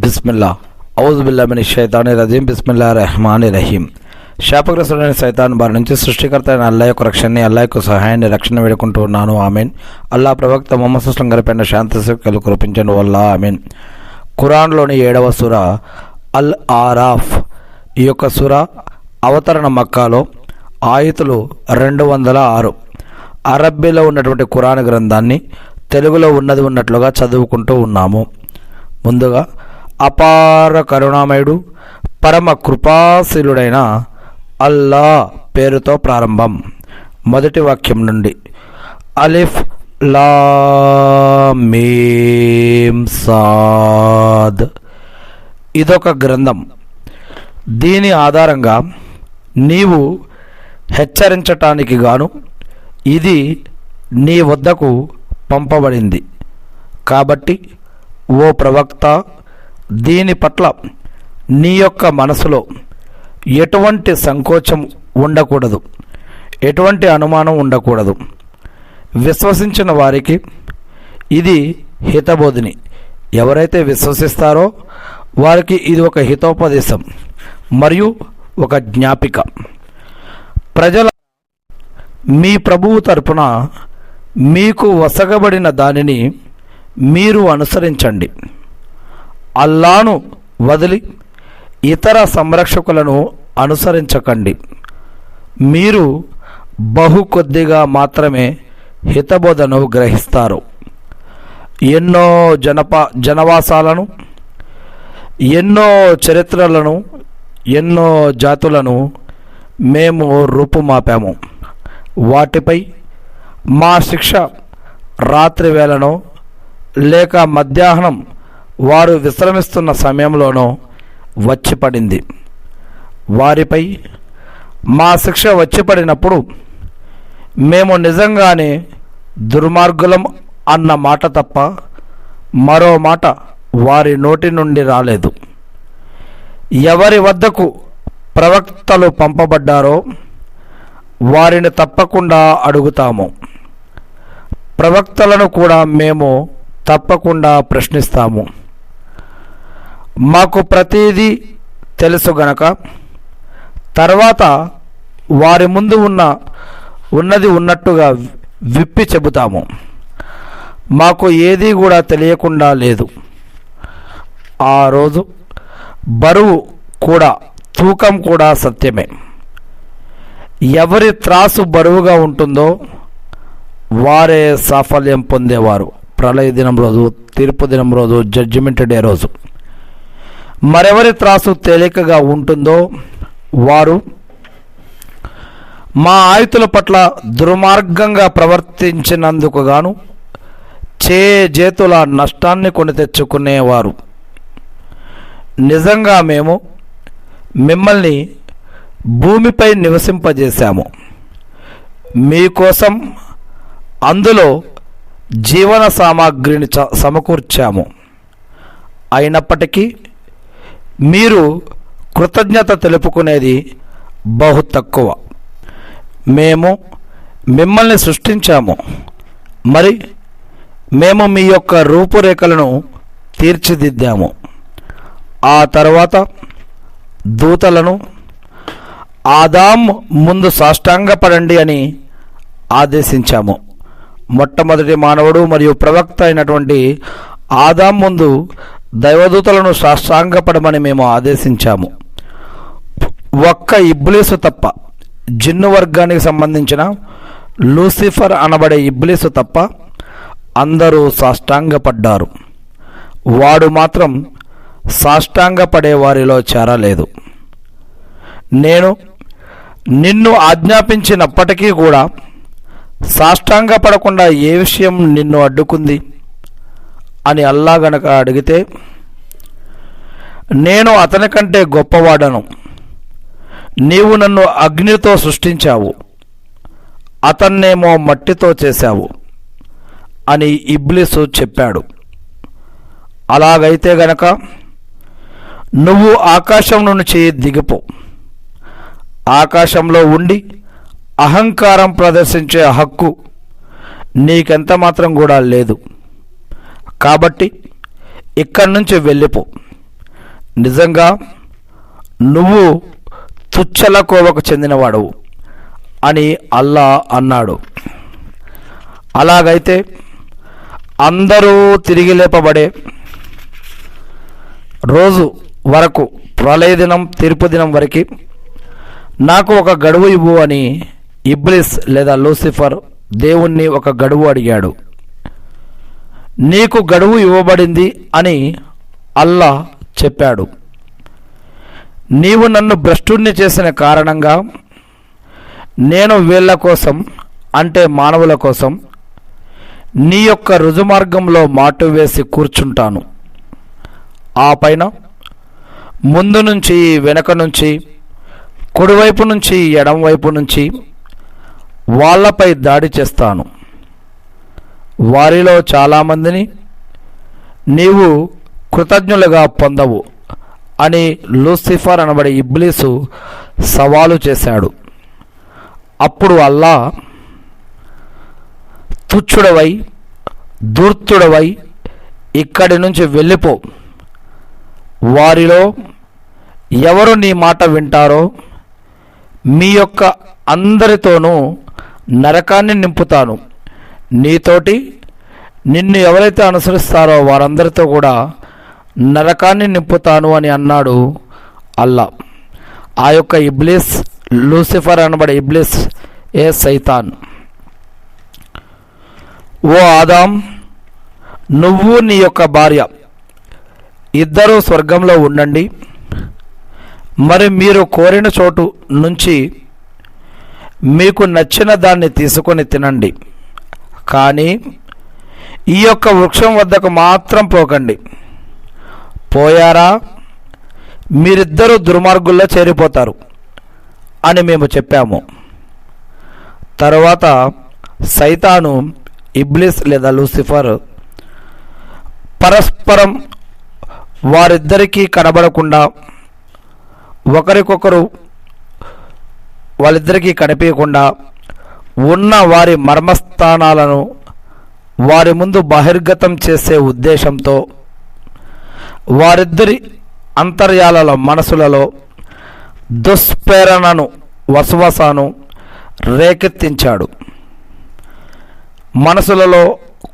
బిస్మిల్లా ఔజుబిల్లా మినష్ షైతానిర్ రజీం బిస్మిల్లాహిర్ రహమానిర్ రహీం. శాపగ్రస్తుడైన సైతాన్ బారి నుంచి సృష్టికర్త అయిన అల్లాహ్ యొక్క రక్షణని, అల్లాహ్ యొక్క సహాయాన్ని, రక్షణ వేడుకుంటూ ఉన్నాను. ఆమీన్. అల్లాహ్ ప్రవక్త ముహమ్మద్ సల్లల్లాహు అలైహి వసల్లం గారిపైన శాంతి కురిపించండి వల్ల ఆమీన్. ఖురాన్లోని 7వ సూర అల్ ఆరాఫ్. ఈ యొక్క సూర అవతరణ మక్కాలో, ఆయతులు 206. అరబ్బీలో ఉన్నటువంటి ఖురాన్ గ్రంథాన్ని తెలుగులో ఉన్నట్లుగా చదువుకుంటూ ఉన్నాము. ముందుగా అపార కరుణామయుడు, పరమ కృపాశీలుడైన అల్లా పేరుతో ప్రారంభం. మొదటి వాక్యం నుండి అలిఫ్ లామ్ మీమ్ సాద్. ఇదొక గ్రంథం. దీని ఆధారంగా నీవు హెచ్చరించటానికి గాను ఇది నీ వద్దకు పంపబడింది. కాబట్టి ఓ ప్రవక్త, దీని పట్ల నీ యొక్క మనసులో ఎటువంటి సంకోచం ఉండకూడదు, ఎటువంటి అనుమానం ఉండకూడదు. విశ్వసించిన వారికి ఇది హితబోధిని. ఎవరైతే విశ్వసిస్తారో వారికి ఇది ఒక హితోపదేశం మరియు ఒక జ్ఞాపిక. ప్రజల మీ ప్రభువు తరపున మీకు వసగబడిన దానిని మీరు అనుసరించండి. అల్లాను వదిలి ఇతర సంరక్షకులను అనుసరించకండి. మీరు బహు కొద్దిగా మాత్రమే హితబోధను గ్రహిస్తారు. ఎన్నో జనవాసాలను, ఎన్నో చరిత్రలను, ఎన్నో జాతులను మేము రూపుమాపాము. వాటిపై మా శిక్ష రాత్రి వేళనో లేక మధ్యాహ్నం వారు విశ్రమిస్తున్న సమయంలోనో వచ్చిపడింది. వారిపై మా శిక్ష వచ్చిపడినప్పుడు మేము నిజంగానే దుర్మార్గులం అన్న మాట తప్ప మరో మాట వారి నోటి నుండి రాలేదు. ఎవరి వద్దకు ప్రవక్తలు పంపబడ్డారో వారిని తప్పకుండా అడుగుతాము. ప్రవక్తలను కూడా మేము తప్పకుండా ప్రశ్నిస్తాము. మాకు ప్రతిదీ తెలుసు గనక తర్వాత వారి ముందు ఉన్నది ఉన్నట్టుగా విప్పి చెబుతాము. మాకు ఏదీ కూడా తెలియకుండా లేదు. ఆ రోజు బరువు కూడా, తూకం కూడా సత్యమే. ఎవరి త్రాసు బరువుగా ఉంటుందో వారే సాఫల్యం పొందేవారు. ప్రళయ దినం రోజు, తీర్పు దినం రోజు, జడ్జిమెంట్ డే రోజు. మరెవరి త్రాసు తేలికగా ఉంటుందో వారు మా ఆయుతుల పట్ల దుర్మార్గంగా ప్రవర్తించినందుకు గాను చేతుల నష్టాన్ని కొని తెచ్చుకునేవారు. నిజంగా మేము మిమ్మల్ని భూమిపై నివసింపజేశాము. మీకోసం అందులో జీవన సామాగ్రిని సమకూర్చాము. అయినప్పటికీ మీరు కృతజ్ఞత తెలుపుకునేది బహు తక్కువ. మేము మిమ్మల్ని సృష్టించాము, మరి మేము మీ యొక్క రూపురేఖలను తీర్చిదిద్దాము. ఆ తర్వాత దూతలను ఆదాం ముందు సాష్టాంగపడండి అని ఆదేశించాము. మొట్టమొదటి మానవుడు మరియు ప్రవక్త అయినటువంటి ఆదాం ముందు దైవదూతలను సాష్టాంగపడమని మేము ఆదేశించాము. ఒక్క ఇబ్లీసు తప్ప, జిన్ను వర్గానికి సంబంధించిన లూసిఫర్ అనబడే ఇబ్లీసు తప్ప అందరూ సాష్టాంగపడ్డారు. వాడు మాత్రం సాష్టాంగపడే వారిలో చేరలేదు. నేను నిన్ను ఆజ్ఞాపించినప్పటికీ కూడా సాష్టాంగపడకుండా ఏ విషయం నిన్ను అడ్డుకుంది అని అల్లా గనక అడిగితే, నేను అతని కంటే గొప్పవాడను. నీవు నన్ను అగ్నితో సృష్టించావు, అతన్నేమో మట్టితో చేశావు అని ఇబ్లీసు చెప్పాడు. అలాగైతే గనక నువ్వు ఆకాశం నుంచి దిగిపో. ఆకాశంలో ఉండి అహంకారం ప్రదర్శించే హక్కు నీకెంత మాత్రం కూడా లేదు. కాబట్టి ఇక్కడి నుంచి వెళ్ళిపో. నిజంగా నువ్వు తుచ్చల కోవకు చెందినవాడవు అని అల్లా అన్నాడు. అలాగైతే అందరూ తిరిగి లేపబడే రోజు వరకు, ప్రళయ దినం, తీర్పు దినం వరకు నాకు ఒక గడువు ఇవ్వు అని ఇబ్లీస్ లేదా లూసిఫర్ దేవుణ్ణి ఒక గడువు అడిగాడు. నీకు గడువు ఇవ్వబడింది అని అల్లా చెప్పాడు. నీవు నన్ను భ్రష్టుణ్ణి చేసిన కారణంగా నేను వీళ్ళ కోసం, అంటే మానవుల కోసం, నీ యొక్క రుజుమార్గంలో మాటు వేసి కూర్చుంటాను. ఆ పైన ముందు నుంచి, వెనక నుంచి, కుడివైపు నుంచి, ఎడంవైపు నుంచి వాళ్ళపై దాడి చేస్తాను. వారిలో చాలామందిని నీవు కృతజ్ఞులుగా పొందవు అని లూసిఫర్ అనబడే ఇబ్లీసు సవాలు చేశాడు. అప్పుడు అల్లా, తుచ్చుడవై, ధూర్తుడవై ఇక్కడి నుంచి వెళ్ళిపో. వారిలో ఎవరు నీ మాట వింటారో మీ యొక్క అందరితోనూ నరకాన్ని నింపుతాను. నీతోటి నిన్ను ఎవరైతే అనుసరిస్తారో వారందరితో కూడా నరకాన్ని నింపుతాను అని అన్నాడు అల్లా. ఆ యొక్క ఇబ్లీస్, లూసిఫర్ అనబడే ఇబ్లీస్ ఏ సైతాన్. ఓ ఆదాం, నువ్వు నీ యొక్క భార్య ఇద్దరూ స్వర్గంలో ఉండండి. మరి మీరు కోరిన చోటు నుంచి మీకు నచ్చిన దాన్ని తీసుకొని తినండి. కానీ ఈ యొక్క వృక్షం వద్దకు మాత్రం పోకండి. పోయారా మీరిద్దరూ దుర్మార్గుల్లో చేరిపోతారు అని మేము చెప్పాము. తరువాత సైతాను, ఇబ్లీస్ లేదా లూసిఫర్ పరస్పరం వారిద్దరికీ కనబడకుండా, ఒకరికొకరు వాళ్ళిద్దరికీ కనిపించకుండా ఉన్న వారి మర్మస్థానాలను వారి ముందు బహిర్గతం చేసే ఉద్దేశంతో వారిద్దరి అంతర్యాలలో, మనసులలో దుష్ప్రేరణను, వసవసాను రేకెత్తించాడు. మనసులలో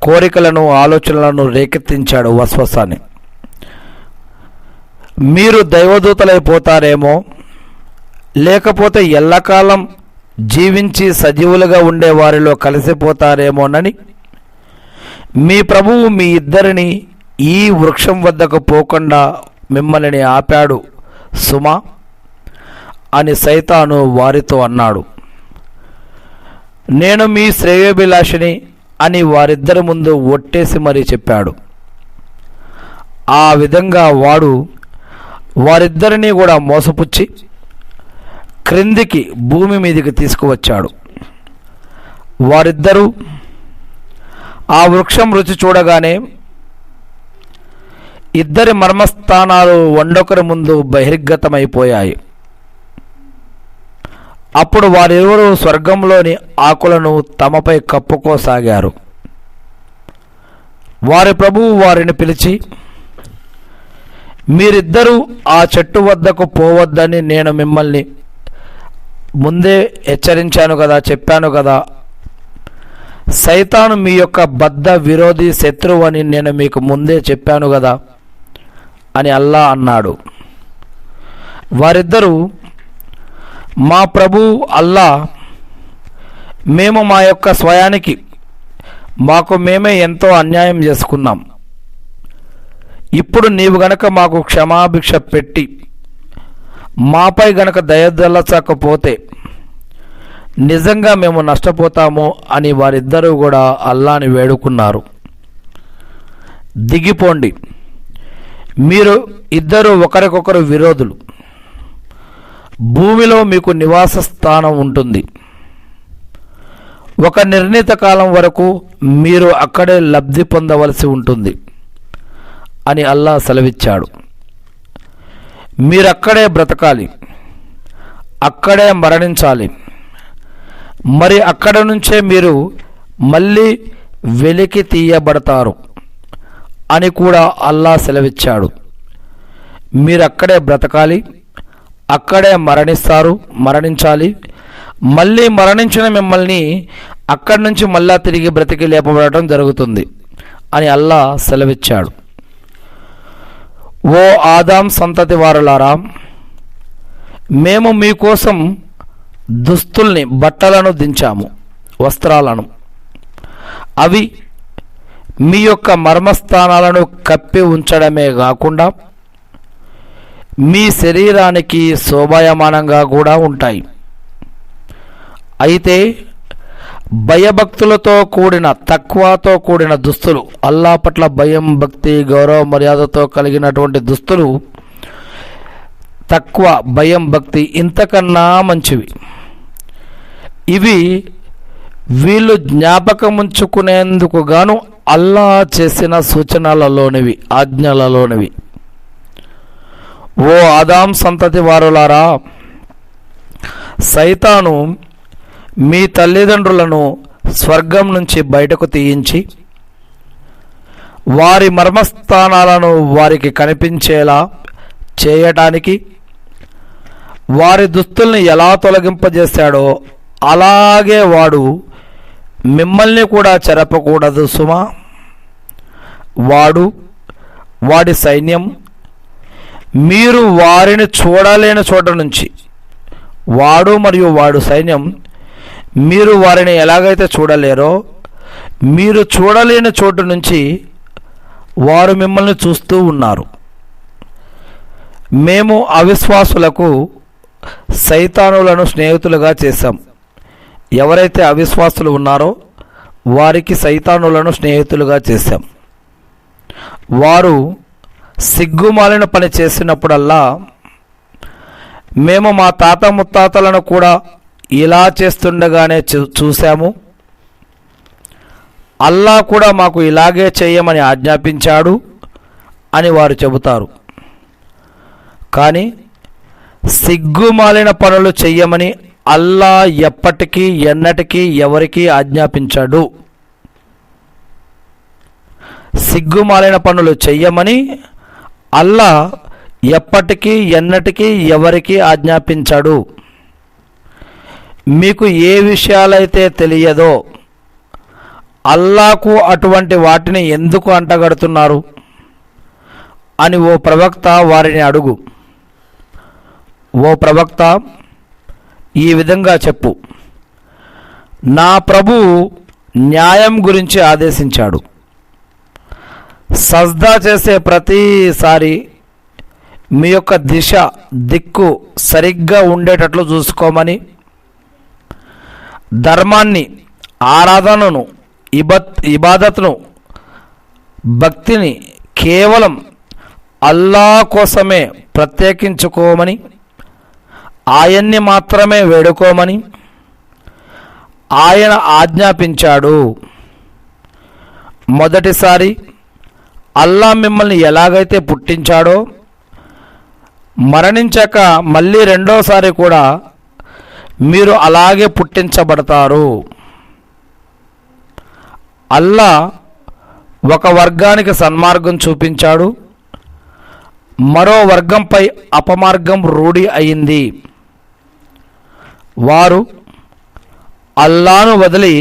కోరికలను, ఆలోచనలను రేకెత్తించాడు వస్వసాన్ని. మీరు దైవదూతలైపోతారేమో, లేకపోతే ఎల్లకాలం జీవించి సజీవులుగా ఉండే వారిలో కలిసిపోతారేమోనని మీ ప్రభువు మీ ఇద్దరిని ఈ వృక్షం వద్దకు పోకుండా మిమ్మల్ని ఆపాడు సుమా అని సైతాను వారితో అన్నాడు. నేను మీ శ్రేయోభిలాషిని అని వారిద్దరి ముందు ఒట్టేసి మరీ చెప్పాడు. ఆ విధంగా వాడు వారిద్దరినీ కూడా మోసపుచ్చి క్రిందికి, భూమి మీదికి తీసుకువచ్చాడు. వారిద్దరూ ఆ వృక్షం రుచి చూడగానే ఇద్దరి మర్మస్థానాలు వండొకరి ముందు బహిర్గతమైపోయాయి. అప్పుడు వారిరువురు స్వర్గంలోని ఆకులను తమపై కప్పుకోసాగారు. వారి ప్రభువు వారిని పిలిచి, మీరిద్దరూ ఆ చెట్టు వద్దకు పోవద్దని నేను మిమ్మల్ని ముందే హెచ్చరించాను కదా, చెప్పాను కదా. సైతాను మీ యొక్క బద్ధ విరోధి, శత్రువు అని నేను మీకు ముందే చెప్పాను కదా అని అల్లా అన్నాడు. వారిద్దరూ, మా ప్రభు అల్లా, మేము మా యొక్క స్వయానికి మాకు మేమే ఎంతో అన్యాయం చేసుకున్నాం. ఇప్పుడు నీవు గనక మాకు క్షమాభిక్ష పెట్టి మాపై గనక దయదలచకపోతే నిజంగా మేము నష్టపోతాము అని వారిద్దరూ కూడా అల్లాని వేడుకున్నారు. దిగిపోండి, మీరు ఇద్దరు ఒకరికొకరు విరోధులు. భూమిలో మీకు నివాస స్థానం ఉంటుంది. ఒక నిర్ణీత కాలం వరకు మీరు అక్కడే లబ్ధి పొందవలసి ఉంటుంది అని అల్లా సెలవిచ్చాడు. మీరక్కడే బ్రతకాలి, అక్కడే మరణించాలి. మరి అక్కడ నుంచే మీరు మళ్ళీ వెలికి తీయబడతారు అని కూడా అల్లా సెలవిచ్చాడు. మీరు అక్కడే బ్రతకాలి, అక్కడే మరణించాలి. మళ్ళీ మరణించిన మిమ్మల్ని అక్కడి నుంచి మళ్ళా తిరిగి బ్రతికి లేపబడటం జరుగుతుంది అని అల్లా సెలవిచ్చాడు. ఓ ఆదాం సంతతి వారులారా, మేము మీకోసం దుస్తుల్ని, బట్టలను దించాము, వస్త్రాలను. అవి మీ యొక్క మర్మస్థానాలను కప్పి ఉంచడమే కాకుండా మీ శరీరానికి శోభాయమానంగా కూడా ఉంటాయి. అయితే భయభక్తులతో కూడిన, తక్వాతో కూడిన దుస్తులు, అల్లా పట్ల భయం, భక్తి, గౌరవ మర్యాదతో కలిగినటువంటి దుస్తులు, తక్వ, భయం, భక్తి ఇంతకన్నా మంచివి. ఇవి వీళ్ళు జ్ఞాపకం ఉంచుకునేందుకు గాను అల్లా చేసిన సూచనలలోనివి, ఆజ్ఞలలోనివి. ఓ ఆదాం సంతతి వారులారా, సైతాను మీ తల్లిదండ్రులను స్వర్గం నుంచి బయటకు తీయించి వారి మర్మస్థానాలను వారికి కనిపించేలా చేయటానికి వారి దుస్తుల్ని ఎలా తొలగింపజేశాడో అలాగే వాడు మిమ్మల్ని కూడా చెరపకూడదు సుమా. వాడి సైన్యం మీరు వారిని చూడలేని చోట నుంచి, వాడు మరియు వాడు సైన్యం మీరు వారిని ఎలాగైతే చూడలేరో మీరు చూడలేని చోటు నుంచి వారు మిమ్మల్ని చూస్తూ ఉన్నారు. మేము అవిశ్వాసులకు సైతానులను స్నేహితులుగా చేశాం. ఎవరైతే అవిశ్వాసులు ఉన్నారో వారికి సైతానులను స్నేహితులుగా చేశాం. వారు సిగ్గుమాలిన పని చేసినప్పుడల్లా మేము మా తాత ముత్తాతలను కూడా ఇలా చేస్తుండగానే చూశాము, అల్లా కూడా మాకు ఇలాగే చేయమని ఆజ్ఞాపించాడు అని వారు చెబుతారు. కానీ సిగ్గుమాలిన పనులు చెయ్యమని అల్లా ఎప్పటికీ ఎన్నటికీ ఎవరికీ ఆజ్ఞాపించాడు. సిగ్గుమాలిన పనులు చెయ్యమని అల్లా ఎప్పటికీ ఎన్నటికీ ఎవరికీ ఆజ్ఞాపించాడు. మీకు ఏ విషయాలైతే తెలియదో అల్లాకు అటువంటి వాటిని ఎందుకు అంటగడుతున్నారు అని ఓ ప్రవక్త వారిని అడుగు. ఓ ప్రవక్త, ఈ విధంగా చెప్పు, నా ప్రభువు న్యాయం గురించి ఆదేశించాడు. సజ్దా చేసే ప్రతిసారి మీ యొక్క దిక్కు సరిగ్గా ఉండేటట్లు చూసుకోమని, ధర్మాన్ని, ఆరాధనను, ఇబాదత్ను, భక్తిని కేవలం అల్లా కోసమే ప్రత్యేకించుకోమని, ఆయన్ని మాత్రమే వేడుకోమని ఆయన ఆజ్ఞాపించాడు. మొదటిసారి అల్లా మిమ్మల్ని ఎలాగైతే పుట్టించాడో మరణించాక మళ్ళీ రెండోసారి కూడా మీరు అలాగే పుట్టించబడతారు. అల్లా ఒక వర్గానికి సన్మార్గం చూపించాడు, మరో వర్గంపై అపమార్గం రూఢి అయింది. వారు అల్లాను వదిలి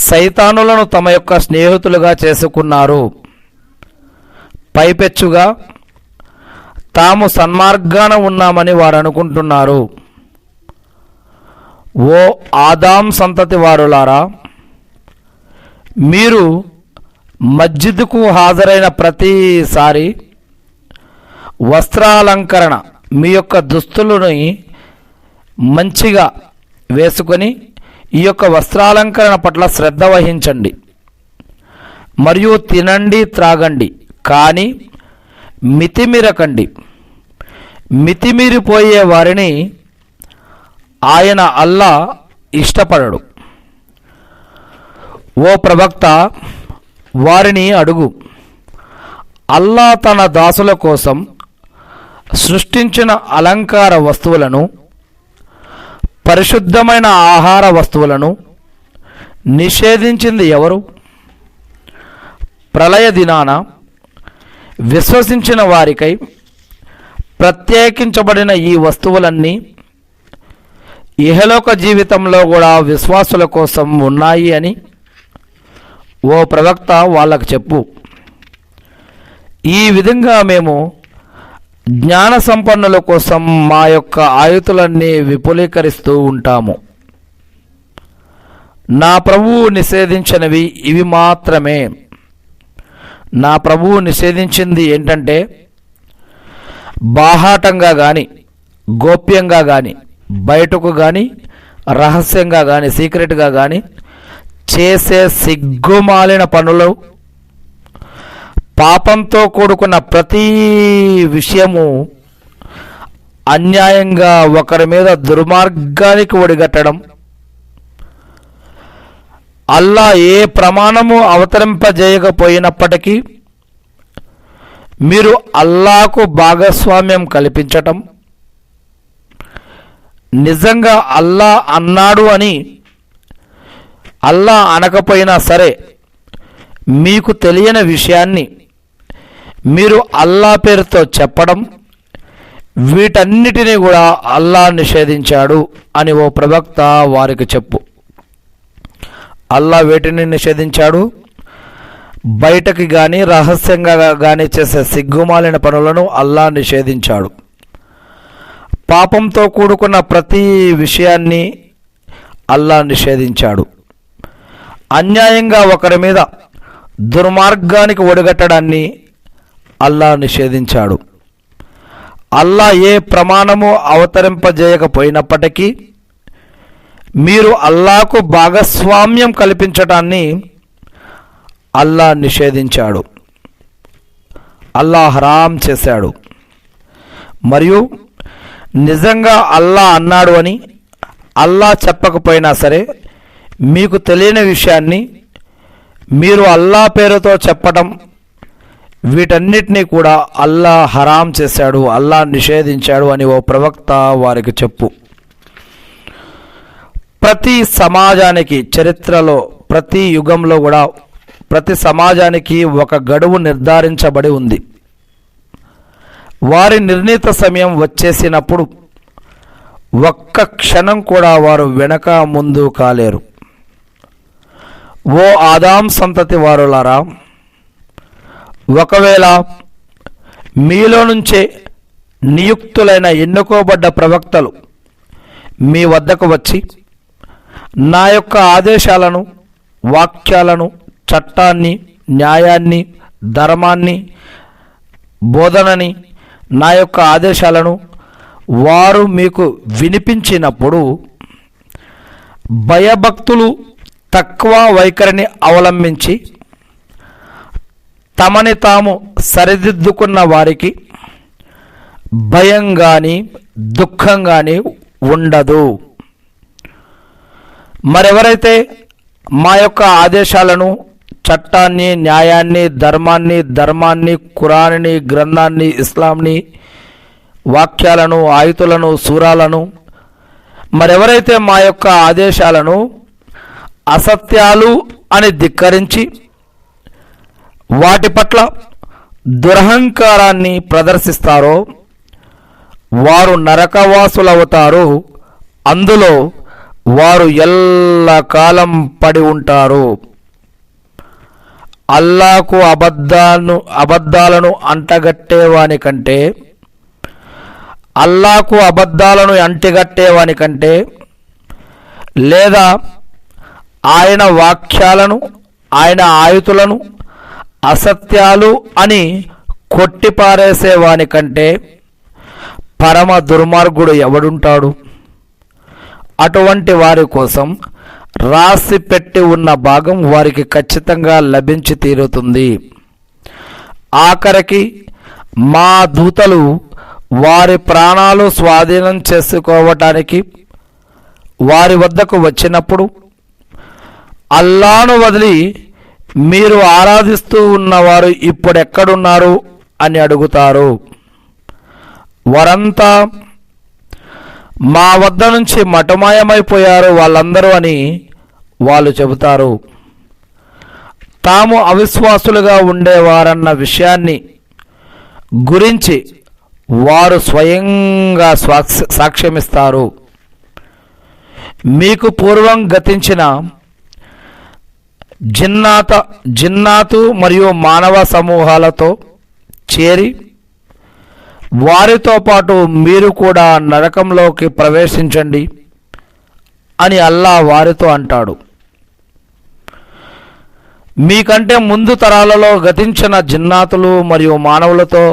సైతానులను తమ యొక్క స్నేహితులుగా చేసుకున్నారు. పైపెచ్చుగా తాము సన్మార్గాన ఉన్నామని వారు అనుకుంటున్నారు. ఓ ఆదాం సంతతి వారులారా, మీరు మస్జిద్కు హాజరైన ప్రతిసారి వస్త్రాలంకరణ, మీ యొక్క దుస్తులని మంచిగా వేసుకొని ఈ యొక్క వస్త్రాలంకరణ పట్ల శ్రద్ధ వహించండి. మరియు తినండి, త్రాగండి, కానీ మితిమీరకండి. మితిమీరిపోయే వారిని ఆయన అల్లా ఇష్టపడడు. ఓ ప్రవక్త, వారిని అడుగు, అల్లా తన దాసుల కోసం సృష్టించిన అలంకార వస్తువులను, పరిశుద్ధమైన ఆహార వస్తువులను నిషేధించింది ఎవరు? ప్రళయ దినాన విశ్వసించిన వారికై ప్రత్యేకించబడిన ఈ వస్తువులన్నీ ఇహలోక జీవితంలో కూడా విశ్వాసుల కోసం ఉన్నాయి అని ఓ ప్రవక్త వాళ్ళకు చెప్పు. ఈ విధంగా మేము జ్ఞాన సంపన్నుల కోసం మా యొక్క ఆయుతులన్నీ విపులీకరిస్తూ ఉంటాము. నా ప్రభువు నిషేధించినవి ఇవి మాత్రమే. నా ప్రభువు నిషేధించింది ఏంటంటే, బాహాటంగా కానీ, గోప్యంగా కానీ, బయటకు కానీ, రహస్యంగా కానీ, సీక్రెట్గా కానీ చేసే సిగ్గుమాలిన పనులు, పాపంతో కూడుకున్న ప్రతి విషయము, అన్యాయంగా ఒకరి మీద దుర్మార్గానికి ఒడిగట్టడం, అల్లా ఏ ప్రమాణము అవతరింపజేయకపోయినప్పటికీ మీరు అల్లాకు భాగస్వామ్యం కల్పించటం, నిజంగా అల్లా అన్నాడు అని అల్లా అనకపోయినా సరే మీకు తెలియని విషయాన్ని మీరు అల్లా పేరుతో చెప్పడం, వీటన్నిటినీ కూడా అల్లా నిషేధించాడు అని ఓ ప్రవక్త వారికి చెప్పు. అల్లా వేటిని నిషేధించాడు? బయటకి కానీ, రహస్యంగా కానీ చేసే సిగ్గుమాలిన పనులను అల్లా నిషేధించాడు. పాపంతో కూడుకున్న ప్రతి విషయాన్ని అల్లా నిషేధించాడు. అన్యాయంగా ఒకరి మీద దుర్మార్గానికి ఒడిగట్టడాన్ని అల్లా నిషేధించాడు. అల్లా ఏ ప్రమాణము అవతరింపజేయకపోయినప్పటికీ మీరు అల్లాకు భాగస్వామ్యం కల్పించటాన్ని అల్లా నిషేధించాడు. అల్లా హరాం చేశాడు. మరియు నిజంగా అల్లా అన్నాడు అని అల్లా చెప్పకపోయినా సరే మీకు తెలియని విషయాన్ని మీరు అల్లా పేరుతో చెప్పటం, వీటన్నిటినీ కూడా అల్లా హరాం చేశాడు, అల్లా నిషేధించాడు అని ఓ ప్రవక్త వారికి చెప్పు. ప్రతి సమాజానికి, చరిత్రలో ప్రతి యుగంలో కూడా ప్రతి సమాజానికి ఒక గడువు నిర్ధారించబడి ఉంది. వారి నిర్ణీత సమయం వచ్చేసినప్పుడు ఒక్క క్షణం కూడా వారు వెనక ముందు కాలేరు. ఓ ఆదాం సంతతి వారులారా, ఒకవేళ మీలో నుంచే నియుక్తులైన ఎన్నుకోబడ్డ ప్రవక్తలు మీ వద్దకు వచ్చి నా యొక్క ఆదేశాలను, వాక్యాలను, చట్టాన్ని, న్యాయాన్ని, ధర్మాన్ని, బోధనని, నా యొక్క ఆదేశాలను వారు మీకు వినిపించినప్పుడు భయభక్తులు తక్కువ వైఖరిని అవలంబించి తమని తాము సరిదిద్దుకున్న వారికి భయం కానీ, దుఃఖం కానీ ఉండదు. మరెవరైతే మా యొక్క ఆదేశాలను, చట్టాన్ని, న్యాయాన్ని, ధర్మాన్ని, ఖురాన్ని, గ్రంథాన్ని, ఇస్లాంని, వాక్యాలను, ఆయుతులను, సూరాలను, మరెవరైతే మా యొక్క ఆదేశాలను అసత్యాలు అని ధిక్కరించి వాటి పట్ల దురహంకారాన్ని ప్రదర్శిస్తారో వారు నరకవాసులవుతారు. అందులో వారు ఎల్లకాలం పడి ఉంటారు. అల్లాకు అబద్ధాలను అంటగట్టేవాని కంటే, అల్లాకు అబద్ధాలను అంటిగట్టేవాని కంటే, లేదా ఆయన వాక్యాలను, ఆయన ఆయుతులను అసత్యాలు అని కొట్టిపారేసేవాని కంటే పరమ దుర్మార్గుడు ఎవడుంటాడు? అటువంటి వారి కోసం రాసి పెట్టి ఉన్న భాగం వారికి ఖచ్చితంగా లభించి తీరుతుంది. ఆఖరికి మా దూతలు వారి ప్రాణాలు స్వాధీనం చేసుకోవటానికి వారి వద్దకు వచ్చినప్పుడు అల్లాను వదిలి మీరు ఆరాధిస్తూ ఉన్నవారు ఇప్పుడెక్కడున్నారు అని అడుగుతారు. వారంతా మా వద్ద నుంచి మటుమాయమైపోయారు వాళ్ళందరూ అని వాళ్ళు చెబుతారు. తాము అవిశ్వాసులుగా ఉండేవారన్న విషయాన్ని గురించి వారు స్వయంగా సాక్ష్యమిస్తారు. మీకు పూర్వం గతించిన జిన్నాతు మరియు మానవ సమూహాలతో చేరి వారితో పాటు మీరు కూడా నరకంలోకి ప్రవేశించండి అని అల్లా వారితో అంటాడు. మీకంటే ముందు తరాలలో గతించిన జిన్నాతులు మరియు మానవులతో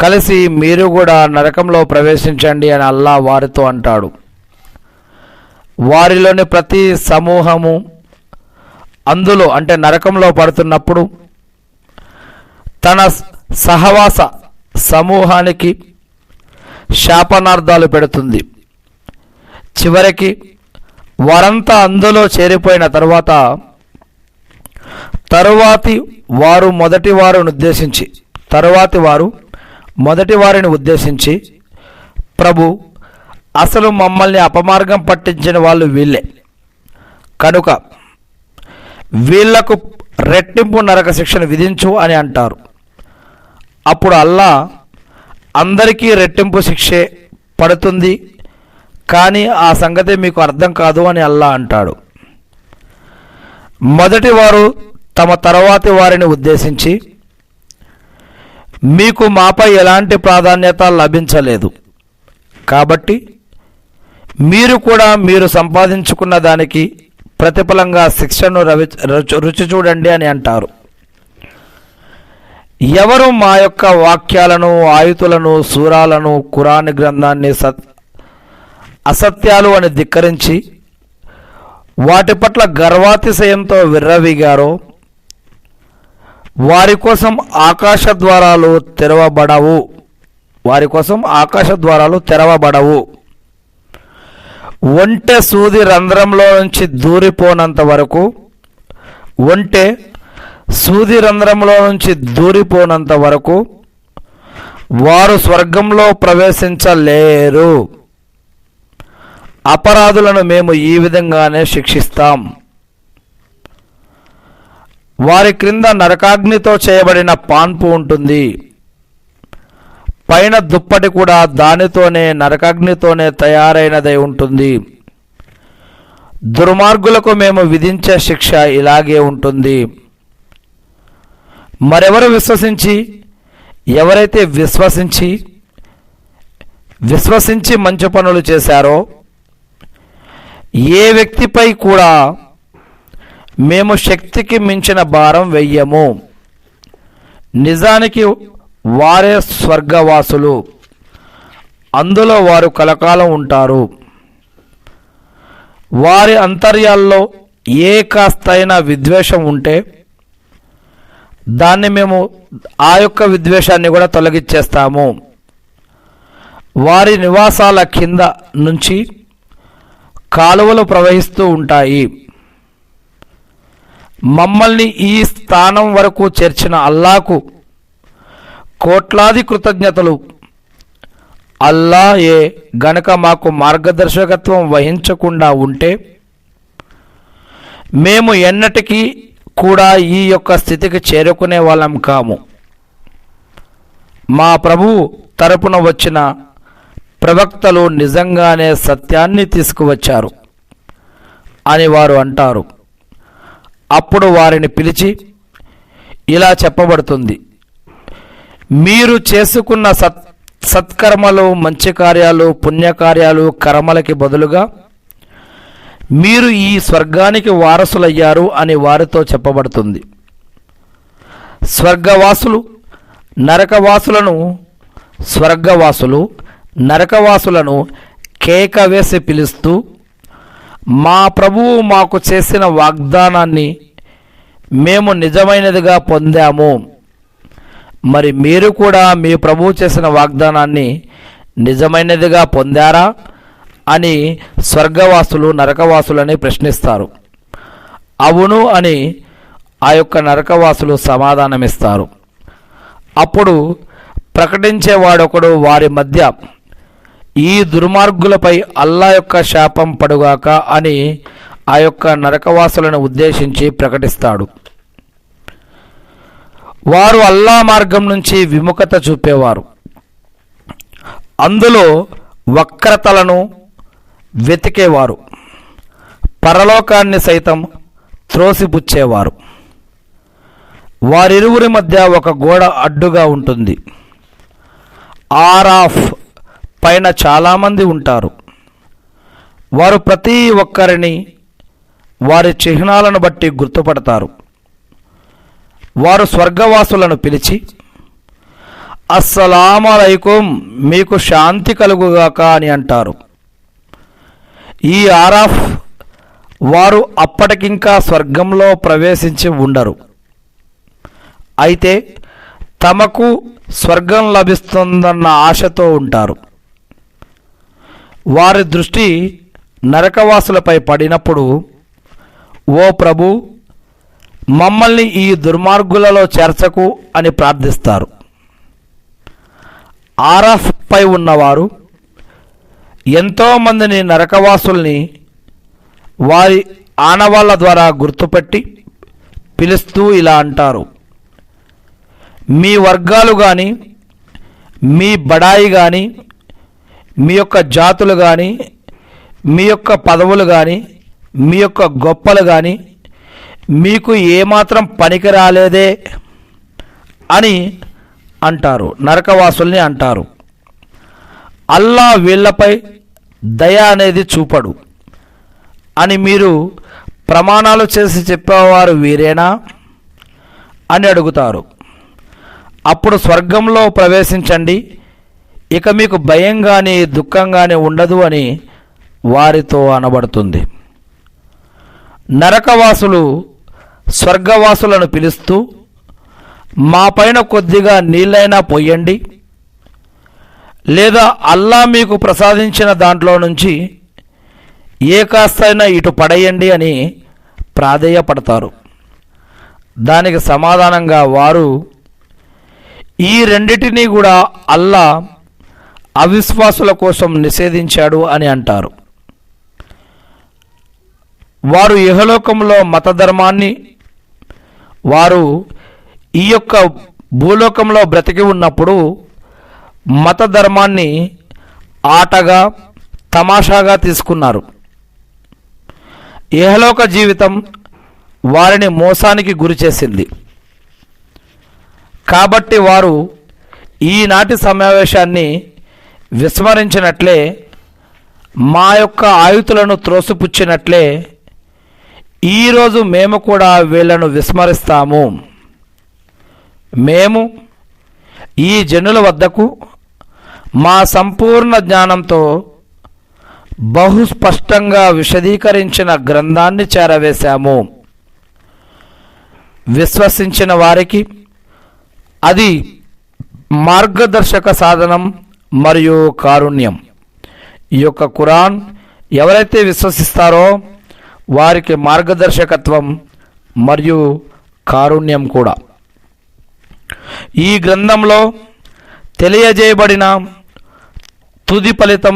కలిసి మీరు కూడా నరకంలో ప్రవేశించండి అని అల్లా వారితో అంటాడు. వారిలోని ప్రతి సమూహము అందులో అంటే నరకంలో పడుతున్నప్పుడు తన సహవాస సమూహానికి శాపనార్థాలు పెడుతుంది. చివరికి వారంతా అందులో చేరిపోయిన తరువాతి వారు మొదటి వారిని ఉద్దేశించి ప్రభు, అసలు మమ్మల్ని అపమార్గం పట్టించిన వాళ్ళు వీళ్ళే కనుక వీళ్లకు రెట్టింపు నరక శిక్షను విధించు అని అంటారు. అప్పుడు అల్లా అందరికీ రెట్టింపు శిక్షే పడుతుంది, కానీ ఆ సంగతి మీకు అర్థం కాదు అని అల్లా అంటాడు. మొదటి వారు తమ తరువాతి వారిని ఉద్దేశించి మీకు మాపై ఎలాంటి ప్రాధాన్యత లభించలేదు, కాబట్టి మీరు కూడా మీరు సంపాదించుకున్న దానికి ప్రతిఫలంగా శిక్షను రుచి చూడండి అని అంటారు. ఎవరు మా యొక్క వాక్యాలను, ఆయుతులను, సూరాలను, ఖురాన్ గ్రంథాన్ని అసత్యాలు అని ధిక్కరించి వాటి పట్ల గర్వాతిశయంతో విర్రవీగారో వారి కోసం ఆకాశ ద్వారాలు తెరవబడవు. ఒంటె సూది రంధ్రంలో నుంచి దూరిపోనంత వరకు వారు స్వర్గంలో ప్రవేశించలేరు. అపరాధులను మేము ఈ విధంగానే శిక్షిస్తాం. వారి క్రింద నరకాగ్నితో చేయబడిన పాన్పు ఉంటుంది. పైన దుప్పటి కూడా దానితోనే నరకాగ్నితోనే తయారైనదై ఉంటుంది. దుర్మార్గులకు మేము విధించే శిక్ష ఇలాగే ఉంటుంది. ఎవరైతే విశ్వసించి మంచి పనులు చేశారో ఏ వ్యక్తిపై కూడా మేము శక్తికి మించిన భారం వెయ్యము. నిజానికి వారే స్వర్గవాసులు, అందులో వారు కలకాలం ఉంటారు. వారి అంతర్యాల్లో ఏ కాస్తైన విద్వేషం ఉంటే దాన్ని మేము ఆ యొక్క విద్వేషాన్ని కూడా తొలగించేస్తాము. వారి నివాసాల కింద నుంచి కాలువలు ప్రవహిస్తూ ఉంటాయి. మమ్మల్ని ఈ స్థానం వరకు చేర్చిన అల్లాకు కోట్లాది కృతజ్ఞతలు. అల్లాయే గనక మాకు మార్గదర్శకత్వం వహించకుండా ఉంటే మేము ఎన్నటికీ కూడా ఈ యొక్క స్థితికి చేరుకునే వాళ్ళం కాము. మా ప్రభువు తరపున వచ్చిన ప్రవక్తలు నిజంగానే సత్యాన్ని తీసుకువచ్చారు అని వారు అంటారు. అప్పుడు వారిని పిలిచి ఇలా చెప్పబడుతుంది, మీరు చేసుకున్న సత్కర్మలు, మంచి కార్యాలు, పుణ్యకార్యాలు, కర్మలకి బదులుగా మీరు ఈ స్వర్గానికి వారసులయ్యారు అని వారితో చెప్పబడుతుంది. నరకవాసులను కేక వేసి పిలుస్తూ, మా ప్రభువు మాకు చేసిన వాగ్దానాన్ని మేము నిజమైనదిగా పొందాము, మరి మీరు కూడా మీ ప్రభువు చేసిన వాగ్దానాన్ని నిజమైనదిగా పొందారా అని స్వర్గవాసులు నరకవాసులని ప్రశ్నిస్తారు. అవును అని ఆ యొక్క నరకవాసులు సమాధానమిస్తారు. అప్పుడు ప్రకటించేవాడొకడు వారి మధ్య, ఈ దుర్మార్గులపై అల్లా యొక్క శాపం పడుగాక అని ఆ యొక్క నరకవాసులను ఉద్దేశించి ప్రకటిస్తాడు. వారు అల్లా మార్గం నుంచి విముఖత చూపేవారు, అందులో వక్రతలను వెతికేవారు, పరలోకాన్ని సైతం త్రోసిపుచ్చేవారు. వారిరువురి మధ్య ఒక గోడ అడ్డుగా ఉంటుంది. ఆరాఫ్ పైన చాలామంది ఉంటారు. వారు ప్రతి ఒక్కరిని వారి చిహ్నాలను బట్టి గుర్తుపడతారు. వారు స్వర్గవాసులను పిలిచి, అస్సలాము అలైకుం, మీకు శాంతి కలుగుగాక అని అంటారు. ఈ ఆరాఫ్ వారు అప్పటికింకా స్వర్గంలో ప్రవేశించి ఉండరు. అయితే తమకు స్వర్గం లభిస్తుందన్న ఆశతో ఉంటారు. వారి దృష్టి నరకవాసులపై పడినప్పుడు, ఓ ప్రభు, మమ్మల్ని ఈ దుర్మార్గులలో చేర్చకు అని ప్రార్థిస్తారు. ఆరాఫ్ పై ఉన్నవారు ఎంతోమందిని నరకవాసుల్ని వారి ఆనవాళ్ళ ద్వారా గుర్తుపెట్టి పిలుస్తూ ఇలా అంటారు, మీ వర్గాలు కానీ, మీ బడాయి కానీ, మీ యొక్క జాతులు కానీ, మీ యొక్క పదవులు కానీ, మీ యొక్క గొప్పలు కానీ మీకు ఏమాత్రం పనికి రాలేదే అని అంటారు. నరకవాసుల్ని అంటారు. అల్లా వీళ్ళపై దయ అనేది చూపడు అని మీరు ప్రమాణాలు చేసి చెప్పేవారు వీరేనా అని అడుగుతారు. అప్పుడు స్వర్గంలో ప్రవేశించండి, ఇక మీకు భయం కానీ దుఃఖం కానీ ఉండదు అని వారితో అనబడుతుంది. నరకవాసులు స్వర్గవాసులను పిలుస్తూ, మా పైన కొద్దిగా నీళ్ళైనా పొయ్యండి, లేదా అల్లా మీకు ప్రసాదించిన దాంట్లో నుంచి ఏ కాస్తైనా ఇటు పడేయండి అని ప్రాధేయపడతారు. దానికి సమాధానంగా వారు, ఈ రెండిటినీ కూడా అల్లా అవిశ్వాసుల కోసం నిషేధించాడు అని అంటారు. వారు ఇహలోకంలో మతధర్మాన్ని, వారు ఈ యొక్క భూలోకంలో బ్రతికి ఉన్నప్పుడు మతధర్మాన్ని ఆటగా తమాషాగా తీసుకున్నారు. ఇహలోక జీవితం వారిని మోసానికి గురిచేసింది. కాబట్టి వారు ఈనాటి సమావేశాన్ని విస్మరించినట్లే, మా యొక్క ఆయుతులను త్రోసిపుచ్చినట్లే ఈరోజు మేము కూడా వీళ్లను విస్మరిస్తాము. మేము ఈ జనుల వద్దకు మా సంపూర్ణ జ్ఞానంతో బహుస్పష్టంగా విశదీకరించిన గ్రంథాన్ని చేరవేశాము. విశ్వసించిన వారికి అది మార్గదర్శక సాధనం మరియు కారుణ్యం. ఈ యొక్క ఖురాన్ ఎవరైతే విశ్వసిస్తారో వారికి మార్గదర్శకత్వం మరియు కారుణ్యం కూడా. ఈ గ్రంథంలో తెలియజేయబడిన తుది ఫలితం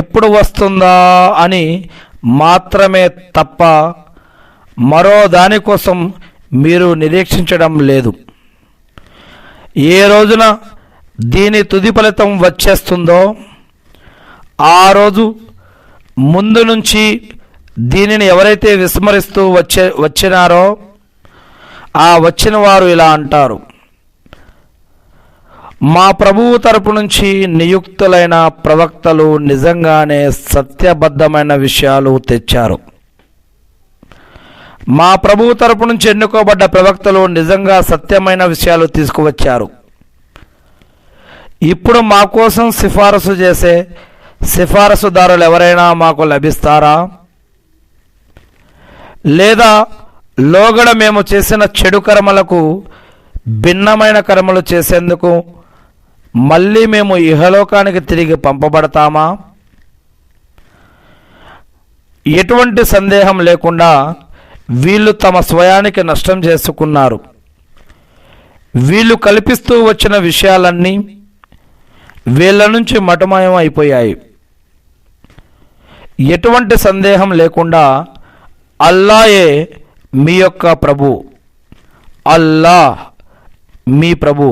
ఎప్పుడు వస్తుందా అని మాత్రమే తప్ప మరో దానికోసం మీరు నిరీక్షించడం లేదు. ఏ రోజున దీని తుది ఫలితం వచ్చేస్తుందో ఆ రోజు ముందు నుంచి దీనిని ఎవరైతే విస్మరిస్తూ వచ్చినారో ఆ వచ్చిన వారు ఇలా అంటారు, మా ప్రభువు తరపు నుంచి నియుక్తులైన ప్రవక్తలు నిజంగానే సత్యబద్ధమైన విషయాలు తెచ్చారు. మా ప్రభువు తరపు నుంచి ఎన్నుకోబడ్డ ప్రవక్తలు నిజంగా సత్యమైన విషయాలు తీసుకువచ్చారు. ఇప్పుడు మా కోసం సిఫారసు చేసే సిఫారసుదారులు ఎవరైనా మాకు లభిస్తారా? లేదా లోగడ మేము చేసిన చెడు కర్మలకు భిన్నమైన కర్మలు చేసేందుకు మళ్ళీ మేము ఇహలోకానికి తిరిగి పంపబడతామా? ఎటువంటి సందేహం లేకుండా వీళ్ళు తమ స్వయానికి నష్టం చేసుకున్నారు. వీళ్ళు కల్పిస్తూ వచ్చిన విషయాలన్నీ వీళ్ళ నుంచి మటుమాయం అయిపోయాయి. ఎటువంటి సందేహం లేకుండా అల్లాయే మీ యొక్క ప్రభు, అల్లాహ్ మీ ప్రభు.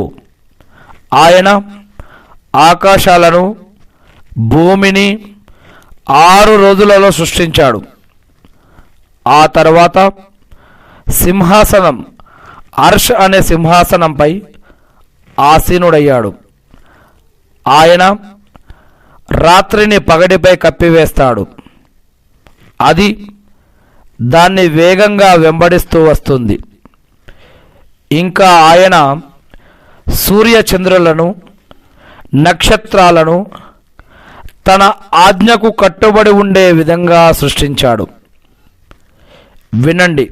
ఆయన ఆకాశాలను భూమిని 6 రోజులలో సృష్టించాడు. ఆ తర్వాత సింహాసనం, అర్ష్ అనే సింహాసనంపై ఆసీనుడయ్యాడు. ఆయన రాత్రిని పగటిపై కప్పివేస్తాడు. అది దాన్ని వేగంగా వెంబడిస్తూ వస్తుంది. ఇంకా ఆయన సూర్యచంద్రులను, నక్షత్రాలను తన ఆజ్ఞకు కట్టుబడి ఉండే విధంగా సృష్టించాడు. వినండి,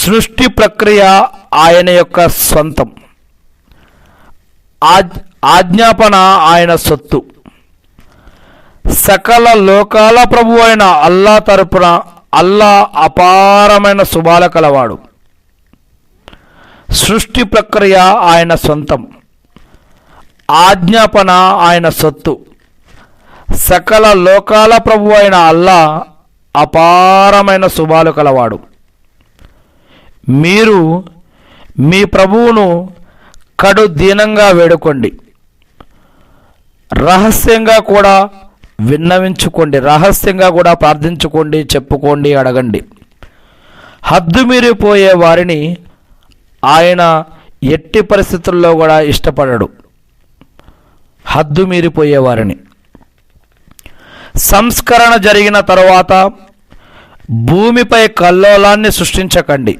సృష్టి ప్రక్రియ ఆయన యొక్క స్వంతం. ఆజ్ఞాపన ఆయన సొత్తు. సకల లోకాల ప్రభు అయిన అల్లా తరపున అల్లా అపారమైన శుభాల కలవాడు. సృష్టి ప్రక్రియ ఆయన సొంతం, ఆజ్ఞాపన ఆయన సొత్తు. సకల లోకాల ప్రభు అయిన అల్లా అపారమైన శుభాలు కలవాడు. మీరు మీ ప్రభువును కడు దీనంగా వేడుకోండి, రహస్యంగా కూడా విన్నవించుకోండి, రహస్యంగా కూడా ప్రార్థించుకోండి, చెప్పుకోండి, అడగండి. హద్దు మీరిపోయే వారిని ఆయన ఎట్టి పరిస్థితుల్లో కూడా ఇష్టపడడు. హద్దు మీరిపోయేవారిని. సంస్కరణ జరిగిన తరువాత భూమిపై కల్లోలాన్ని సృష్టించకండి.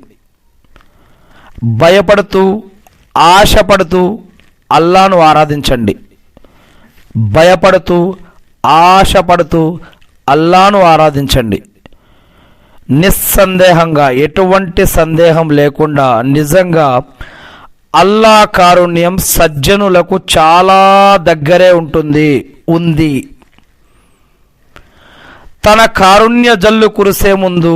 భయపడుతూ ఆశపడుతూ అల్లాను ఆరాధించండి. భయపడుతూ ఆశపడుతూ అల్లాను ఆరాధించండి. నిస్సందేహంగా, ఎటువంటి సందేహం లేకుండా, నిజంగా అల్లా కారుణ్యం సజ్జనులకు చాలా దగ్గరే ఉంది. తన కారుణ్య జల్లు కురిసే ముందు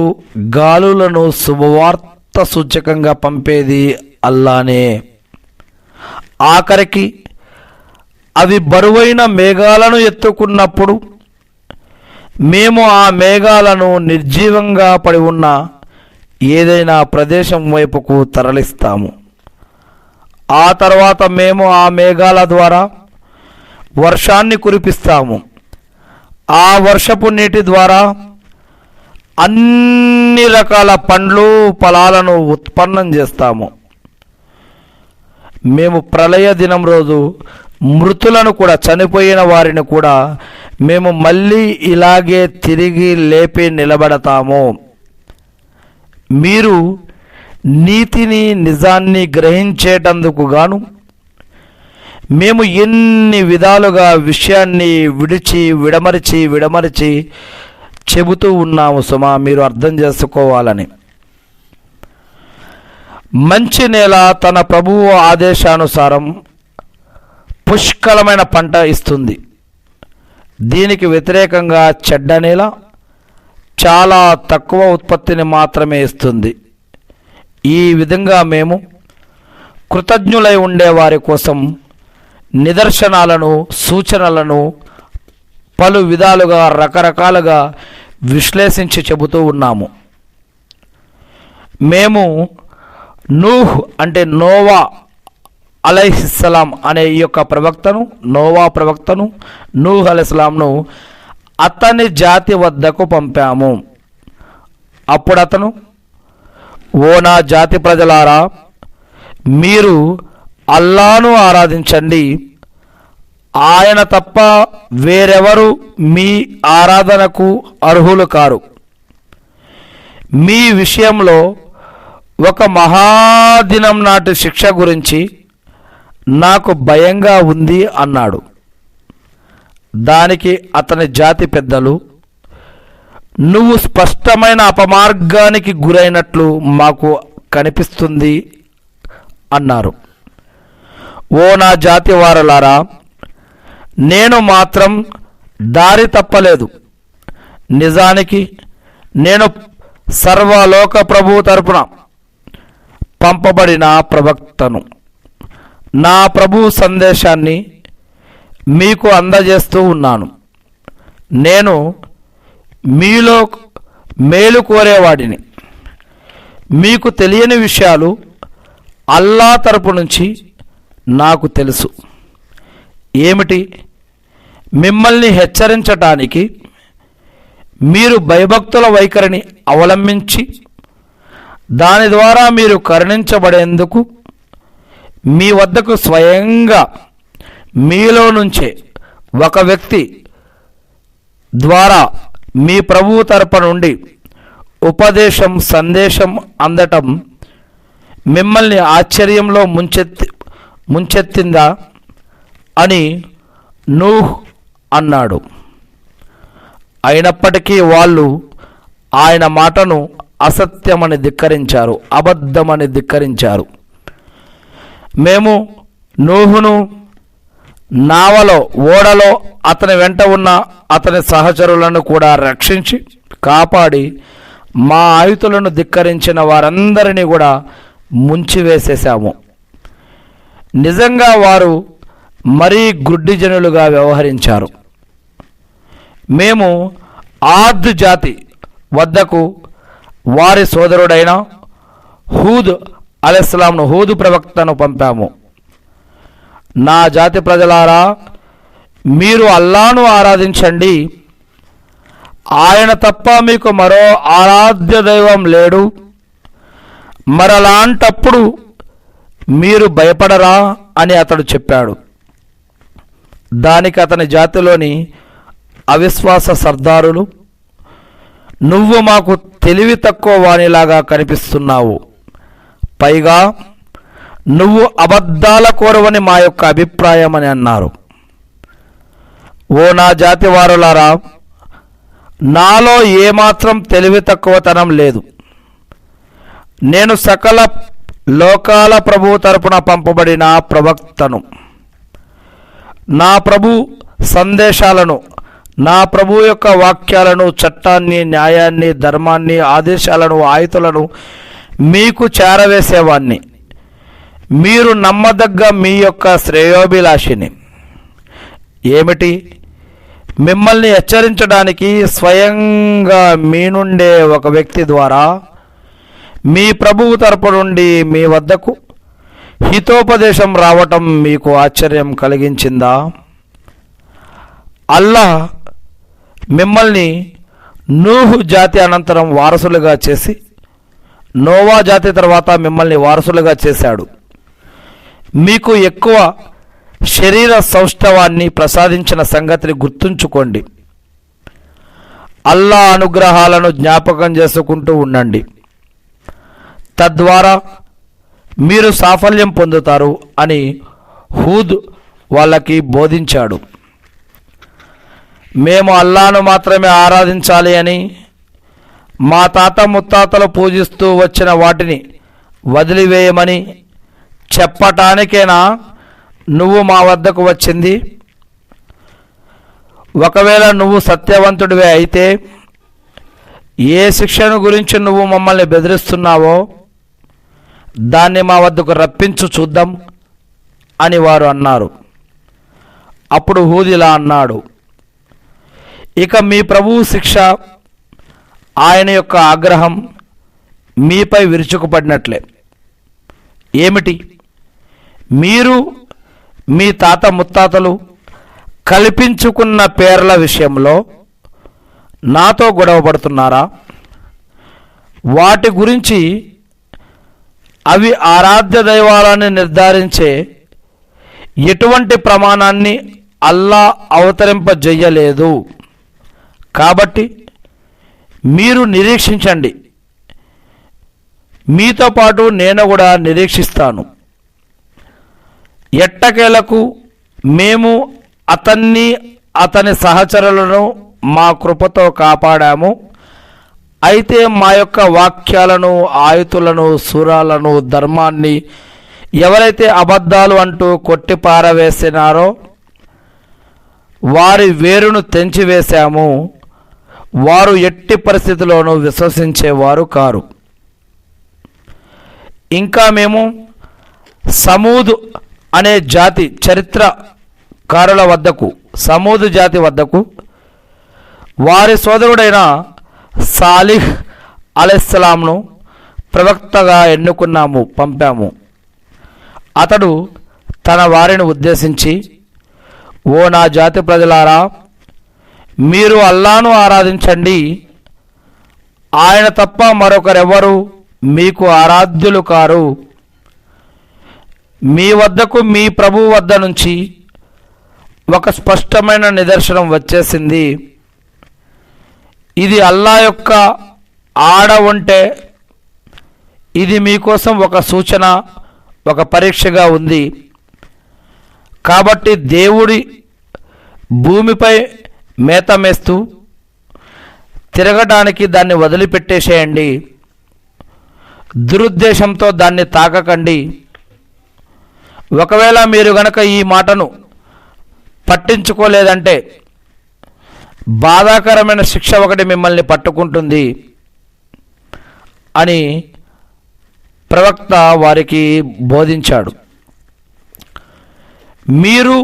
గాలులను శుభవార్త సూచకంగా పంపేది అల్లానే. ఆఖరికి అవి బరువైన మేఘాలను ఎత్తుకున్నప్పుడు మేము ఆ మేఘాలను నిర్జీవంగా పడి ఉన్న ఏదైనా ప్రదేశం వైపుకు తరలిస్తాము. ఆ తర్వాత మేము ఆ మేఘాల ద్వారా వర్షాన్ని కురిపిస్తాము. ఆ వర్షపు నీటి ద్వారా అన్ని రకాల పండ్లు ఫలాలను ఉత్పన్నం చేస్తాము. మేము ప్రళయ దినం రోజు మృతులను కూడా, చనిపోయిన వారిని కూడా మేము మళ్ళీ ఇలాగే తిరిగి లేపి నిలబడతాము. మీరు నీతిని, నిజాన్ని గ్రహించేటందుకు గాను మేము ఎన్ని విధాలుగా విషయాన్ని విడమరిచి చెబుతూ ఉన్నాము సుమా, మీరు అర్థం చేసుకోవాలని. మంచి నేల తన ప్రభువు ఆదేశానుసారం పుష్కలమైన పంట ఇస్తుంది. దీనికి వ్యతిరేకంగా చెడ్డ నేల చాలా తక్కువ ఉత్పత్తిని మాత్రమే ఇస్తుంది. ఈ విధంగా మేము కృతజ్ఞులై ఉండే వారి కోసం నిదర్శనాలను, సూచనలను పలు విధాలుగా, రకరకాలుగా విశ్లేషించి చెబుతూ ఉన్నాము. మేము నూహ్ అంటే నోవా అలైహిస్సలాం అనే ఈ యొక్క ప్రవక్తను, నోవా ప్రవక్తను, నూహ్ అలైహిస్సలాంను అతని జాతి వద్దకు పంపాము. అప్పుడు అతను, ఓ నా జాతి ప్రజలారా, మీరు అల్లాను ఆరాధించండి. ఆయన తప్ప వేరెవరు మీ ఆరాధనకు అర్హులు కారు. మీ విషయంలో ఒక మహాదినం నాటి శిక్ష గురించి నాకు భయంగా ఉంది అన్నాడు. దానికి అతని జాతి పెద్దలు, నువ్వు స్పష్టమైన అపమార్గానికి గురైనట్లు మాకు కనిపిస్తుంది అన్నారు. ఓ నా జాతి వారలారా, నేను మాత్రం దారి తప్పలేదు. నిజానికి నేను సర్వలోక ప్రభువు తరపున పంపబడిన ప్రవక్తను. నా ప్రభు సందేశాన్ని మీకు అందజేస్తూ ఉన్నాను. నేను మీలో మేలు కోరేవాడిని. మీకు తెలియని విషయాలు అల్లా తరపు నుంచి నాకు తెలుసు. ఏమిటి? మిమ్మల్ని హెచ్చరించటానికి మీరు భయభక్తుల వైఖరిని అవలంబించి దాని ద్వారా మీరు కరుణించబడేందుకు మీ వద్దకు స్వయంగా మీలో నుంచే ఒక వ్యక్తి ద్వారా మీ ప్రభువు తరపు నుండి ఉపదేశం సందేశం అందటం మిమ్మల్ని ఆశ్చర్యంలో ముంచెత్తిందా అని నూహ్ అన్నాడు. అయినప్పటికీ వాళ్ళు ఆయన మాటను అసత్యమని ధిక్కరించారు, అబద్ధమని ధిక్కరించారు. మేము నూహును నావలో ఓడలో అతని వెంట ఉన్న అతని సహచరులను కూడా రక్షించి కాపాడి మా ఆయుతులను ధిక్కరించిన వారందరినీ కూడా ముంచివేసేసాము. నిజంగా వారు మరీ గుడ్డి జనులుగా వ్యవహరించారు. మేము ఆద్ జాతి వద్దకు వారి సోదరుడైన హూద్ అలైహిస్సలాంను హూద్ ప్రవక్తను పంపాము. నా జాతి ప్రజలారా, మీరు అల్లాను ఆరాధించండి. ఆయన తప్ప మీకు మరో ఆరాధ్య దైవం లేడు. మరలాంటప్పుడు మీరు భయపడరా అని అతడు చెప్పాడు. దానికి అతని జాతిలోని అవిశ్వాస సర్దారులు, నువ్వు మాకు తెలివి తక్కువ వానిలాగా కనిపిస్తున్నావు, పైగా నువ్వు అబద్ధాల కోరవని మా యొక్క అభిప్రాయం అని అన్నారు. ఓ నా జాతి వారులారా, నాలో ఏమాత్రం తెలివి తక్కువతనం లేదు. నేను సకల లోకాల ప్రభువు తరపున పంపబడిన ప్రవక్తను. నా ప్రభు సందేశాలను, నా ప్రభు యొక్క వాక్యాలను, చట్టాన్ని, న్యాయాన్ని, ధర్మాన్ని, ఆదేశాలను, ఆయుతులను మీకు చేరవేసేవాణ్ణి. మీరు నమ్మదగ్గ మీ యొక్క శ్రేయోభిలాషిని. ఏమిటి? మిమ్మల్ని హెచ్చరించడానికి స్వయంగా మీ నుండే ఒక వ్యక్తి ద్వారా మీ ప్రభువు తరపు నుండి మీ వద్దకు హితోపదేశం రావటం మీకు ఆశ్చర్యం కలిగించిందా? అల్లాహ్ మిమ్మల్ని నూహు జాతి అనంతరం వారసులుగా చేసి నోవా జాతి తర్వాత మిమ్మల్ని వారసులుగా చేశాడు. మీకు ఎక్కువ శరీర సౌష్ఠవాన్ని ప్రసాదించిన సంగతిని గుర్తుంచుకోండి. అల్లాహ్ అనుగ్రహాలను జ్ఞాపకం చేసుకుంటూ ఉండండి. తద్వారా మీరు సాఫల్యం పొందుతారు అని హూద్ వాళ్ళకి బోధించాడు. మేము అల్లాను మాత్రమే ఆరాధించాలి అని, మా తాత ముత్తాతలు పూజిస్తూ వచ్చిన వాటిని వదిలివేయమని చెప్పటానికేనా నువ్వు మా వద్దకు వచ్చింది? ఒకవేళ నువ్వు సత్యవంతుడివే అయితే ఏ శిక్షను గురించి నువ్వు మమ్మల్ని బెదిరిస్తున్నావో దాన్ని మా వద్దకు రప్పించు చూద్దాం అని వారు అన్నారు. అప్పుడు హూద్ ఇలా అన్నాడు, ఇక మీ ప్రభువు శిక్ష, ఆయన యొక్క ఆగ్రహం మీపై విరుచుకుపడినట్లే. ఏమిటి? మీరు మీ తాత ముత్తాతలు కల్పించుకున్న పేర్ల విషయంలో నాతో గొడవ పడుతున్నారా? వాటి గురించి అవి ఆరాధ్య దైవాలని నిర్ధారించే ఎటువంటి ప్రమాణాన్ని అల్లాహ్ అవతరింపజేయలేదు. కాబట్టి మీరు నిరీక్షించండి, మీతో పాటు నేను కూడా నిరీక్షిస్తాను. ఎట్టకేలకు మేము అతన్ని అతని సహచరులను మా కృపతో కాపాడాము. అయితే మా యొక్క వాక్యాలను, ఆయుతులను, సూరాలను, ధర్మాన్ని ఎవరైతే అబద్ధాలు అంటూ కొట్టిపారవేసినారో వారి వేరును తెంచివేశాము. వారు ఎట్టి పరిస్థితిలోనూ విశ్వసించేవారు కారు. ఇంకా మేము సమూద్ అనే జాతి చరిత్రకారుల వద్దకు, సమూద్ జాతి వద్దకు వారి సోదరుడైన సాలిహ్ అలైహిస్సలాంను ప్రవక్తగా పంపాము. అతడు తన వారిని ఉద్దేశించి, ఓ నా జాతి ప్రజలారా, మీరు అల్లాను ఆరాధించండి. ఆయన తప్ప మరొకరెవరు మీకు ఆరాధ్యులు కారు. మీ వద్దకు మీ ప్రభువు వద్ద నుంచి ఒక స్పష్టమైన నిదర్శనం వచ్చేసింది. ఇది అల్లా యొక్క ఆడ ఉంటే ఇది మీకోసం ఒక సూచన, ఒక పరీక్షగా ఉంది. కాబట్టి దేవుడి భూమిపై మేత మేస్తూ తిరగడానికి దాన్ని వదిలిపెట్టేసేయండి. దురుద్దేశంతో దాన్ని తాకకండి. ఒకవేళ మీరు గనక ఈ మాటను పట్టించుకోలేదంటే బాధాకరమైన శిక్ష ఒకటి మిమ్మల్ని పట్టుకుంటుంది అని ప్రవక్త వారికి బోధించాడు. మీరు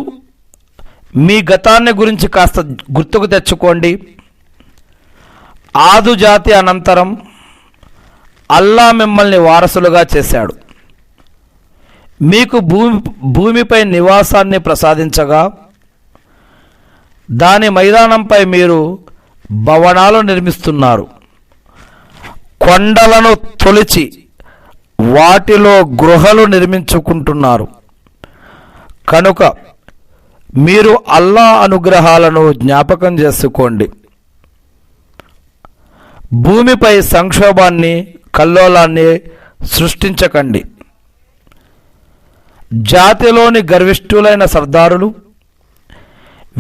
మీ గతాన్ని గురించి కాస్త గుర్తుకు తెచ్చుకోండి. ఆదు జాతి అనంతరం అల్లా మిమ్మల్ని వారసులుగా చేశాడు. మీకు భూమిపై నివాసాన్ని ప్రసాదించగా దాని మైదానంపై మీరు భవనాలు నిర్మిస్తున్నారు. కొండలను తొలిచి వాటిలో గృహలు నిర్మించుకుంటున్నారు. కనుక మీరు అల్లా అనుగ్రహాలను జ్ఞాపకం చేసుకోండి. భూమిపై సంక్షోభాన్ని, కల్లోలాన్ని సృష్టించకండి. జాతిలోని గర్విష్ఠులైన సర్దారులు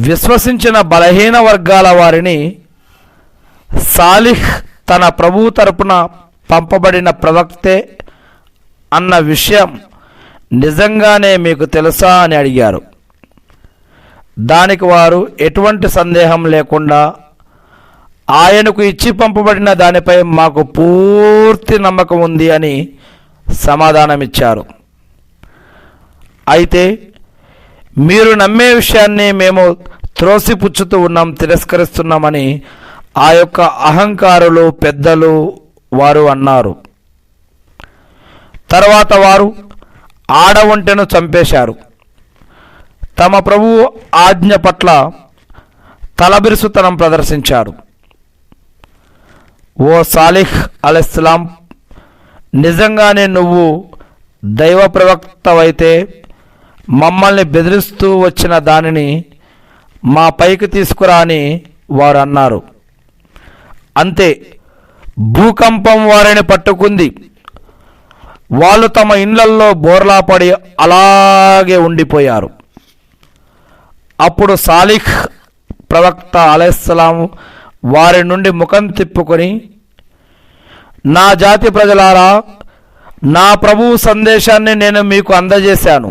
విశ్వసించిన బలహీన వర్గాల వారిని సాలిహ్ తన ప్రభువు తరపున పంపబడిన ప్రవక్తే అన్న విషయం నిజంగానే మీకు తెలుసా అని అడిగారు. దానికి వారు ఎటువంటి సందేహం లేకుండా ఆయనకు ఇచ్చి పంపబడిన దానిపై మాకు పూర్తి నమ్మకం ఉంది అని సమాధానమిచ్చారు. అయితే మీరు నమ్మే విషయాన్ని మేము త్రోసిపుచ్చుతూ ఉన్నాం, తిరస్కరిస్తున్నామని ఆ యొక్క అహంకారులు పెద్దలు వారు అన్నారు. తర్వాత వారు ఆడఒంటెను చంపేశారు. తమ ప్రభువు ఆజ్ఞ పట్ల తలబిరుసుతనం ప్రదర్శించారు. ఓ సాలిహ్ అలైహిస్సలాం, నిజంగానే నువ్వు దైవ ప్రవక్తవైతే మమ్మల్ని బెదిరిస్తూ వచ్చిన దానిని మా పైకి తీసుకురా అని వారు అన్నారు. అంతే, భూకంపం వారిని పట్టుకుంది. వాళ్ళు తమ ఇండ్లల్లో బోర్లాపడి అలాగే ఉండిపోయారు. అప్పుడు సాలిహ్ ప్రవక్త అలైహిస్సలాం వారి నుండి ముఖం తిప్పుకొని, నా జాతి ప్రజలారా, నా ప్రభువు సందేశాన్ని నేను మీకు అందజేశాను.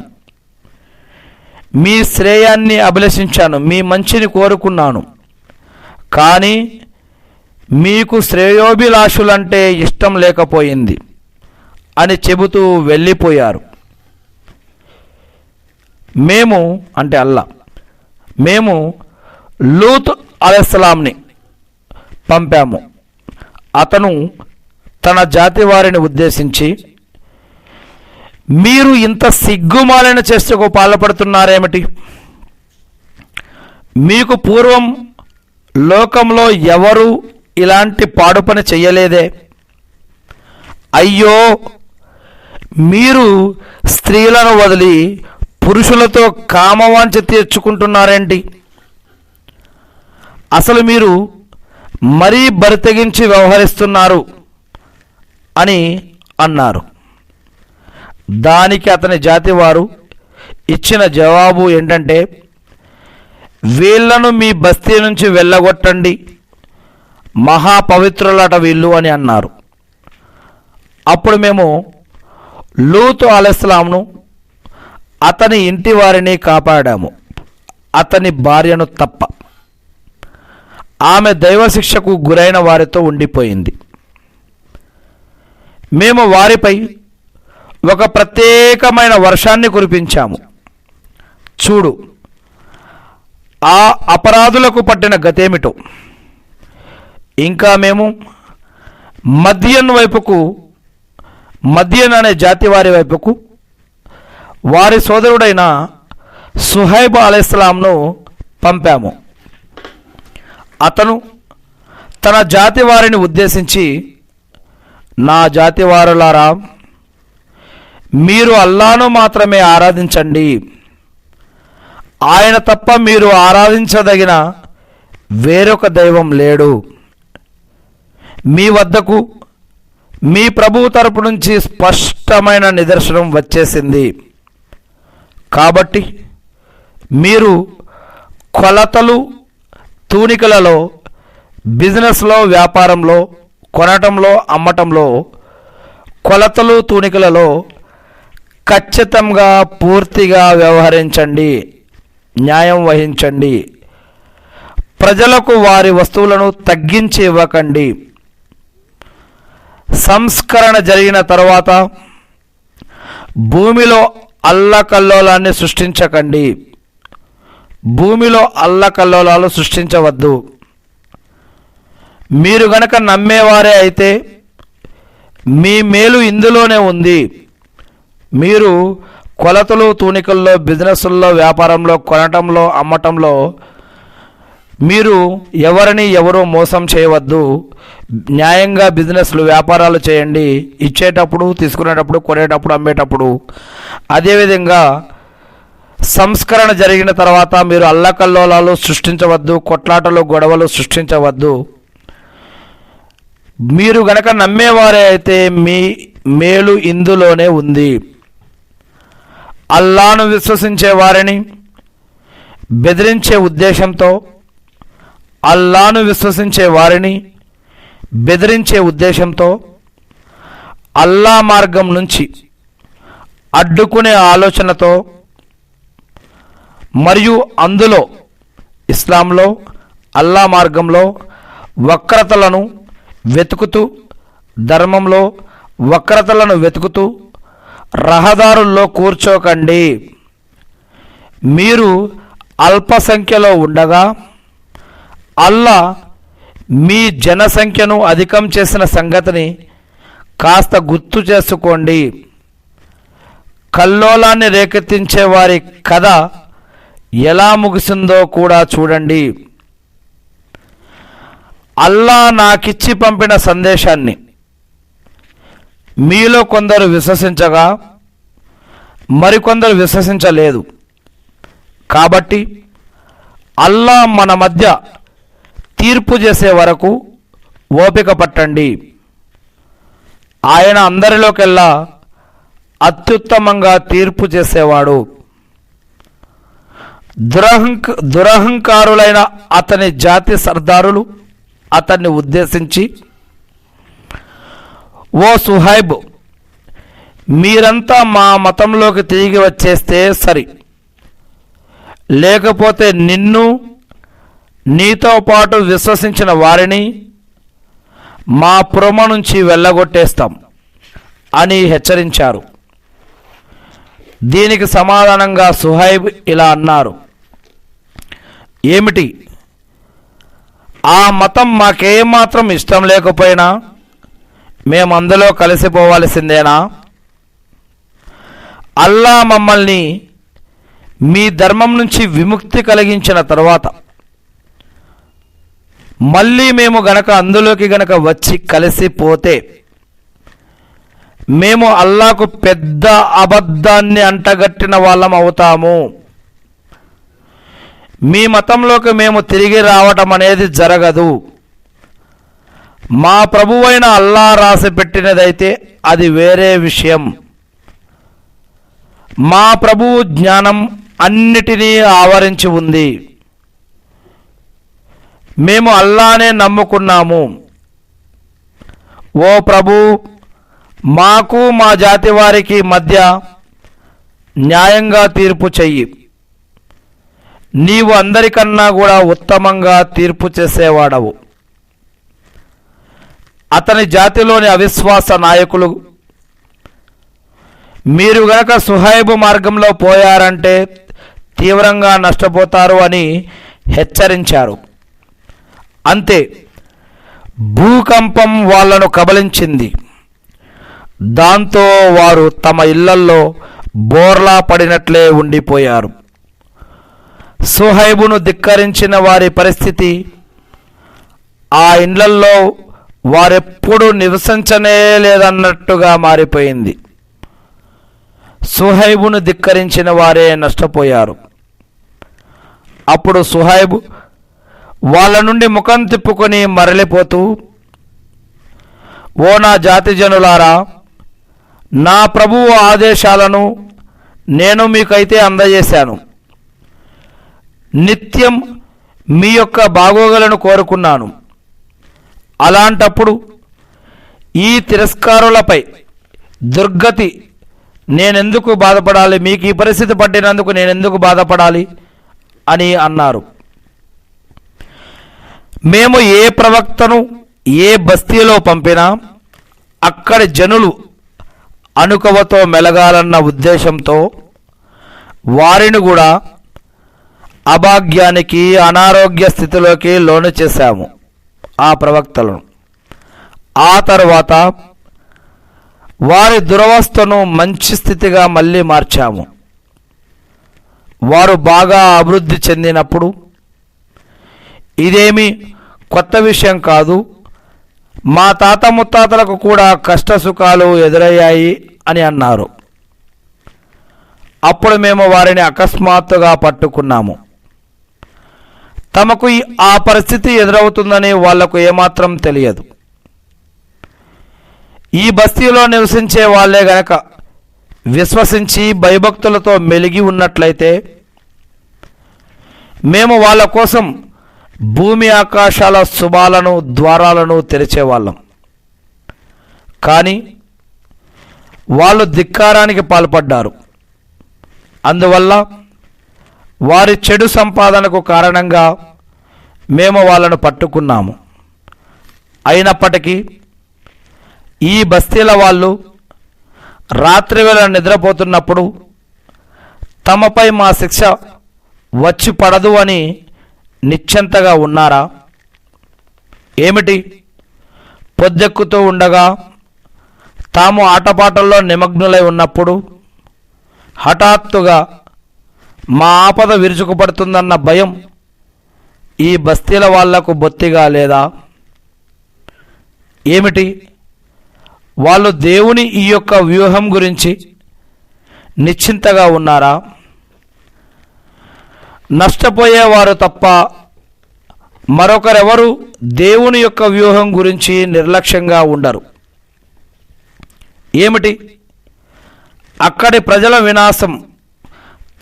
మీ శ్రేయాన్ని అభిలషించాను, మీ మంచిని కోరుకున్నాను. కానీ మీకు శ్రేయోభిలాషులంటే ఇష్టం లేకపోయింది అని చెబుతూ వెళ్ళిపోయారు. మేము అంటే అల్లా, మేము లూత్ అలైహిస్సలాంని పంపాము. అతను తన జాతి వారిని ఉద్దేశించి, మీరు ఇంత సిగ్గుమాలిన చేష్టకు పాల్పడుతున్నారేమిటి? మీకు పూర్వం లోకంలో ఎవరు ఇలాంటి పాడు పని చెయ్యలేదే. అయ్యో, మీరు స్త్రీలను వదిలి పురుషులతో కామవాంఛ తీర్చుకుంటున్నారేంటి? అసలు మీరు మరీ బరితెగించి వ్యవహరిస్తున్నారు అని అన్నారు. దానికి అతని జాతి వారు ఇచ్చిన జవాబు ఏంటంటే, వీళ్లను మీ బస్తీ నుంచి వెళ్ళగొట్టండి, మహాపవిత్రులట వీళ్ళు అని అన్నారు. అప్పుడు మేము లూతు అలైహిస్సలాంను అతని ఇంటి వారిని కాపాడాము, అతని భార్యను తప్ప. ఆమె దైవశిక్షకు గురైన వారితో ఉండిపోయింది. మేము వారిపై ఒక ప్రత్యేకమైన వర్షాన్ని కురిపించాము. చూడు, ఆ అపరాధులకు పట్టిన గతేమిటో. ఇంకా మేము మద్యన్ అనే జాతి వారి వైపుకు వారి సోదరుడైన సుహైబ్ అలైహిస్సలాంను పంపాము. అతను తన జాతి వారిని ఉద్దేశించి, నా జాతి వారులారా, మీరు అల్లాను మాత్రమే ఆరాధించండి. ఆయన తప్ప మీరు ఆరాధించదగిన వేరొక దైవం లేడు. మీ వద్దకు మీ ప్రభువు తరపు నుంచి స్పష్టమైన నిదర్శనం వచ్చేసింది. కాబట్టి మీరు కొలతలు, తూనికలలో, బిజినెస్లో, వ్యాపారంలో, కొనటంలో, అమ్మటంలో, కొలతలు, తూనికలలో ఖచ్చితంగా పూర్తిగా వ్యవహరించండి, న్యాయం వహించండి. ప్రజలకు వారి వస్తువులను తగ్గించి ఇవ్వకండి. సంస్కరణ జరిగిన తర్వాత భూమిలో అల్లకల్లోలాన్ని సృష్టించకండి. భూమిలో అల్లకల్లోలాలు సృష్టించవద్దు. మీరు గనక నమ్మేవారే అయితే మీ మేలు ఇందులోనే ఉంది. మీరు కొలతలు, తూనికల్లో, బిజినెస్ల్లో, వ్యాపారంలో, కొనటంలో, అమ్మటంలో మీరు ఎవరు మోసం చేయవద్దు. న్యాయంగా బిజినెస్లు, వ్యాపారాలు చేయండి. ఇచ్చేటప్పుడు, తీసుకునేటప్పుడు, కొనేటప్పుడు, అమ్మేటప్పుడు. అదేవిధంగా సంస్కరణ జరిగిన తర్వాత మీరు అల్లకల్లోలాలు సృష్టించవద్దు, కొట్లాటలు, గొడవలు సృష్టించవద్దు. మీరు గనక నమ్మేవారే అయితే మీ మేలు ఇందులోనే ఉంది. అల్లాను విశ్వసించే వారిని బెదిరించే ఉద్దేశంతో, అల్లాను విశ్వసించే వారిని బెదిరించే ఉద్దేశంతో, అల్లా మార్గం నుంచి అడ్డుకునే ఆలోచనతో, మరియు అందులో ఇస్లాంలో అల్లా మార్గంలో వక్రతలను వెతుకుతూ, ధర్మంలో వక్రతలను వెతుకుతూ రహదారుల్లో కూర్చోకండి. మీరు అల్పసంఖ్యలో ఉండగా అల్లా మీ జనసంఖ్యను అధికం చేసిన సంగతిని కాస్త గుర్తు చేసుకోండి. కల్లోలాన్ని రేకెత్తించే వారి కథ ఎలా ముగిసిందో కూడా చూడండి. అల్లా నాకిచ్చి పంపిన సందేశాన్ని మీలో కొందరు విశ్వసించగా మరికొందరు విశ్వసించలేదు. కాబట్టి అల్లా మన మధ్య తీర్పు చేసే వరకు ఓపిక పట్టండి. ఆయన అందరిలోకెల్లా అత్యుత్తమంగా తీర్పు చేసేవాడు. దురహంకారులైన అతని జాతి సర్దారులు అతన్ని ఉద్దేశించి, ఓ సుహైబ్, మీరంతా మా మతంలోకి తిరిగి వచ్చేస్తే సరి, లేకపోతే నిన్ను, నీతో పాటు విశ్వసించిన వారిని మా పురమ నుంచి వెళ్ళగొట్టేస్తాం అని హెచ్చరించారు. దీనికి సమాధానంగా సుహైబ్ ఇలా అన్నారు, ఏమిటి, ఆ మతం మాకేమాత్రం ఇష్టం లేకపోయినా మేము అందులో కలిసిపోవాల్సిందేనా? అల్లా మమ్మల్ని మీ ధర్మం నుంచి విముక్తి కలిగించిన తర్వాత మళ్ళీ మేము గనక అందులోకి గనక వచ్చి కలిసిపోతే మేము అల్లాకు పెద్ద అబద్ధాన్ని అంటగట్టిన వాళ్ళం అవుతాము. మీ మతంలోకి మేము తిరిగి రావటం అనేది జరగదు. మా ప్రభువైన అల్లా రాసి పెట్టినదైతే అది వేరే విషయం. మా ప్రభువు జ్ఞానం అన్నిటినీ ఆవరించి ఉంది. మేము అల్లానే నమ్ముకున్నాము. ఓ ప్రభు, మాకు మా జాతి వారికి మధ్య న్యాయంగా తీర్పు చెయ్యి. నీవు అందరికన్నా కూడా ఉత్తమంగా తీర్పు చేసేవాడవు. అతని జాతిలోని అవిశ్వాస నాయకులు, మీరు గనక సుహైబు మార్గంలో పోయారంటే తీవ్రంగా నష్టపోతారు అని హెచ్చరించారు. అంతే, భూకంపం వాళ్ళను కబలించింది. దాంతో వారు తమ ఇళ్లల్లో బోర్లా పడినట్లే ఉండిపోయారు. సుహైబును ధిక్కరించిన వారి పరిస్థితి ఆ ఇండ్లల్లో వారెప్పుడు నివసించనే లేదన్నట్టుగా మారిపోయింది. సుహైబును ధిక్కరించిన వారే నష్టపోయారు. అప్పుడు సుహైబు వాళ్ళ నుండి ముఖం తిప్పుకొని మరలిపోతూ, ఓ నా జాతి జనులారా, నా ప్రభువు ఆదేశాలను నేను మీకైతే అందజేశాను. నిత్యం మీ యొక్క బాగోగులను కోరుకున్నాను. అలాంటప్పుడు ఈ తిరస్కారులపై దుర్గతి నేనెందుకు బాధపడాలి, మీకు ఈ పరిస్థితి పట్టినందుకు నేనెందుకు బాధపడాలి అని అన్నారు. మేము ఏ ప్రవక్తను ఏ బస్తీలో పంపినా అక్కడి జనులు అనుకవతో మెలగాలన్న ఉద్దేశంతో వారిని కూడా అభాగ్యానికి అనారోగ్య స్థితిలోకి లోను చేశాము ఆ ప్రవక్తలను. ఆ తర్వాత వారి దురవస్థను మంచి స్థితిగా మళ్ళీ మార్చాము. వారు బాగా అభివృద్ధి చెందినప్పుడు ఇదేమీ కొత్త విషయం కాదు, మా తాత ముత్తాతలకు కూడా కష్ట సుఖాలు ఎదురయ్యాయి అని అన్నారు. అప్పుడు మేము వారిని అకస్మాత్తుగా పట్టుకున్నాము. తమకు ఆ పరిస్థితి ఎదురవుతుందని వాళ్లకు ఏమాత్రం తెలియదు. ఈ బస్తీలో నివసించే వాళ్ళే గనక విశ్వసించి భయభక్తులతో మెలిగి ఉన్నట్లయితే మేము వాళ్ళ కోసం భూమి ఆకాశాల శుభాలను ద్వారాలను తెరిచేవాళ్ళం. కానీ వాళ్ళు ధిక్కారానికి పాల్పడ్డారు. అందువల్ల వారి చెడు సంపాదనకు కారణంగా మేము వాళ్ళను పట్టుకున్నాము. అయినప్పటికీ ఈ బస్తీల వాళ్ళు రాత్రివేళ నిద్రపోతున్నప్పుడు తమపై మా శిక్ష వచ్చి పడదు అని నిశ్చింతగా ఉన్నారా? ఏమిటి, పొద్దెక్కుతూ ఉండగా తాము ఆటపాటల్లో నిమగ్నులై ఉన్నప్పుడు హఠాత్తుగా మా ఆపద విరుచుకుపడుతుందన్న భయం ఈ బస్తీల వాళ్లకు బొత్తిగా లేదా? ఏమిటి, వాళ్ళు దేవుని ఈ యొక్క వ్యూహం గురించి నిశ్చింతగా ఉన్నారా? నష్టపోయేవారు తప్ప మరొకరెవరు దేవుని యొక్క వ్యూహం గురించి నిర్లక్ష్యంగా ఉండరు. ఏమిటి, అక్కడి ప్రజల వినాశం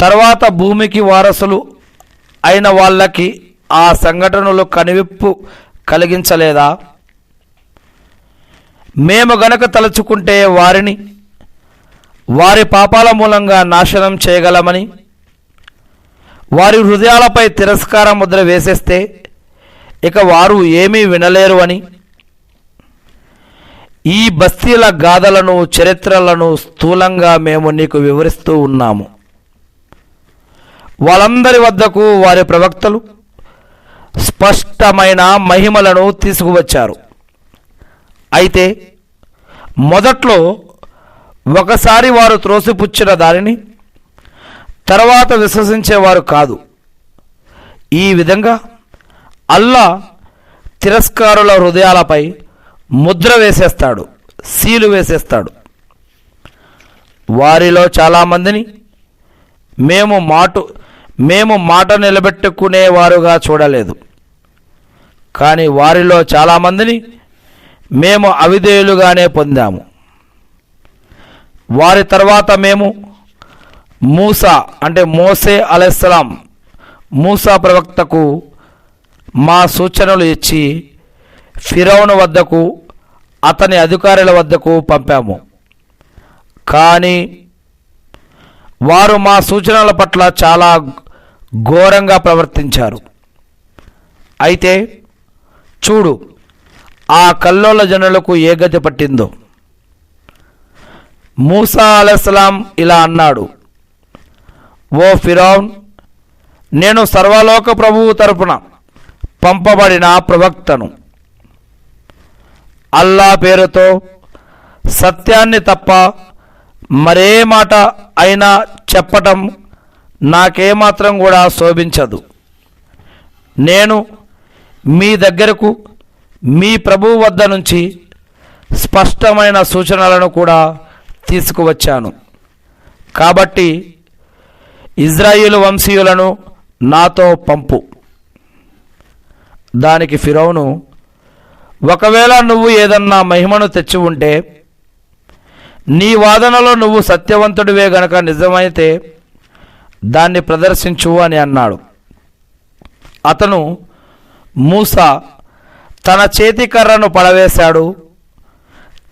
తర్వాత భూమికి వారసులు అయిన వాళ్ళకి ఆ సంఘటనలు కనువిప్పు కలిగించలేదా? మేము గనక తలుచుకుంటే వారిని వారి పాపాల మూలంగా నాశనం చేయగలమని, వారి హృదయాలపై తిరస్కార ముద్ర వేసేస్తే ఇక వారు ఏమీ వినలేరు అని ఈ బస్తీల గాథలను చరిత్రలను స్థూలంగా మేము నీకు వివరిస్తూ ఉన్నాము. వాళ్ళందరి వద్దకు వారి ప్రవక్తలు స్పష్టమైన మహిమలను తీసుకువచ్చారు. అయితే మొదట్లో ఒకసారి వారు త్రోసిపుచ్చిన దానిని తర్వాత విశ్వసించేవారు కాదు. ఈ విధంగా అల్లా తిరస్కారుల హృదయాలపై ముద్ర వేసేస్తాడు, సీలు వేసేస్తాడు. వారిలో చాలామందిని మేము మాట నిలబెట్టుకునేవారుగా చూడలేదు. కానీ వారిలో చాలామందిని మేము అవిధేయులుగానే పొందాము. వారి తర్వాత మేము మోసే అలైహిస్సలాం మూసా ప్రవక్తకు మా సూచనలు ఇచ్చి ఫిరౌను వద్దకు అతని అధికారుల వద్దకు పంపాము. కానీ వారు మా సూచనల పట్ల చాలా ఘోరంగా ప్రవర్తించారు. అయితే చూడు, ఆ కల్లోల జనులకు ఏ గతి పట్టిందో. మూసా అలైహిస్సలాం ఇలా అన్నాడు, ఓ ఫిరౌన్, నేను సర్వలోక ప్రభువు తరపున పంపబడిన ప్రవక్తను. అల్లా పేరుతో సత్యాన్ని తప్ప మరే మాట అయినా చెప్పటం నాకేమాత్రం కూడా శోభించదు. నేను మీ దగ్గరకు మీ ప్రభువు వద్ద నుంచి స్పష్టమైన సూచనలను కూడా తీసుకువచ్చాను. కాబట్టి ఇజ్రాయేలు వంశీయులను నాతో పంపు. దానికి ఫిరౌను, ఒకవేళ నువ్వు ఏదన్నా మహిమను తెచ్చి ఉంటే, నీ వాదనలో నువ్వు సత్యవంతుడివే గనక నిజమైతే దాన్ని ప్రదర్శించు అని అన్నాడు. అతను మూసా తన చేతి కర్రను పడవేశాడు.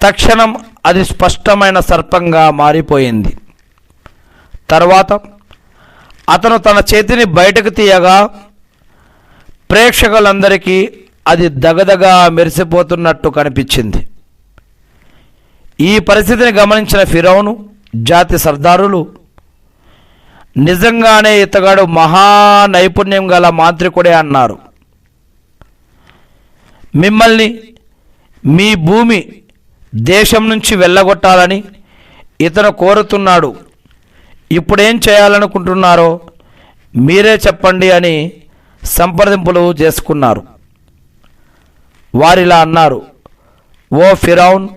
తక్షణం అది స్పష్టమైన సర్పంగా మారిపోయింది. తర్వాత అతను తన చేతిని బయటకు తీయగా ప్రేక్షకులందరికీ అది దగదగా మెరిసిపోతున్నట్టు కనిపించింది. ఈ పరిస్థితిని గమనించిన ఫిరౌను జాతి సర్దారులు, నిజంగానే ఇతగాడు మహా నైపుణ్యం గల మాంత్రికుడే అన్నారు. మిమ్మల్ని మీ భూమి దేశం నుంచి వెళ్ళగొట్టాలని ఇతను కోరుతున్నాడు. ఇప్పుడేం చేయాలనుకుంటున్నారో మీరే చెప్పండి అని సంప్రదింపులు చేసుకున్నారు. వారిలా అన్నారు, ఓ ఫిరౌన్,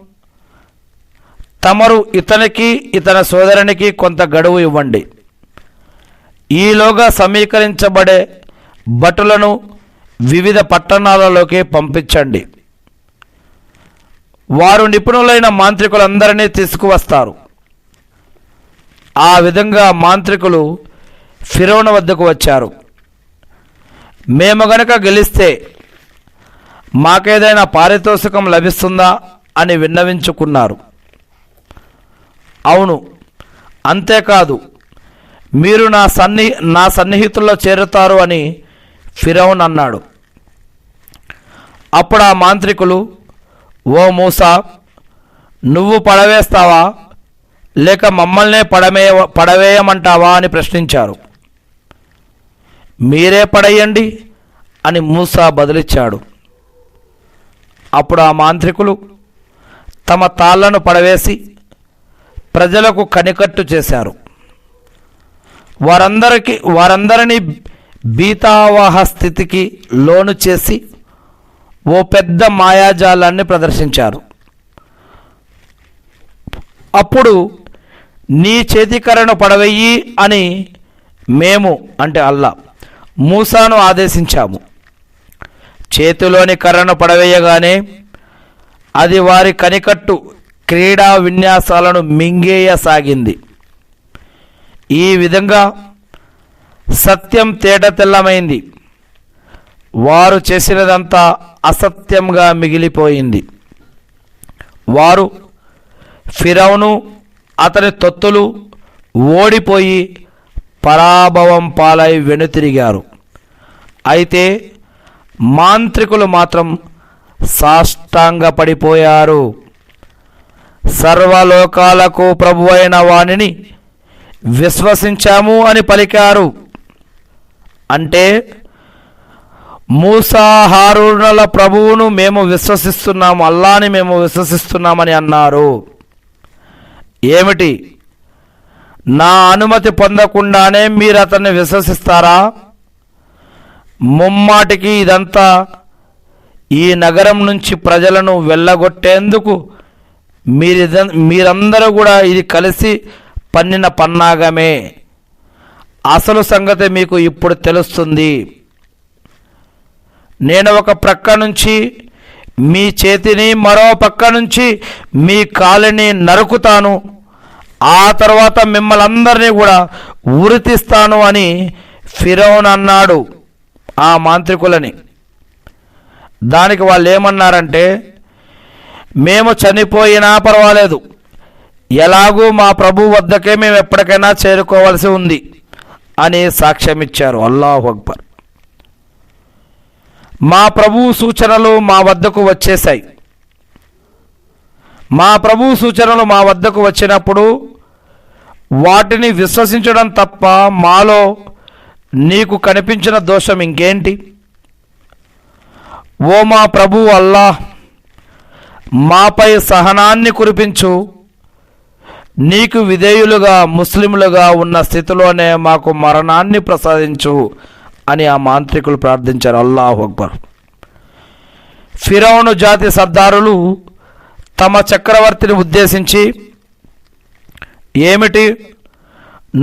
తమరు ఇతనికి ఇతని సోదరునికి కొంత గడువు ఇవ్వండి. ఈలోగా సమీకరించబడే భటులను వివిధ పట్టణాలలోకి పంపించండి. వారు నిపుణులైన మాంత్రికులందరినీ తీసుకువస్తారు. ఆ విధంగా మాంత్రికులు ఫిరౌను వద్దకు వచ్చారు. మేము గనక గెలిస్తే మాకేదైనా పారితోషికం లభిస్తుందా అని విన్నవించుకున్నారు. అవును, అంతేకాదు, మీరు నా సన్నిహితుల్లో చేరుతారు అని ఫిరౌన్ అన్నాడు. అప్పుడు ఆ మాంత్రికులు, ఓ మూసా, నువ్వు పడవేస్తావా లేక మమ్మల్నే పడవేయమంటావా అని ప్రశ్నించారు. మీరే పడేయండి అని మూసా బదులిచ్చాడు. అప్పుడు ఆ మాంత్రికులు తమ తాళ్లను పడవేసి ప్రజలకు కనికట్టు చేశారు. వారందరినీ భీతావహ స్థితికి లోను చేసి ఓ పెద్ద మాయాజాలాన్ని ప్రదర్శించారు. అప్పుడు నీ చేతికర్రను పడవేయి అని మేము, అంటే అల్లా, మూసాను ఆదేశించాము. చేతిలోని కర్రను పడవేయగానే అది వారి కనికట్టు క్రీడా విన్యాసాలను మింగేయసాగింది. ఈ విధంగా సత్యం తేటతెల్లమైంది. వారు చేసినదంతా అసత్యంగా మిగిలిపోయింది. వారు ఫిరౌను అతని తొత్తులు ఓడిపోయి పరాభవం పాలై వెనుతిరిగారు. అయితే మాంత్రికులు మాత్రం సాష్టాంగపడిపోయారు. సర్వలోకాలకు ప్రభువైన వానిని విశ్వసించాము అని పలికారు. అంటే మూసా హారూనుల ప్రభువును మేము విశ్వసిస్తున్నాము, అల్లాని మేము విశ్వసిస్తున్నామని అన్నారు. ఏమిటి, నా అనుమతి పొందకుండానే మీరు అతన్ని విశ్వసిస్తారా? ముమ్మాటికి ఇదంతా ఈ నగరం నుంచి ప్రజలను వెళ్ళగొట్టేందుకు మీరందరూ కూడా ఇది కలిసి పన్నిన పన్నాగమే. అసలు సంగతి మీకు ఇప్పుడు తెలుస్తుంది. నేను ఒక ప్రక్క నుంచి మీ చేతిని, మరో పక్క నుంచి మీ కాలిని నరుకుతాను. ఆ తర్వాత మిమ్మల్ని అందరినీ కూడా ఉరితీస్తాను అని ఫిరౌన్ అన్నాడు ఆ మాంత్రికులని. దానికి వాళ్ళు ఏమన్నారంటే, మేము చనిపోయినా పర్వాలేదు, ఎలాగూ మా ప్రభు వద్దకే మేము ఎప్పటికైనా చేరుకోవాల్సి ఉంది అని సాక్ష్యం ఇచ్చారు. అల్లాహు అక్బర్. మా ప్రభువు సూచనలు మా వద్దకు వచ్చేశాయి. మా ప్రభువు సూచనలు మా వద్దకు వచ్చినప్పుడు వాటిని విశ్వసించడం తప్ప మాలో నీకు కనిపించిన దోషం ఇంకేంటి? ఓ మా ప్రభువు అల్లాహ్, మాపై సహనాన్ని కురిపించు. నీకు విధేయులుగా ముస్లింలుగా ఉన్న స్థితిలోనే మాకు మరణాన్ని ప్రసాదించు అని ఆ మాంత్రికులు ప్రార్థించారు. అల్లాహు అక్బర్. ఫిరౌను జాతి సర్దారులు తమ చక్రవర్తిని ఉద్దేశించి, ఏమిటి,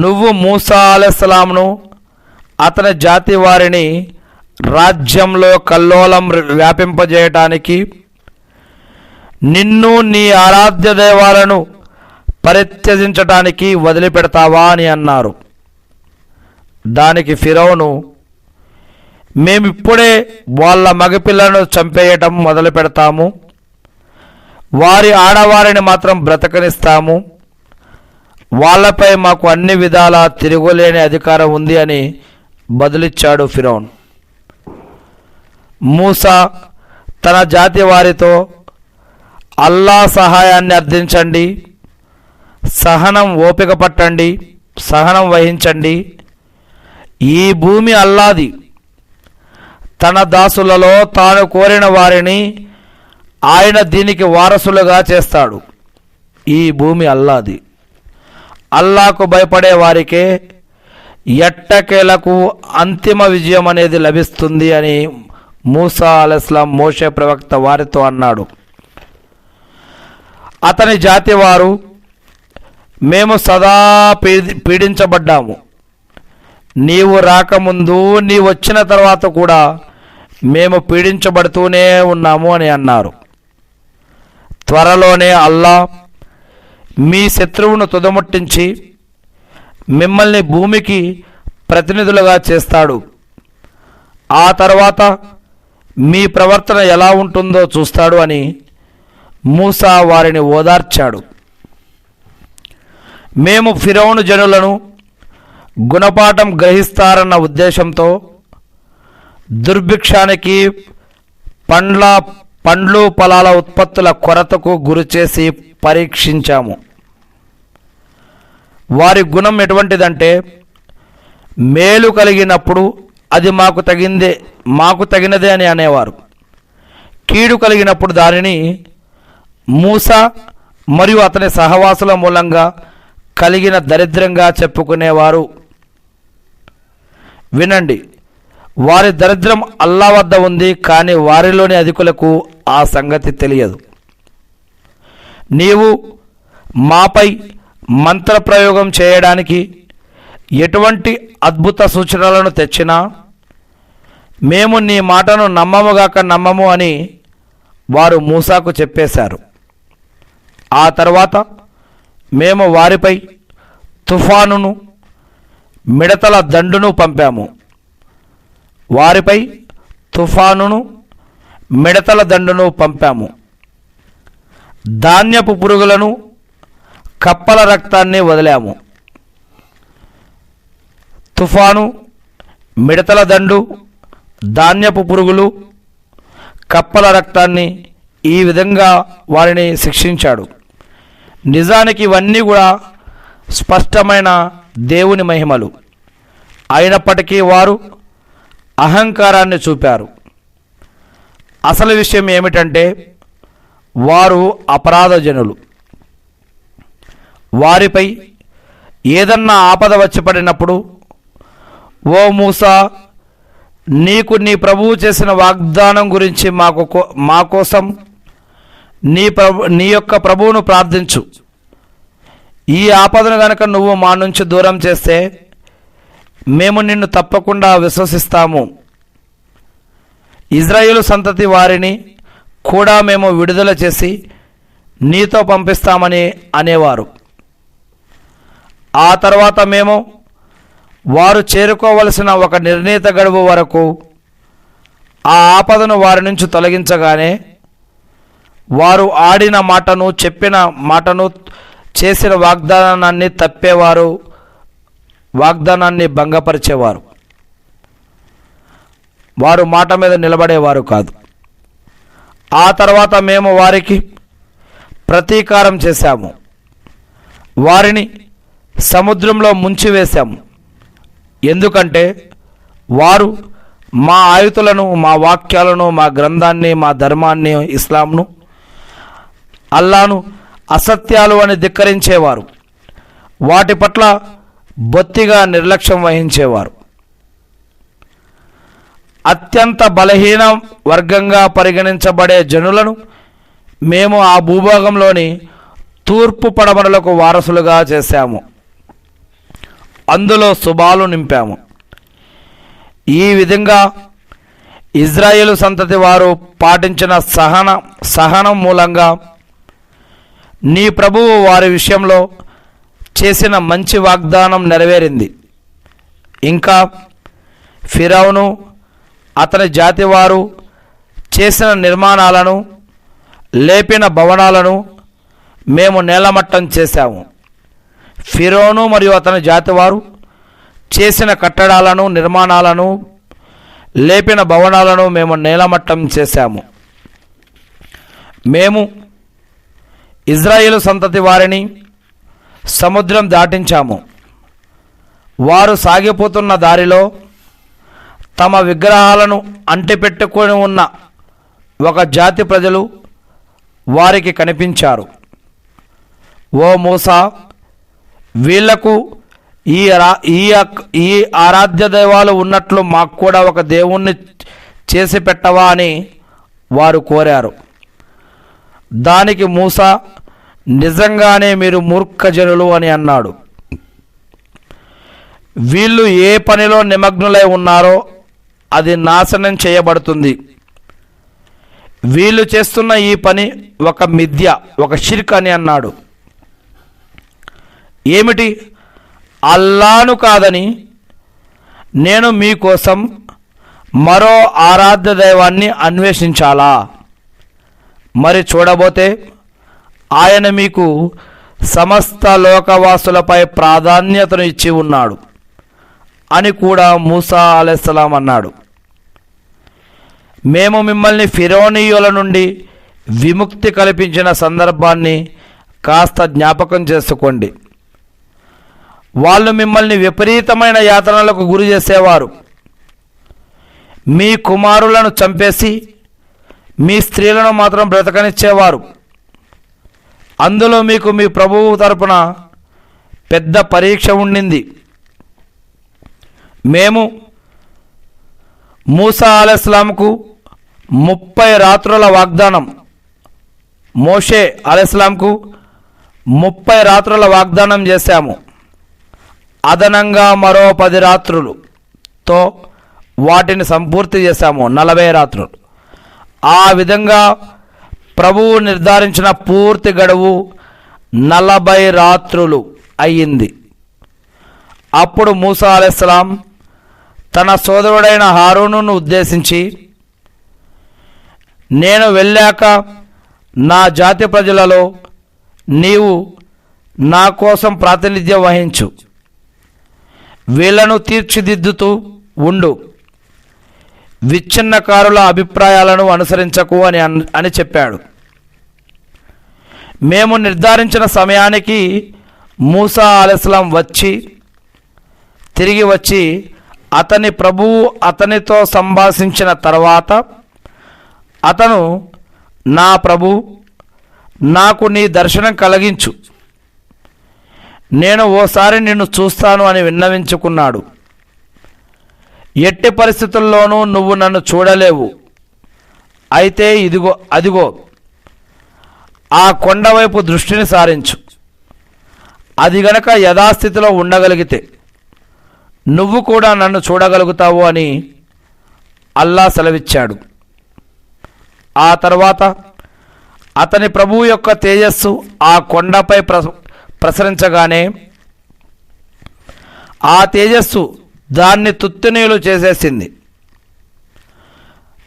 నువ్వు మూసా అలైహిస్సలాంను అతని జాతి వారిని రాజ్యంలో కల్లోలం వ్యాపింపజేయటానికి, నిన్ను నీ ఆరాధ్య దేవాలను పరిత్యజించటానికి వదిలిపెడతావా అని అన్నారు. దానికి ఫిరౌను, మేమిప్పుడే వాళ్ళ మగపిల్లను చంపేయటం మొదలు పెడతాము, వారి ఆడవారిని మాత్రం బ్రతకనిస్తాము, వాళ్ళపై మాకు అన్ని విధాలా తిరుగులేని అధికారం ఉంది అని బదులిచ్చాడు ఫిరౌన్. మూసా తన జాతి వారితో, అల్లా సహాయాన్ని అర్థించండి, సహనం ఓపిక పట్టండి, సహనం వహించండి. ఈ భూమి అల్లాది, తన దాసులలో తాను కోరిన వారిని ఆయన దీనికి వారసులుగా చేస్తాడు. ఈ భూమి అల్లాది, అల్లాకు భయపడే వారికే ఎట్టకేలకు అంతిమ విజయం అనేది లభిస్తుంది అని మూసా అలైహిస్సలాం మోషే ప్రవక్త వారితో అన్నాడు. అతని జాతి వారు, మేము సదా పీడించబడ్డాము, నీవు రాకముందు, నీ వచ్చిన తర్వాత కూడా మేము పీడించబడుతూనే ఉన్నాము అని అన్నారు. త్వరలోనే అల్లా మీ శత్రువును తుదముట్టించి మిమ్మల్ని భూమికి ప్రతినిధులుగా చేస్తాడు. ఆ తర్వాత మీ ప్రవర్తన ఎలా ఉంటుందో చూస్తాడు అని మూసా వారిని ఓదార్చాడు. మేము ఫిరౌను జనులను గుణపాఠం గ్రహిస్తారన్న ఉద్దేశంతో దుర్భిక్షానికి, పండ్లు ఫలాల ఉత్పత్తుల కొరతకు గురిచేసి పరీక్షించాము. వారి గుణం ఎటువంటిదంటే, మేలు కలిగినప్పుడు అది మాకు తగినదే అని అనేవారు, కీడు కలిగినప్పుడు దానిని మూసా మరియు అతని సహవాసుల మూలంగా కలిగిన దరిద్రంగా చెప్పుకునేవారు. వినండి, వారి దరిద్రం అల్లా వద్ద ఉంది, కానీ వారిలోని అధికులకు ఆ సంగతి తెలియదు. నీవు మాపై మంత్రప్రయోగం చేయడానికి ఎటువంటి అద్భుత సూచనలను తెచ్చినా మేము నీ మాటను నమ్మముగాక నమ్మము అని వారు మూసాకు చెప్పేశారు. ఆ తర్వాత మేము వారిపై తుఫానును, మిడతల దండును పంపాము. ధాన్యపు పురుగులను, కప్పల రక్తాన్ని వదిలాము. తుఫాను, మిడతల దండు, ధాన్యపు పురుగులు, కప్పల రక్తాన్ని, ఈ విధంగా వారిని శిక్షించాడు. నిజానికి ఇవన్నీ కూడా స్పష్టమైన దేవుని మహిమలు. అయినప్పటికీ వారు అహంకారాన్ని చూపారు. అసలు విషయం ఏమిటంటే, వారు అపరాధ జనులు. వారిపై ఏదన్నా ఆపద వచ్చి పడినప్పుడు, ఓ మూసా, నీకు నీ ప్రభువు చేసిన వాగ్దానం గురించి మా కోసం నీ యొక్క ప్రభువును ప్రార్థించు. ఈ ఆపదను గనక నువ్వు మా నుంచి దూరం చేస్తే మేము నిన్ను తప్పకుండా విశ్వసిస్తాము. ఇజ్రాయేలు సంతతి వారిని కూడా మేము విడుదల చేసి నీతో పంపిస్తామని అనేవారు. ఆ తర్వాత మేము వారు చేరుకోవలసిన ఒక నిర్ణీత గడువు వరకు ఆ ఆపదను వారి నుంచి తొలగించగానే వారు ఆడిన మాటను, చెప్పిన మాటను, చేసిన వాగ్దానాన్ని తప్పేవారు, వాగ్దానాన్ని భంగపరిచేవారు. వారు మాట మీద నిలబడేవారు కాదు. ఆ తర్వాత మేము వారికి ప్రతీకారం చేశాము. వారిని సముద్రంలో ముంచివేశాము. ఎందుకంటే వారు మా ఆయుతులను, మా వాక్యాలను, మా గ్రంథాన్ని, మా ధర్మాన్ని, ఇస్లాంను, అల్లాను అసత్యాలు అని ధిక్కరించేవారు. వాటి పట్ల బొత్తిగా నిర్లక్ష్యం వహించేవారు. అత్యంత బలహీన వర్గంగా పరిగణించబడే జనులను మేము ఆ భూభాగంలోని తూర్పు పడమరలకు వారసులుగా చేశాము. అందులో శుభాలు నింపాము. ఈ విధంగా ఇజ్రాయేలు సంతతి వారు పాటించిన సహనం మూలంగా నీ ప్రభువు వారి విషయంలో చేసిన మంచి వాగ్దానం నెరవేరింది. ఇంకా ఫిరౌను అతని జాతి వారు చేసిన నిర్మాణాలను, లేపిన భవనాలను మేము నేలమట్టం చేశాము. ఫిరౌను మరియు అతని జాతి వారు చేసిన కట్టడాలను, నిర్మాణాలను, లేపిన భవనాలను మేము నేలమట్టం చేశాము. మేము ఇజ్రాయేలు సంతతి వారిని సముద్రం దాటించాము. వారు సాగిపోతున్న దారిలో తమ విగ్రహాలను అంటిపెట్టుకొని ఉన్న ఒక జాతి ప్రజలు వారికి కనిపించారు. ఓ మూసా, వీళ్లకు ఈ ఆరాధ్య దైవాలు ఉన్నట్లు మాకు కూడా ఒక దేవుణ్ణి చేసి పెట్టవా అని వారు కోరారు. దానికి మూసా, నిజంగానే మీరు మూర్ఖజనులు అని అన్నాడు. వీళ్ళు ఏ పనిలో నిమగ్నులై ఉన్నారో అది నాశనం చేయబడుతుంది. వీళ్ళు చేస్తున్న ఈ పని ఒక మిథ్య, ఒక షిర్క్ అని అన్నాడు. ఏమిటి? అల్లాను కాదని నేను మీకోసం మరో ఆరాధ్య దైవాన్ని అన్వేషించాలా? మరి చూడబోతే ఆయన మీకు సమస్త లోకవాసులపై ప్రాధాన్యతను ఇచ్చి ఉన్నాడు అని కూడా మూసా అలైహిస్సలాం అన్నాడు. మేము మిమ్మల్ని ఫిరౌనీయుల నుండి విముక్తి కల్పించిన సందర్భాన్ని కాస్త జ్ఞాపకం చేసుకోండి. వాళ్ళు మిమ్మల్ని విపరీతమైన యాతనలకు గురి చేసేవారు. మీ కుమారులను చంపేసి మీ స్త్రీలను మాత్రం బ్రతకనిచ్చేవారు. అందులో మీకు మీ ప్రభువు తరపున పెద్ద పరీక్ష ఉండింది. మేము మూసా అలైహిస్సలాంకు 30 రాత్రుల వాగ్దానం, మోషే అలైహిస్సలాంకు 30 రాత్రుల వాగ్దానం చేశాము. అదనంగా మరో 10 రాత్రులతో వాటిని సంపూర్తి చేశాము, 40 రాత్రులు. ఆ విధంగా ప్రభువు నిర్ధారించిన పూర్తి గడువు 40 రాత్రులు అయ్యింది. అప్పుడు మూసా అలైహిస్సలాం తన సోదరుడైన హారూనును ఉద్దేశించి, నేను వెళ్ళాక నా జాతి ప్రజలలో నీవు నా కోసం ప్రాతినిధ్యం వహించు, వీళ్లను తీర్చిదిద్దుతూ ఉండు, విచ్ఛిన్నకారుల అభిప్రాయాలను అనుసరించకు అని చెప్పాడు. మేము నిర్ధారించిన సమయానికి మూసా అలైహిస్సలాం తిరిగి వచ్చి అతని ప్రభువు అతనితో సంభాషించిన తర్వాత అతను, నా ప్రభు, నాకు నీ దర్శనం కలిగించు, నేను ఓసారి నిన్ను చూస్తాను అని విన్నవించుకున్నాడు. ఎట్టి పరిస్థితుల్లోనూ నువ్వు నన్ను చూడలేవు. అయితే అదిగో ఆ కొండ వైపు దృష్టిని సారించు. అది గనక యథాస్థితిలో ఉండగలిగితే నువ్వు కూడా నన్ను చూడగలుగుతావు అని అల్లా సెలవిచ్చాడు. ఆ తర్వాత అతని ప్రభువు యొక్క తేజస్సు ఆ కొండపై ప్రసరించగానే ఆ తేజస్సు దాన్ని తుత్తునీలు చేసేసింది.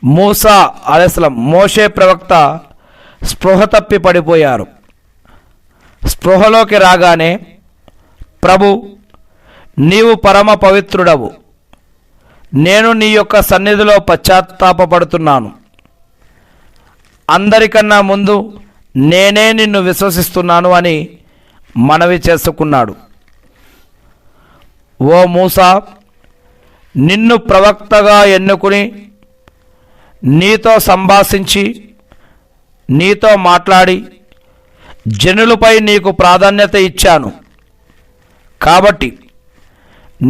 మూసా అలైహిస్సలాం, మోషే ప్రవక్త స్పృహ తప్పి పడిపోయారు. స్పృహలోకి రాగానే, ప్రభు, నీవు పరమ పవిత్రుడవు, నేను నీ యొక్క సన్నిధిలో పశ్చాత్తాపపడుతున్నాను, అందరికన్నా ముందు నేనే నిన్ను విశ్వసిస్తున్నాను అని మనవి చేసుకున్నాడు. ఓ మూసా, నిన్ను ప్రవక్తగా ఎన్నుకుని నీతో సంభాషించి నీతో మాట్లాడి జనులపై నీకు ప్రాధాన్యత ఇచ్చాను. కాబట్టి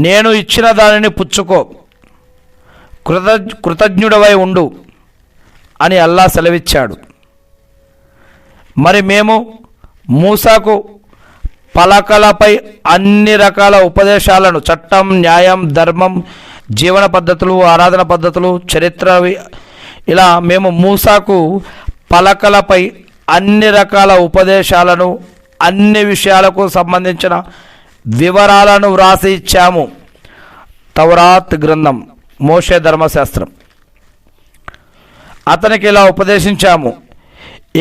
నేను ఇచ్చిన దానిని పుచ్చుకో, కృతజ్ఞుడవై ఉండు అని అల్లా సెలవిచ్చాడు. మరి మేము మూసాకు పలకలపై అన్ని రకాల ఉపదేశాలను, చట్టం, న్యాయం, ధర్మం, జీవన పద్ధతులు, ఆరాధన పద్ధతులు, చరిత్ర, ఇలా మేము మూసాకు పలకలపై అన్ని రకాల ఉపదేశాలను, అన్ని విషయాలకు సంబంధించిన వివరాలను వ్రాసి ఇచ్చాము. తౌరాత్ గ్రంథం, మోషే ధర్మశాస్త్రం. అతనికి ఇలా ఉపదేశించాము,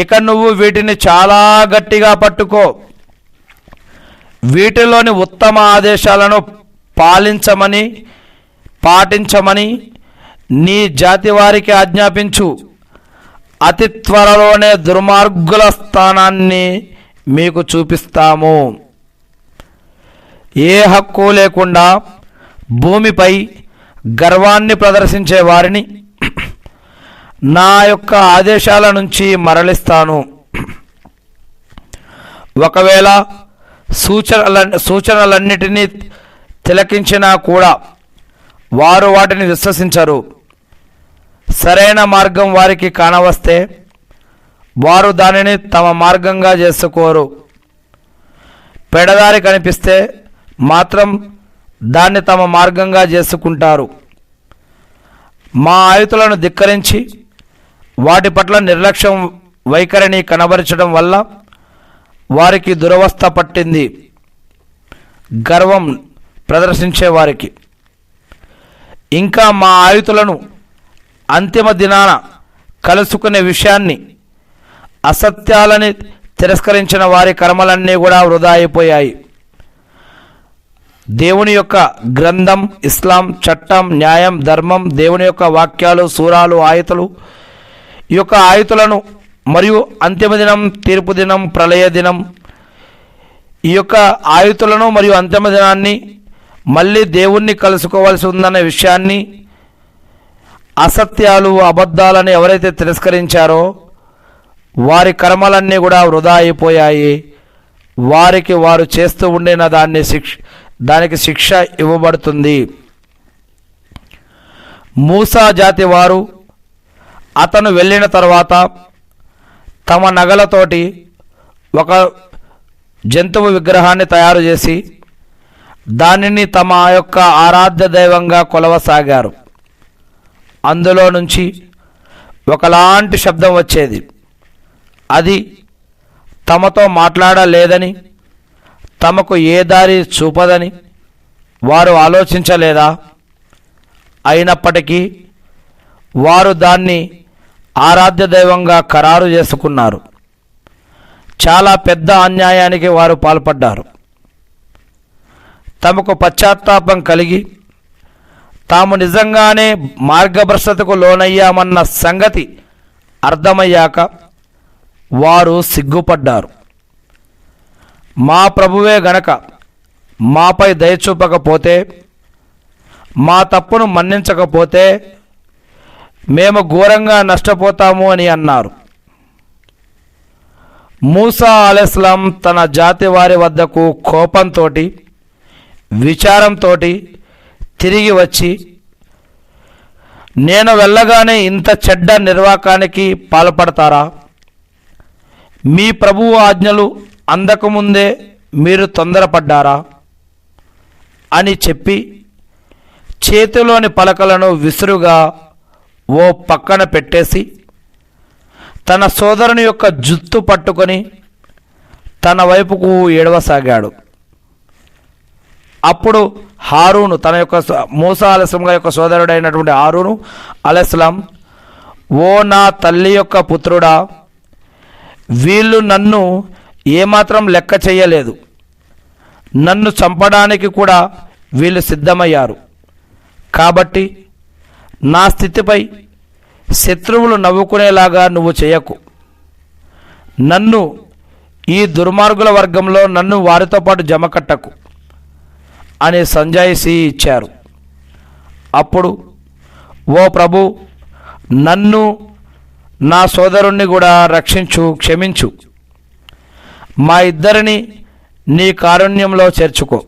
ఇక నువ్వు వీటిని చాలా గట్టిగా పట్టుకో, వీటిలోని ఉత్తమ ఆదేశాలను పాటించమని నీ జాతి వారికి ఆజ్ఞాపించు. అతి త్వరలోనే దుర్మార్గుల స్థానాన్ని మీకు చూపిస్తాము. ఏ హక్కు లేకుండా భూమిపై గర్వాన్ని ప్రదర్శించే వారిని నా యొక్క ఆదేశాల నుంచి మరలిస్తాను. ఒకవేళ సూచనలన్నిటినీ తిలకించినా కూడా వారు వాటిని విశ్వసించరు. సరైన మార్గం వారికి కానవస్తే వారు దానిని తమ మార్గంగా చేసుకోరు. పెడదారి కనిపిస్తే మాత్రం దాన్ని తమ మార్గంగా చేసుకుంటారు. మా ఆయుతులను ధిక్కరించి వాటి పట్ల నిర్లక్ష్యం వైఖరిని కనబరచడం వల్ల వారికి దురవస్థ పట్టింది. గర్వం ప్రదర్శించే వారికి. ఇంకా మా ఆయుతులను అంతిమ దినాన కలుసుకునే విషయాన్ని, అసత్యాలని తిరస్కరించిన వారి కర్మలన్నీ కూడా వృధా అయిపోయాయి. దేవుని యొక్క గ్రంథం, ఇస్లాం, చట్టం, న్యాయం, ధర్మం, దేవుని యొక్క వాక్యాలు, సూరాలు, ఆయతులు, ఈ యొక్క ఆయతులను మరియు అంతిమ దినం, తీర్పు దినం, ప్రళయ దినం, ఈ యొక్క ఆయతులను మరియు అంతిమ దినాన్ని, మళ్ళీ దేవుణ్ణి కలుసుకోవాల్సి ఉందనే విషయాన్ని, అసత్యాలు, అబద్ధాలను ఎవరైతే తిరస్కరించారో వారి కర్మలన్నీ కూడా వృధా అయిపోయాయి. వారికి వారు చేస్తూ ఉండిన దానికి శిక్ష ఇవ్వబడుతుంది. మూసా జాతి వారు అతను వెళ్ళిన తర్వాత తమ నగలతోటి ఒక జంతువు విగ్రహాన్ని తయారు చేసి దానిని తమ యొక్క ఆరాధ్య దైవంగా కొలవసాగారు. అందులో నుంచి ఒకలాంటి శబ్దం వచ్చేది. అది తమతో మాట్లాడలేదని, తమకు ఏ దారి చూపదని వారు ఆలోచించలేదా? అయినప్పటికీ వారు దాన్ని ఆరాధ్య దైవంగా ఖరారు చేసుకున్నారు. చాలా పెద్ద అన్యాయానికి వారు పాల్పడ్డారు. తమకు పశ్చాత్తాపం కలిగి తాము నిజంగానే మార్గభ్రష్టతకు లోనయ్యామన్న సంగతి అర్థమయ్యాక వారు సిగ్గుపడ్డారు. మా ప్రభువే గనక మాపై దయచూపకపోతే, మా తప్పును మన్నించకపోతే మేము ఘోరంగా నష్టపోతాము అని అన్నారు. మూసా అలైహిస్సలాం తన జాతి వారి వద్దకు కోపంతో, విచారంతో తిరిగి వచ్చి, నేను వెళ్ళగానే ఇంత చెడ్డ నిర్వాకానికి పాల్పడతారా? మీ ప్రభువు ఆజ్ఞలు అందకముందే మీరు తొందరపడ్డారా అని చెప్పి చేతిలోని పలకలను విసురుగా ఓ పక్కన పెట్టేసి తన సోదరుని యొక్క జుత్తు పట్టుకొని తన వైపుకు ఏడవసాగాడు. అప్పుడు హారూను, తన యొక్క మూసా అలైహిస్సలాం యొక్క సోదరుడైనటువంటి హారూను అలైహిస్సలాం, ఓ నా తల్లి యొక్క పుత్రుడా, వీళ్ళు నన్ను ఏమాత్రం లెక్క చేయలేదు. నన్ను చంపడానికి కూడా వీళ్ళు సిద్ధమయ్యారు. కాబట్టి నా స్థితిపై శత్రువులు నవ్వుకునేలాగా నువ్వు చేయకు. నన్ను ఈ దుర్మార్గుల వర్గంలో నన్ను వారితో పాటు జమకట్టకు అని సంజాయిషీ ఇచ్చారు. అప్పుడు, ఓ ప్రభు, నన్ను నా సోదరుణ్ణి కూడా రక్షించు, క్షమించు. మా ఇద్దరిని నీ కారుణ్యంలో చేర్చుకో.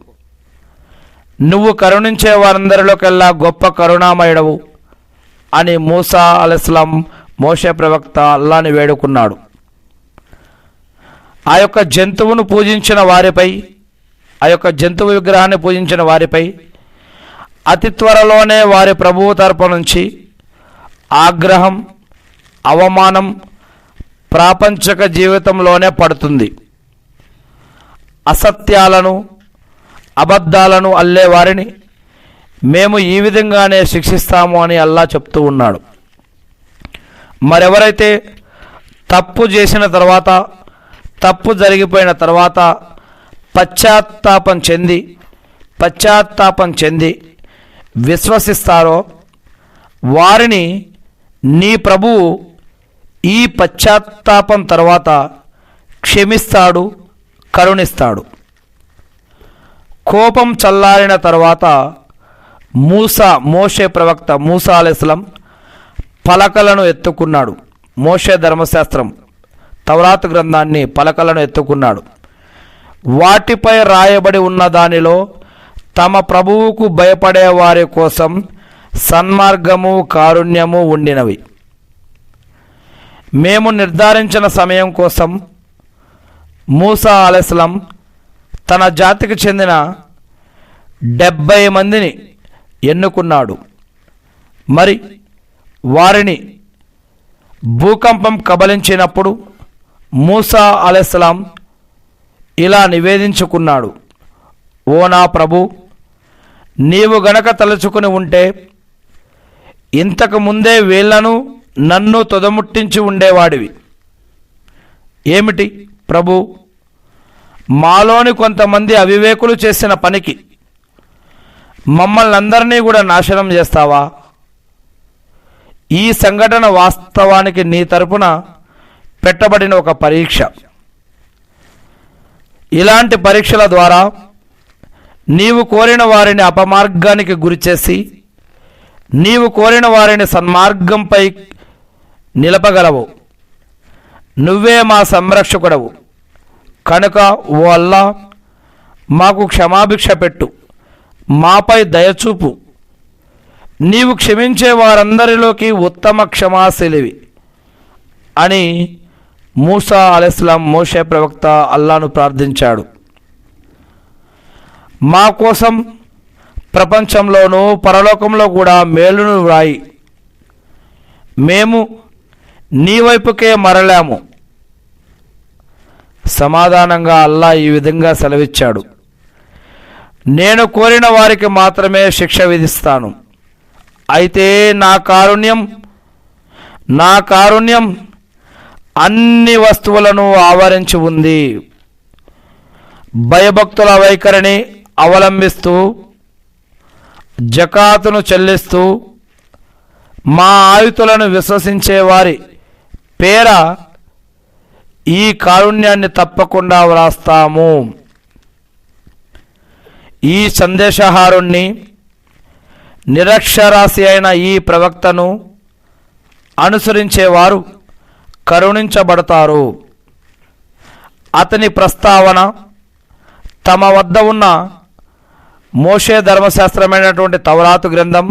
నువ్వు కరుణించే వారందరిలోకెల్లా గొప్ప కరుణామయుడవు అని మూసా అలైహిస్సలాం మోషే ప్రవక్త అల్లాని వేడుకున్నాడు. ఆ యొక్క జంతువును పూజించిన వారిపై, ఆ యొక్క జంతువు విగ్రహాన్ని పూజించిన వారిపై అతి త్వరలోనే వారి ప్రభువు తరపు నుంచి ఆగ్రహం, అవమానం ప్రాపంచిక జీవితంలోనే పడుతుంది. అసత్యాలను, అబద్ధాలను అల్లే వారిని మేము ఈ విధంగానే శిక్షిస్తాము అని అల్లా చెప్తూ ఉన్నాడు. మరెవరైతే తప్పు చేసిన తర్వాత, తప్పు జరిగిపోయిన తర్వాత పశ్చాత్తాపం చెంది విశ్వసిస్తారో వారిని నీ ప్రభువు ఈ పశ్చాత్తాపం తర్వాత క్షమిస్తాడు, కరుణిస్తాడు. కోపం చల్లారిన తర్వాత మోషే ప్రవక్త మూసా అలైహిస్సలాం పలకలను ఎత్తుకున్నాడు. మోషే ధర్మశాస్త్రం తౌరాత్ గ్రంథాన్ని పలకలను ఎత్తుకున్నాడు. వాటిపై రాయబడి ఉన్న దానిలో తమ ప్రభువుకు భయపడే వారి కోసం సన్మార్గము, కారుణ్యము ఉండినవి. మేము నిర్ధారించిన సమయం కోసం మూసా అలైహిస్సలాం తన జాతికి చెందిన 70 మందిని ఎన్నుకున్నాడు. మరి వారిని భూకంపం కబలించినప్పుడు మూసా అలైహిస్సలాం ఇలా నివేదించుకున్నాడు: ఓ నా ప్రభు, నీవు గనక తలుచుకుని ఉంటే ఇంతకు ముందే వీళ్లను నన్ను తొదముట్టించి ఉండేవాడివి. ఏమిటి ప్రభు, మాలోని కొంతమంది అవివేకులు చేసిన పనికి మమ్మల్ని అందరినీ కూడా నాశనం చేస్తావా? ఈ సంఘటన వాస్తవానికి నీ తరపున పెట్టబడిన ఒక పరీక్ష. ఇలాంటి పరీక్షల ద్వారా నీవు కోరిన వారిని అపమార్గానికి గురిచేసి నీవు కోరిన వారిని సన్మార్గంపై నిలపగలవు. నువ్వే మా సంరక్షకుడవు కనుక ఓ అల్లా, మాకు క్షమాభిక్ష పెట్టు, మాపై దయచూపు. నీవు క్షమించే వారందరిలోకి ఉత్తమ క్షమాశీలివి అని మూసా అలైహిస్సలాం మోషే ప్రవక్త అల్లాను ప్రార్థించాడు. మా కోసం ప్రపంచంలోనూ పరలోకంలో కూడా మేలును వ్రాయి, మేము నీ వైపుకే మరలాము. సమాధానంగా అల్లా ఈ విధంగా సెలవిచ్చాడు: నేను కోరిన వారికి మాత్రమే శిక్ష విధిస్తాను. అయితే నా కారుణ్యం అన్ని వస్తువులను ఆవరించి ఉంది. భయభక్తుల వైఖరిని అవలంబిస్తూ జకాతును చెల్లిస్తూ మా ఆయుతులను విశ్వసించే వారి పేర ఈ కారుణ్యాన్ని తప్పకుండా వ్రాస్తాము. ఈ సందేశహారుణ్ణి, నిరక్షరాశి అయిన ఈ ప్రవక్తను అనుసరించేవారు కరుణించబడతారు. అతని ప్రస్తావన తమ వద్ద ఉన్న మోషే ధర్మశాస్త్రమైనటువంటి తౌరాతు గ్రంథం,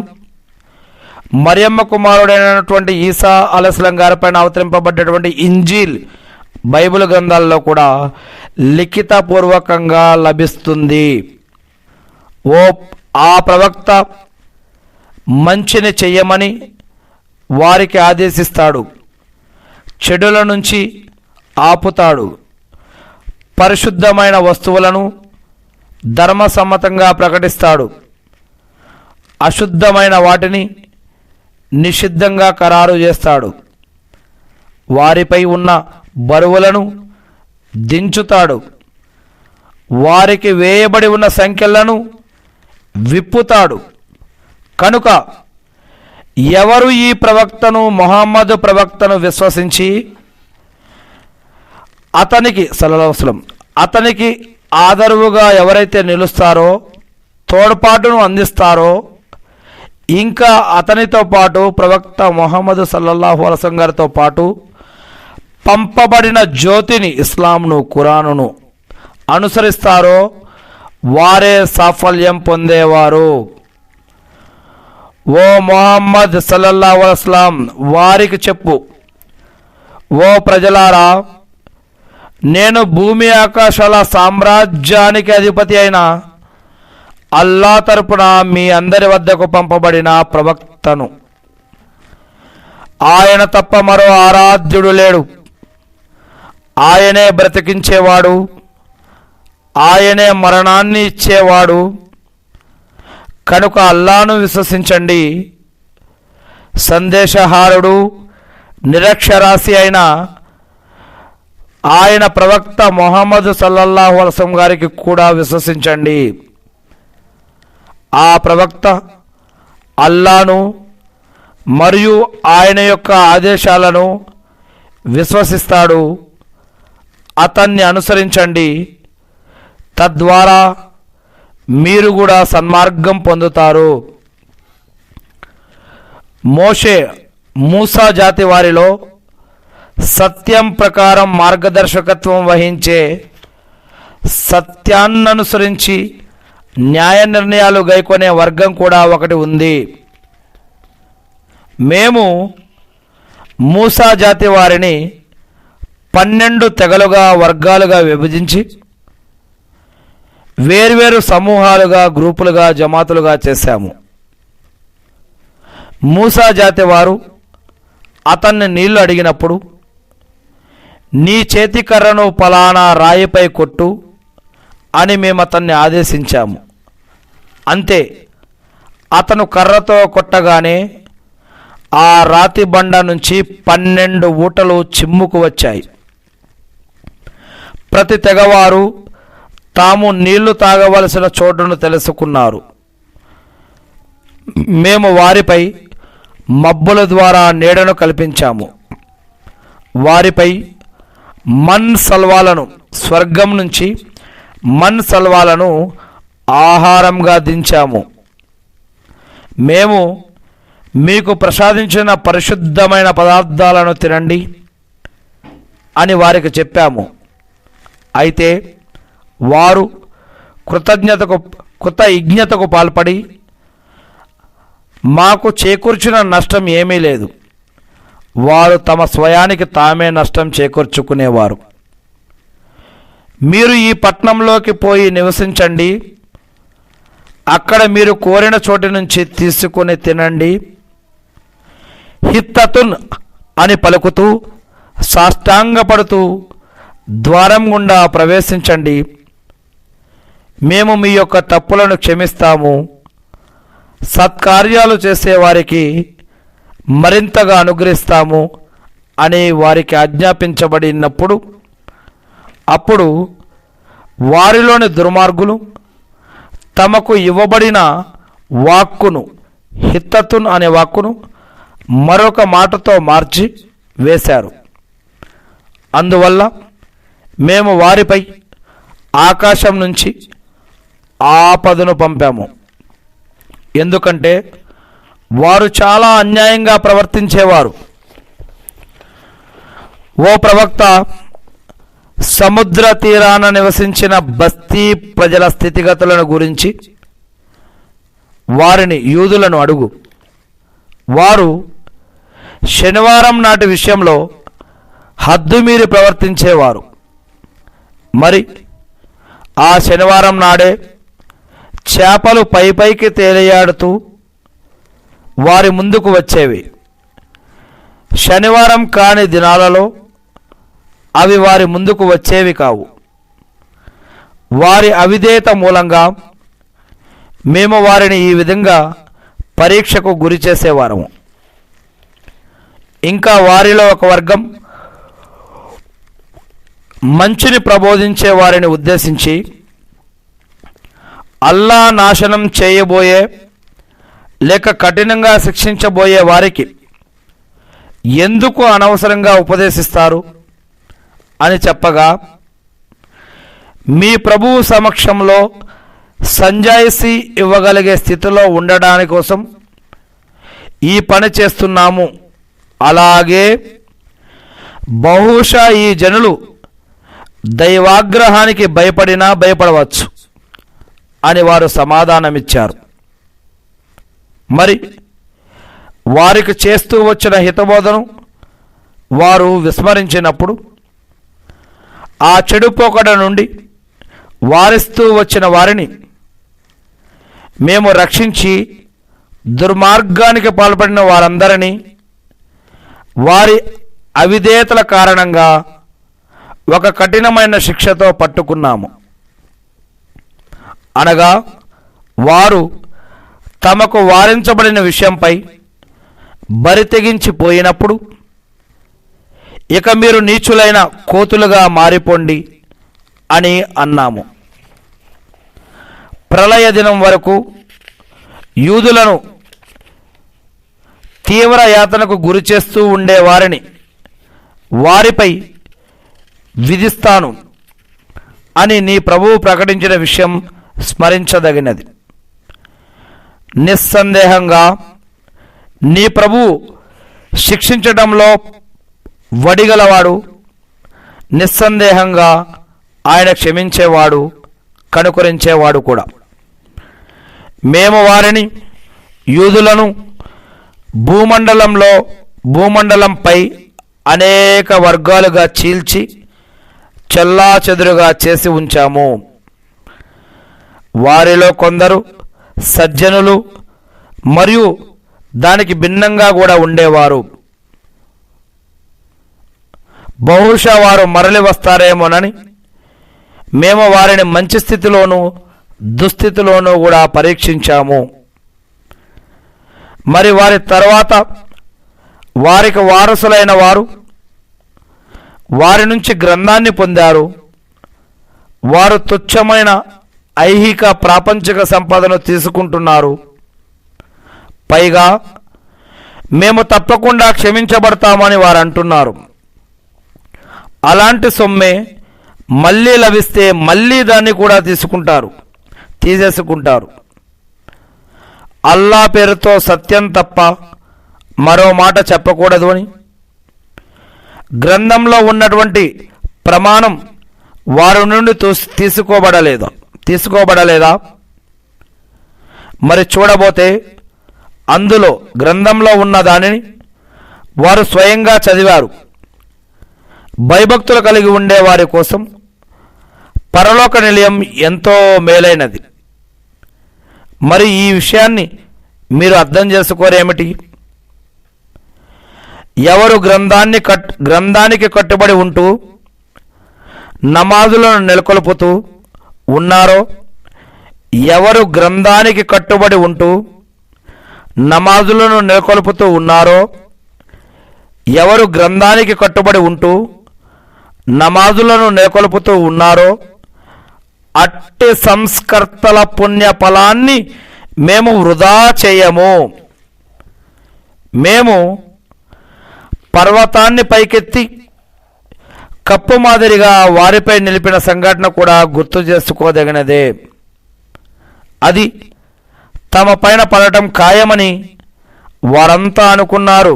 మరియమ్మ కుమారుడైనటువంటి ఈసా అలైహిస్సలాం గారిపైన అవతరింపబడ్డటువంటి ఇంజీల్ బైబిల్ గ్రంథాల్లో కూడా లిఖితపూర్వకంగా లభిస్తుంది. ఆ ప్రవక్త మంచిని చెయ్యమని వారికి ఆదేశిస్తాడు, చెడుల నుంచి ఆపుతాడు, పరిశుద్ధమైన వస్తువులను ధర్మసమ్మతంగా ప్రకటిస్తాడు, అశుద్ధమైన వాటిని నిషిద్ధంగా ఖరారు చేస్తాడు, వారిపై ఉన్న బరువులను దించుతాడు, వారికి వేయబడి ఉన్న సంఖ్యలను విప్పుతాడు. కనుక ఎవరు ఈ ప్రవక్తను, ముహమ్మద్ ప్రవక్తను విశ్వసించి అతనికి సల్లల్లాహు అలైహి వసల్లం అతనికి ఆదరువుగా ఎవరైతే నిలుస్తారో, తోడ్పాటును అందిస్తారో, ఇంకా అతనితో పాటు ప్రవక్త ముహమ్మద్ సల్లల్లాహు అలైహి వసల్లం గారితో పాటు పంపబడిన జ్యోతిని, ఇస్లాంను, ఖురానును అనుసరిస్తారో వారే సాఫల్యం పొందేవారు. ఓ మొహమ్మద్ సల్లల్లాహు అలైహి వసల్లం వారికి చెప్పు, ఓ ప్రజలారా, నేను భూమి ఆకాశాల సామ్రాజ్యానికి అధిపతి అయిన అల్లా తరపున మీ అందరి వద్దకు పంపబడిన ప్రవక్తను. ఆయన తప్ప మరో ఆరాధ్యుడు లేడు. ఆయనే బ్రతికించేవాడు, ఆయనే మరణాన్ని ఇచ్చేవాడు. కనుక అల్లాను విశ్వసించండి. సందేశహారుడు, నిరక్షరాస్య అయిన ఆయన ప్రవక్త మొహమ్మద్ సల్లల్లాహు అలైహి వసల్లం గారికి కూడా విశ్వసించండి. ఆ ప్రవక్త అల్లాను మరియు ఆయన యొక్క ఆదేశాలను విశ్వసిస్తాడు. అతన్ని అనుసరించండి. తద్వారా మీరు కూడా సన్మార్గం పొందుతారు. మూసా జాతి వారిలో సత్యం ప్రకారం మార్గదర్శకత్వం వహించే, సత్యాన్ననుసరించి న్యాయ నిర్ణయాలు గైకొనే వర్గం కూడా ఒకటి ఉంది. మేము మూసా జాతి వారిని 12 తెగలుగా, వర్గాలుగా విభజించి వేర్వేరు సమూహాలుగా, గ్రూపులుగా, జమాతులుగా చేశాము. మూసా జాతి వారు అతన్ని నీళ్లు అడిగినప్పుడు, నీ చేతి కర్రను పలానా రాయిపై కొట్టు అని మేము అతన్ని ఆదేశించాము. అంతే, అతను కర్రతో కొట్టగానే ఆ రాతి బండ నుంచి 12 ఊటలు చిమ్ముకు వచ్చాయి. ప్రతి తెగవారు తాము నీళ్లు తాగవలసిన చోటును తెలుసుకున్నారు. మేము వారిపై మబ్బుల ద్వారా నీడను కల్పించాము. వారిపై మన్ సల్వాలను, స్వర్గం నుంచి మన్ సల్వాలను ఆహారంగా దించాము. మేము మీకు ప్రసాదించిన పరిశుద్ధమైన పదార్థాలను తినండి అని వారికి చెప్పాము. అయితే వారు కృతజ్ఞతకు పాల్పడి, మాకు చేకూర్చిన నష్టం ఏమీ లేదు. వారు తమ స్వయానికి తామే నష్టం చేకూర్చుకునేవారు. మీరు ఈ పట్టణంలోకి పోయి నివసించండి. అక్కడ మీరు కోరిన చోటి నుంచి తీసుకుని తినండి. హిత్తతున్ అని పలుకుతూ సాష్టాంగపడుతూ ద్వారం గుండా ప్రవేశించండి. మేము మీ యొక్క తప్పులను క్షమిస్తాము. సత్కార్యాలు చేసేవారికి మరింతగా అనుగ్రహిస్తాము అని వారికి ఆజ్ఞాపించబడినప్పుడు, అప్పుడు వారిలోని దుర్మార్గులు తమకు ఇవ్వబడిన వాక్కును, హిత్తతున్ అనే వాక్కును మరొక మాటతో మార్చి వేశారు. అందువల్ల మేము వారిపై ఆకాశం నుంచి ఆపదను పంపాము. ఎందుకంటే వారు చాలా అన్యాయంగా ప్రవర్తించేవారు. ఓ ప్రవక్త, సముద్ర తీరాన నివసించిన బస్తీ ప్రజల స్థితిగతులను గురించి వారిని, యూదులను అడుగు. వారు శనివారం నాటి విషయంలో హద్దుమీరి ప్రవర్తించేవారు. మరి ఆ శనివారం నాడే చేపలు పైకి తేలియాడుతూ వారి ముందుకు వచ్చేవి. శనివారం కాని దినాలలో అవి వారి ముందుకు వచ్చేవి కావు. వారి అవిధేయత మూలంగా మేము వారిని ఈ విధంగా పరీక్షకు గురి చేసేవారము. ఇంకా వారిలో ఒక వర్గం మంచిని ప్రబోధించే వారిని ఉద్దేశించి, అల్లా నాశనం చేయబోయే లేక కఠినంగా శిక్షించబోయే వారికి ఎందుకు అనవసరంగా ఉపదేశిస్తారు అని చెప్పగా, మీ ప్రభువు సమక్షంలో సంజాయిషీ ఇవ్వగలిగే స్థితిలో ఉండడాని కోసం ఈ పని చేస్తున్నాము. అలాగే బహుశా ఈ జనులు దైవాగ్రహానికి భయపడినా భయపడవచ్చు. అని వారు సమాధానమిచ్చారు. మరి వారికి చేస్తూ వచ్చిన హితబోధను వారు విస్మరించినప్పుడు ఆ చెడు పోకడ నుండి వారిస్తూ వచ్చిన వారిని మేము రక్షించి దుర్మార్గానికి పాల్పడిన వారందరినీ వారి అవిధేయతల కారణంగా ఒక కఠినమైన శిక్షతో పట్టుకున్నాము. అనగా వారు తమకు వారించబడిన విషయంపై బరితెగించిపోయినప్పుడు ఇక మీరు నీచులైన కోతులుగా మారిపోండి అని అన్నాము. ప్రళయ దినం వరకు యూదులను తీవ్ర యాతనకు గురి చేస్తూ ఉండేవారిని వారిపై విధిస్తాను అని నీ ప్రభువు ప్రకటించిన విషయం స్మరించదగినది. నిస్సందేహంగా నీ ప్రభువు శిక్షించడంలో వడిగలవాడు, నిస్సందేహంగా ఆయన క్షమించేవాడు, కనుకరించేవాడు కూడా. మేము వారిని, యూదులను భూమండలంపై అనేక వర్గాలుగా చీల్చి చెల్లాచెదురుగా చేసి ఉంచాము. వారిలో కొందరు సజ్జనులు మరియు దానికి భిన్నంగా కూడా ఉండేవారు. బహుశా వారు మరలి వస్తారేమోనని మేము వారిని మంచి స్థితిలోనూ దుస్థితిలోనూ కూడా పరీక్షించాము. మరి వారి తర్వాత వారికి వారసులైన వారు వారి నుంచి గ్రంథాన్ని పొందారు. వారు తుచ్చమైన ఐహిక ప్రాపంచిక సంపదను తీసుకుంటున్నారు. పైగా మేము తప్పకుండా క్షమించబడతామని వారు అంటున్నారు. అలాంటి సొమ్మే మళ్ళీ లభిస్తే మళ్ళీ దాన్ని కూడా తీసేసుకుంటారు. అల్లా పేరుతో సత్యం తప్ప మరో మాట చెప్పకూడదు అని గ్రంథంలో ఉన్నటువంటి ప్రమాణం వారి నుండి తీసుకోబడలేదా? మరి చూడబోతే అందులో గ్రంథంలో ఉన్న దానిని వారు స్వయంగా చదివారు. భయభక్తులు కలిగి ఉండే వారి కోసం పరలోక నిలయం ఎంతో మేలైనది. మరి ఈ విషయాన్ని మీరు అర్థం చేసుకోరేమిటి? ఎవరు గ్రంథానికి కట్టుబడి ఉంటూ నమాజులను నెలకొల్పుతూ ఉన్నారో, ఎవరు గ్రంథానికి కట్టుబడి ఉంటూ నమాజులను నెలకొల్పుతూ ఉన్నారో, ఎవరు గ్రంథానికి కట్టుబడి ఉంటూ నమాజులను నెలకొల్పుతూ ఉన్నారో అట్టి సంస్కర్తల పుణ్య ఫలాన్ని మేము వృధా చేయము. మేము పర్వతాన్ని పైకెత్తి కప్పు మాదిరిగా వారిపై నిలిపిన సంఘటన కూడా గుర్తు చేసుకోదగినదే. అది తమ పైన పడటం ఖాయమని వారంతా అనుకున్నారు.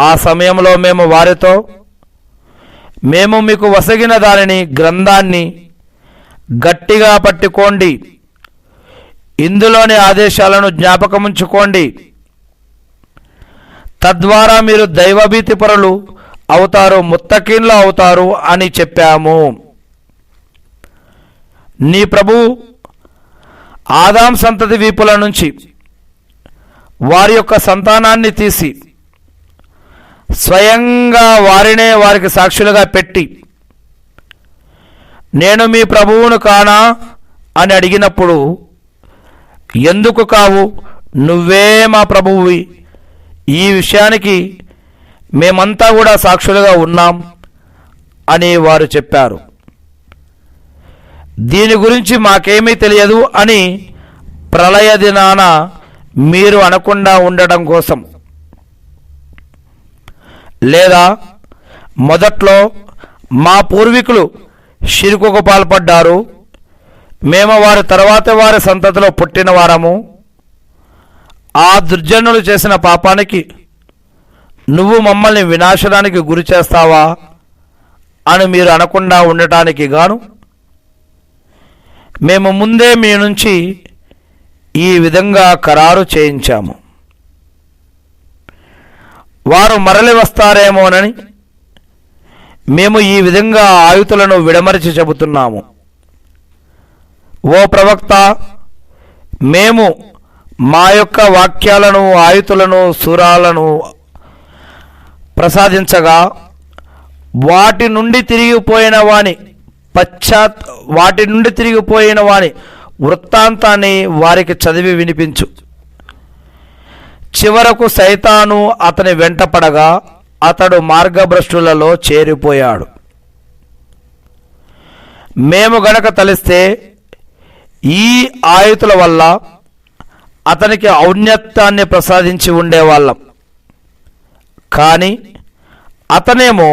ఆ సమయంలో మేము వారితో, మేము మీకు వసగిన దానిని, గ్రంథాన్ని గట్టిగా పట్టుకోండి, ఇందులోని ఆదేశాలను జ్ఞాపకముంచుకోండి, తద్వారా మీరు దైవభీతి పరులు అవుతారు, ముత్తకీన్లు అవుతారు అని చెప్పాము. నీ ప్రభువు ఆదాం సంతతి వీపుల నుంచి వారి యొక్క సంతానాన్ని తీసి స్వయంగా వారినే వారికి సాక్షులుగా పెట్టి, నేను మీ ప్రభువును కానా అని అడిగినప్పుడు, ఎందుకు కావు, నువ్వే మా ప్రభువువి, ఈ విషయానికి మేమంతా కూడా సాక్షులుగా ఉన్నాం అని వారు చెప్పారు. దీని గురించి మాకేమీ తెలియదు అని ప్రళయ దినాన మీరు అనకుండా ఉండటం కోసం, లేదా మొదట్లో మా పూర్వీకులు షిర్కుకు పాల్పడ్డారు, మేము వారి తర్వాత వారి సంతతిలో పుట్టిన వారము, ఆ దుర్జనులు చేసిన పాపానికి నువ్వు మమ్మల్ని వినాశనానికి గురి చేస్తావా అని మీరు అనకుండా ఉండటానికి గాను మేము ముందే మీ నుంచి ఈ విధంగా ఖరారు చేయించాము. వారు మరలి వస్తారేమోనని మేము ఈ విధంగా ఆయుతులను విడమరిచి చెబుతున్నాము. ఓ ప్రవక్త, మేము మా యొక్క వాక్యాలను, ఆయుతులను, సూరాలను ప్రసాదించగా వాటి నుండి తిరిగిపోయిన వాని వృత్తాంతాన్ని వారికి చదివి వినిపించు. చివరకు సైతాను అతని వెంటపడగా అతడు మార్గభ్రష్టులలో చేరిపోయాడు. మేము గనక తలిస్తే ఈ ఆయుతుల వల్ల అతనికి ఔన్నత్యాన్ని ప్రసాదించి ఉండేవాళ్ళం. కానీ అతనేమో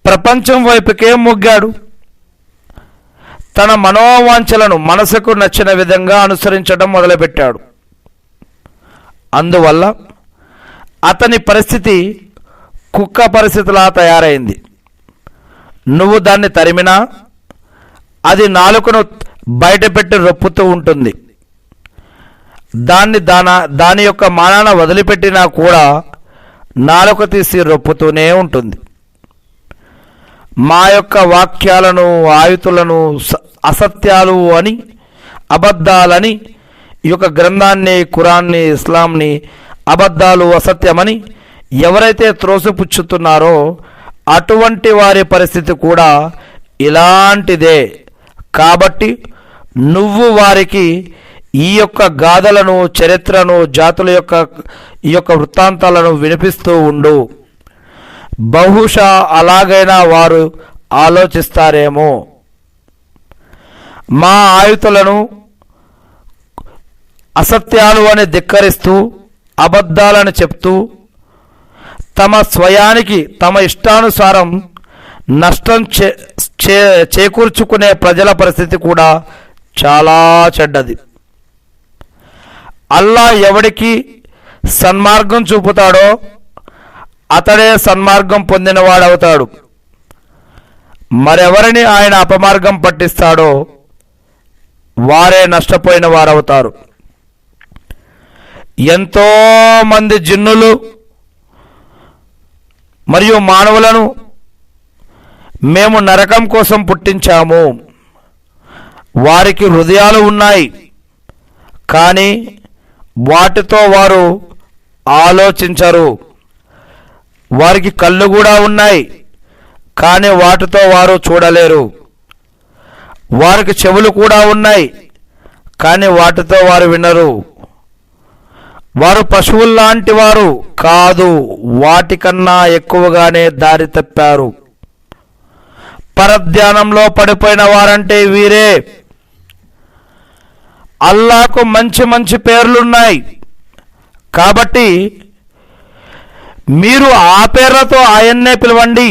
ప్రపంచం వైపుకే మొగ్గాడు. తన మనోవాంఛలను మనసుకు నచ్చిన విధంగా అనుసరించడం మొదలుపెట్టాడు. అందువల్ల అతని పరిస్థితి కుక్క పరిస్థితిలా తయారైంది. నువ్వు దాన్ని తరిమినా అది నాలుకను బయటపెట్టి రొప్పుతూ ఉంటుంది. దాని యొక్క మానాన వదిలిపెట్టినా కూడా నాలుక తీసి రొప్పుతూనే ఉంటుంది. మా యొక్క వాక్యాలను, ఆయుతులను అసత్యాలు అని, అబద్ధాలని, ఈ యొక్క గ్రంథాన్ని, ఖురాన్ని, ఇస్లాంని అబద్ధాలు, అసత్యమని ఎవరైతే త్రోసిపుచ్చుతున్నారో అటువంటి వారి పరిస్థితి కూడా ఇలాంటిదే. కాబట్టి నువ్వు వారికి ఈ యొక్క గాథలను, చరిత్రను, జాతుల యొక్క ఈ యొక్క వృత్తాంతాలను వినిపిస్తూ ఉండు. బహుశా అలాగైనా వారు ఆలోచిస్తారేమో. మా ఆయుతులను అసత్యాలు అని ధిక్కరిస్తూ, అబద్ధాలను చెప్తూ, తమ స్వయానికి తమ ఇష్టానుసారం నష్టం చేకూర్చుకునే ప్రజల పరిస్థితి కూడా చాలా చెడ్డది. అల్లా ఎవడికి సన్మార్గం చూపుతాడో అతడే సన్మార్గం పొందినవాడవుతాడు. మరెవరిని ఆయన అపమార్గం పట్టిస్తాడో వారే నష్టపోయిన వారవుతారు. ఎంతో మంది జిన్నులు మరియు మానవులను మేము నరకం కోసం పుట్టించాము. వారికి హృదయాలు ఉన్నాయి, కానీ వాటితో వారు ఆలోచించరు. వారికి కళ్ళు కూడా ఉన్నాయి, కానీ వాటితో వారు చూడలేరు. వారికి చెవులు కూడా ఉన్నాయి, కానీ వాటితో వారు వినరు. వారు పశువుల్లాంటి వారు కాదు, వాటికన్నా ఎక్కువగానే దారి తప్పారు. పరధ్యానంలో పడిపోయిన వారంటే వీరే. అల్లాకు మంచి మంచి పేర్లున్నాయి, కాబట్టి మీరు ఆ పేర్లతో ఆయన్నే పిలవండి.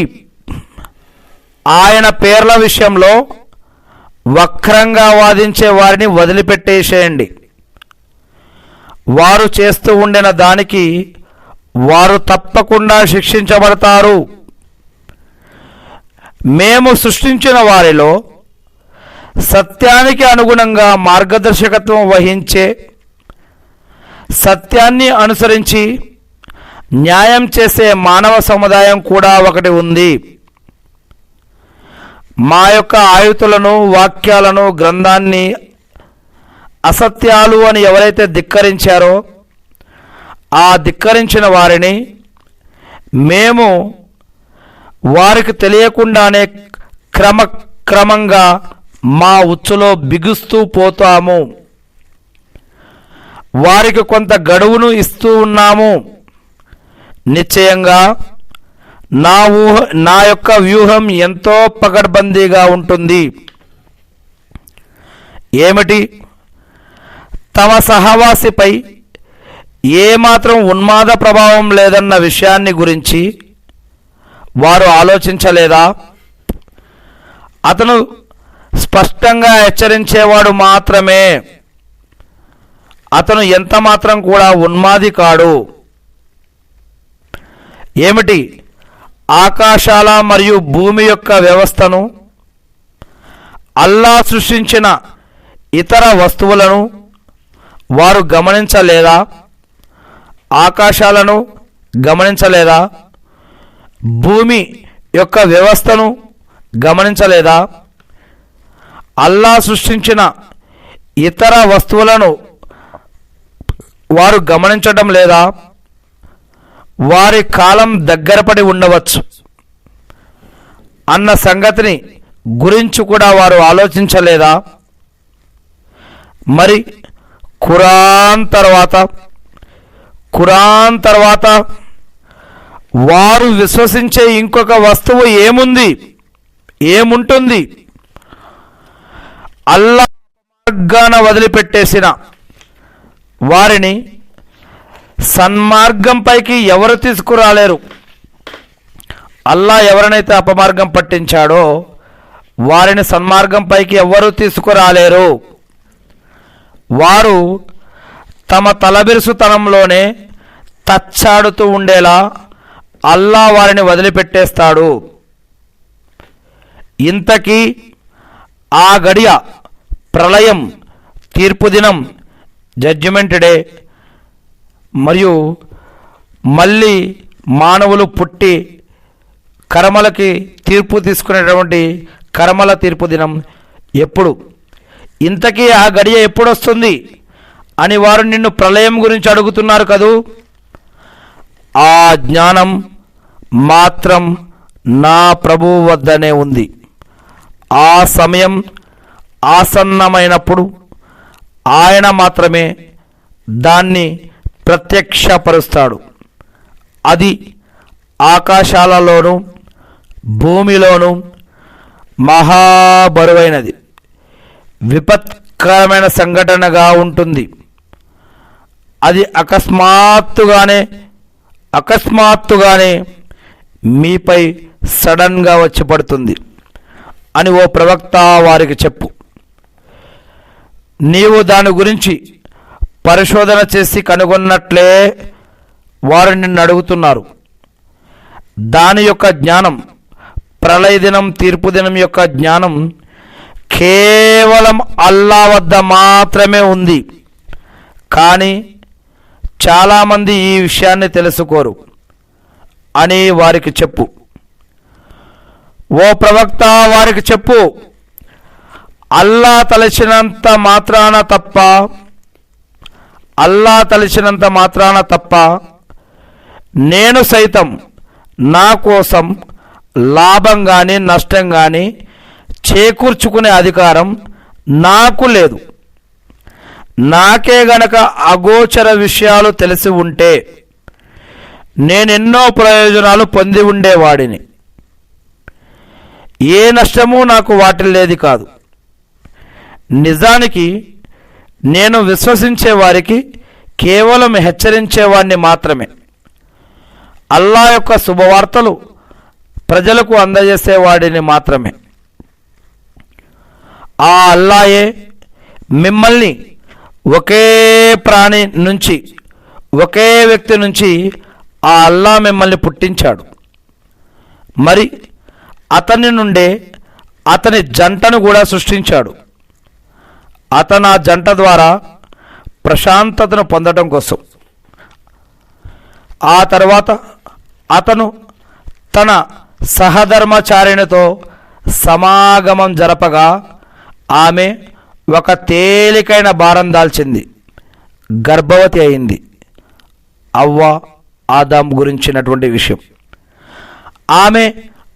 ఆయన పేర్ల విషయంలో వక్రంగా వాదించే వారిని వదిలిపెట్టేసేయండి. వారు చేస్తూ ఉండిన దానికి వారు తప్పకుండా శిక్షించబడతారు. మేము సృష్టించిన వారిలో సత్యానికి అనుగుణంగా మార్గదర్శకత్వం వహించే, సత్యాన్ని అనుసరించి న్యాయం చేసే మానవ సముదాయం కూడా ఒకటి ఉంది. మా యొక్క ఆయుతులను, వాక్యాలను, గ్రంథాన్ని అసత్యాలు అని ఎవరైతే ధిక్కరించారో ఆ ధిక్కరించిన వారిని మేము వారికి తెలియకుండానే క్రమంగా మా ఉచ్చులో బిగుస్తూ పోతాము. వారికి కొంత గడువును ఇస్తూ ఉన్నాము. నిశ్చయంగా నా యొక్క వ్యూహం ఎంతో పకడ్బందీగా ఉంటుంది. ఏమిటి? తమ సహవాసిపై ఏమాత్రం ఉన్మాద ప్రభావం లేదన్న విషయాన్ని గురించి వారు ఆలోచించలేదా? అతను స్పష్టంగా హెచ్చరించేవాడు మాత్రమే. అతను ఎంత మాత్రం కూడా ఉన్మాది కాడు. ఏమిటి? ఆకాశాల మరియు భూమి యొక్క వ్యవస్థను, అల్లా సృష్టించిన ఇతర వస్తువులను వారు గమనించలేదా? ఆకాశాలను గమనించలేదా? భూమి యొక్క వ్యవస్థను గమనించలేదా? అల్లా సృష్టించిన ఇతర వస్తువులను వారు గమనించడం లేదా? వారి కాలం దగ్గరపడి ఉండవచ్చు అన్న సంగతిని గురించి కూడా వారు ఆలోచించలేదా? మరి ఖురాన్ తర్వాత వారు విశ్వసించే ఇంకొక వస్తువు ఏముంటుంది? అల్లా మార్గాన వదిలిపెట్టేసిన వారిని సన్మార్గంపైకి ఎవరు తీసుకురాలేరు. అల్లా ఎవరినైతే అపమార్గం పట్టించాడో వారిని సన్మార్గంపైకి ఎవరు తీసుకురాలేరు. వారు తమ తలబిరుసుతనంలోనే తచ్చాడుతూ ఉండేలా అల్లా వారిని వదిలిపెట్టేస్తాడు. ఇంతకీ ఆ గడియ ప్రళయం, తీర్పు దినం, జడ్జిమెంట్ డే, మరియు మళ్ళీ మానవులు పుట్టి కర్మలకి తీర్పు తీసుకునేటువంటి కర్మల తీర్పు దినం ఎప్పుడు? ఇంతకీ ఆ గడియ ఎప్పుడు వస్తుంది అని వారు నిన్ను ప్రళయం గురించి అడుగుతున్నారు కదూ. ఆ జ్ఞానం మాత్రం నా ప్రభువు వద్దనే ఉంది. ఆ సమయం ఆసన్నమైనప్పుడు ఆయన మాత్రమే దాన్ని ప్రత్యక్షపరుస్తాడు. అది ఆకాశాలలోనూ భూమిలోనూ మహాబరువైనది, విపత్కరమైన సంఘటనగా ఉంటుంది. అది అకస్మాత్తుగానే మీపై సడన్గా వచ్చి పడుతుంది అని ఓ ప్రవక్త వారికి చెప్పు. నీవు దాని గురించి పరిశోధన చేసి కనుగొన్నట్లే వారు నిన్ను అడుగుతున్నారు. దాని యొక్క జ్ఞానం, ప్రళయ దినం, తీర్పు దినం యొక్క జ్ఞానం కేవలం అల్లా వద్ద మాత్రమే ఉంది. కానీ చాలామంది ఈ విషయాన్ని తెలుసుకోరు అని వారికి చెప్పు. ఓ ప్రవక్త వారికి చెప్పు, అల్లా తలచినంత మాత్రాన తప్ప నేను సైతం నా కోసం లాభం కానీ నష్టం కానీ చేకూర్చుకునే అధికారం నాకు లేదు. నాకే గనక అగోచర విషయాలు తెలిసి ఉంటే నేనెన్నో ప్రయోజనాలు పొంది ఉండేవాడిని. ఏ నష్టము నాకు వాటిల్లేది కాదు. నిజానికి నేను విశ్వసించే వారికి కేవలం హెచ్చరించేవాడిని మాత్రమే. అల్లా యొక్క శుభవార్తలు ప్రజలకు అందజేసేవాడిని మాత్రమే. ఆ అల్లాయే మిమ్మల్ని ఒకే ప్రాణి నుంచి, ఒకే వ్యక్తి నుంచి ఆ అల్లా మిమ్మల్ని పుట్టించాడు. మరి అతని నుండే అతని జంటను కూడా సృష్టించాడు. అతను ఆ జంట ద్వారా ప్రశాంతతను పొందడం కోసం. ఆ తర్వాత అతను తన సహధర్మచారిణితో సమాగమం జరపగా ఆమె ఒక తేలికైన భారం దాల్చింది, గర్భవతి అయింది. అవ్వ ఆదాం గురించినటువంటి విషయం. ఆమె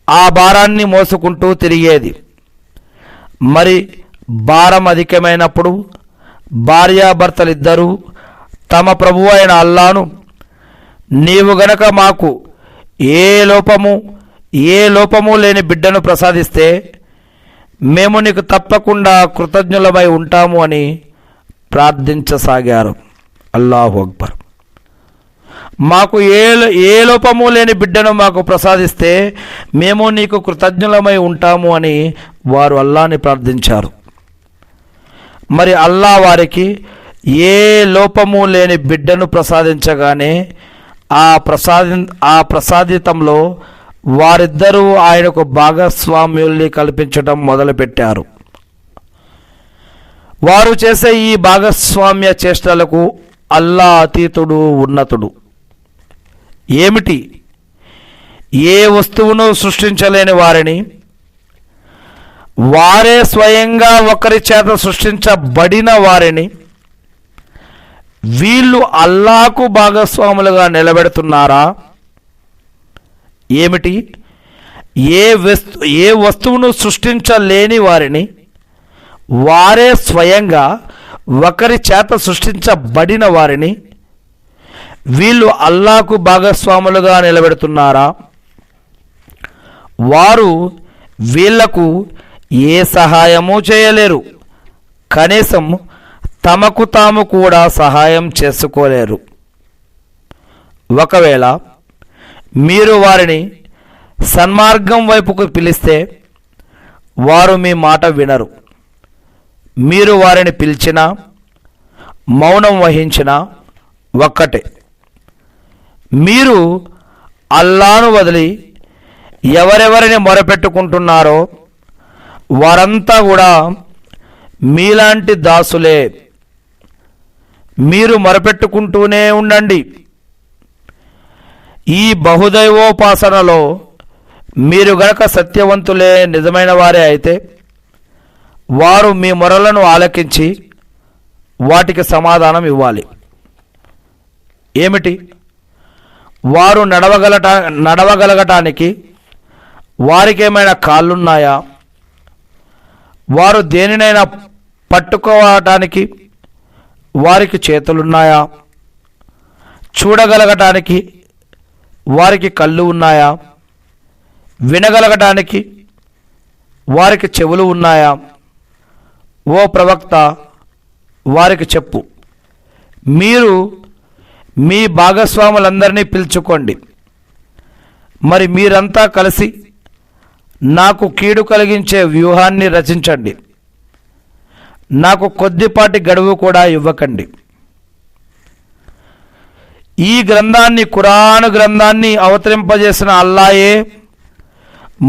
ఆ భారాన్ని మోసుకుంటూ తిరిగేది. మరి భారం అధికమైనప్పుడు భార్యాభర్తలిద్దరూ తమ ప్రభువు అయిన అల్లాను, నీవు గనక మాకు ఏ లోపము లేని బిడ్డను ప్రసాదిస్తే మేము నీకు తప్పకుండా కృతజ్ఞులమై ఉంటాము అని ప్రార్థించసాగారు. అల్లాహు అక్బర్. మాకు ఏ లోపము లేని బిడ్డను మాకు ప్రసాదిస్తే మేము నీకు కృతజ్ఞులమై ఉంటాము అని వారు అల్లాని ప్రార్థించారు. మరి అల్లా వారికి ఏ లోపము లేని బిడ్డను ప్రసాదించగానే ఆ ప్రసాదితంలో వారిద్దరూ ఆయనకు భాగస్వామ్యుల్ని కల్పించడం మొదలుపెట్టారు. వారు చేసే ఈ భాగస్వామ్య చేష్టలకు అల్లా అతీతుడు, ఉన్నతుడు. ఏమిటి? ఏ వస్తువును సృష్టించలేని వారిని, వారే స్వయంగా ఒకరి చేత సృష్టించబడిన వారిని వీళ్ళు అల్లాకు భాగస్వాములుగా నిలబెడుతున్నారా? ఏమిటి? ఏ వస్తువును సృష్టించలేని వారిని వారే స్వయంగా ఒకరి చేత సృష్టించబడిన వారిని వీళ్ళు అల్లాకు భాగస్వాములుగా నిలబెడుతున్నారా? వారు వీళ్లకు ఏ సహాయము చేయలేరు, కనీసం తమకు తాము కూడా సహాయం చేసుకోలేరు. ఒకవేళ మీరు వారిని సన్మార్గం వైపుకు పిలిస్తే వారు మీ మాట వినరు. మీరు వారిని పిలిచినా మౌనం వహించినా ఒక్కటే. మీరు అల్లాను వదిలి ఎవరెవరిని మొరపెట్టుకుంటున్నారో వారంతా కూడా మీలాంటి దాసులే. మీరు మొరపెట్టుకుంటూనే ఉండండి. ఈ బహుదైవోపాసనలో మీరు గనక సత్యవంతులే, నిజమైన వారే అయితే వారు మీ మొరలను ఆలకించి వాటికి సమాధానం ఇవ్వాలి. ఏమిటి? వారు నడవగలగటానికి వారికేమైనా కాళ్ళున్నాయా? వారు దేనినైనా పట్టుకోవటానికి వారికి చేతులున్నాయా? చూడగలగటానికి వారికి కళ్ళు ఉన్నాయా? వినగలగటానికి వారికి చెవులు ఉన్నాయా? ఓ ప్రవక్త, వారికి చెప్పు, మీరు మీ భాగస్వాములందరినీ పిలుచుకోండి. మరి మీరంతా కలిసి నాకు కీడు కలిగించే వ్యూహాన్ని రచించండి. నాకు కొద్దిపాటి గడువు కూడా ఇవ్వకండి. ఈ గ్రంథాన్ని, ఖురాను గ్రంథాన్ని అవతరింపజేసిన అల్లాయే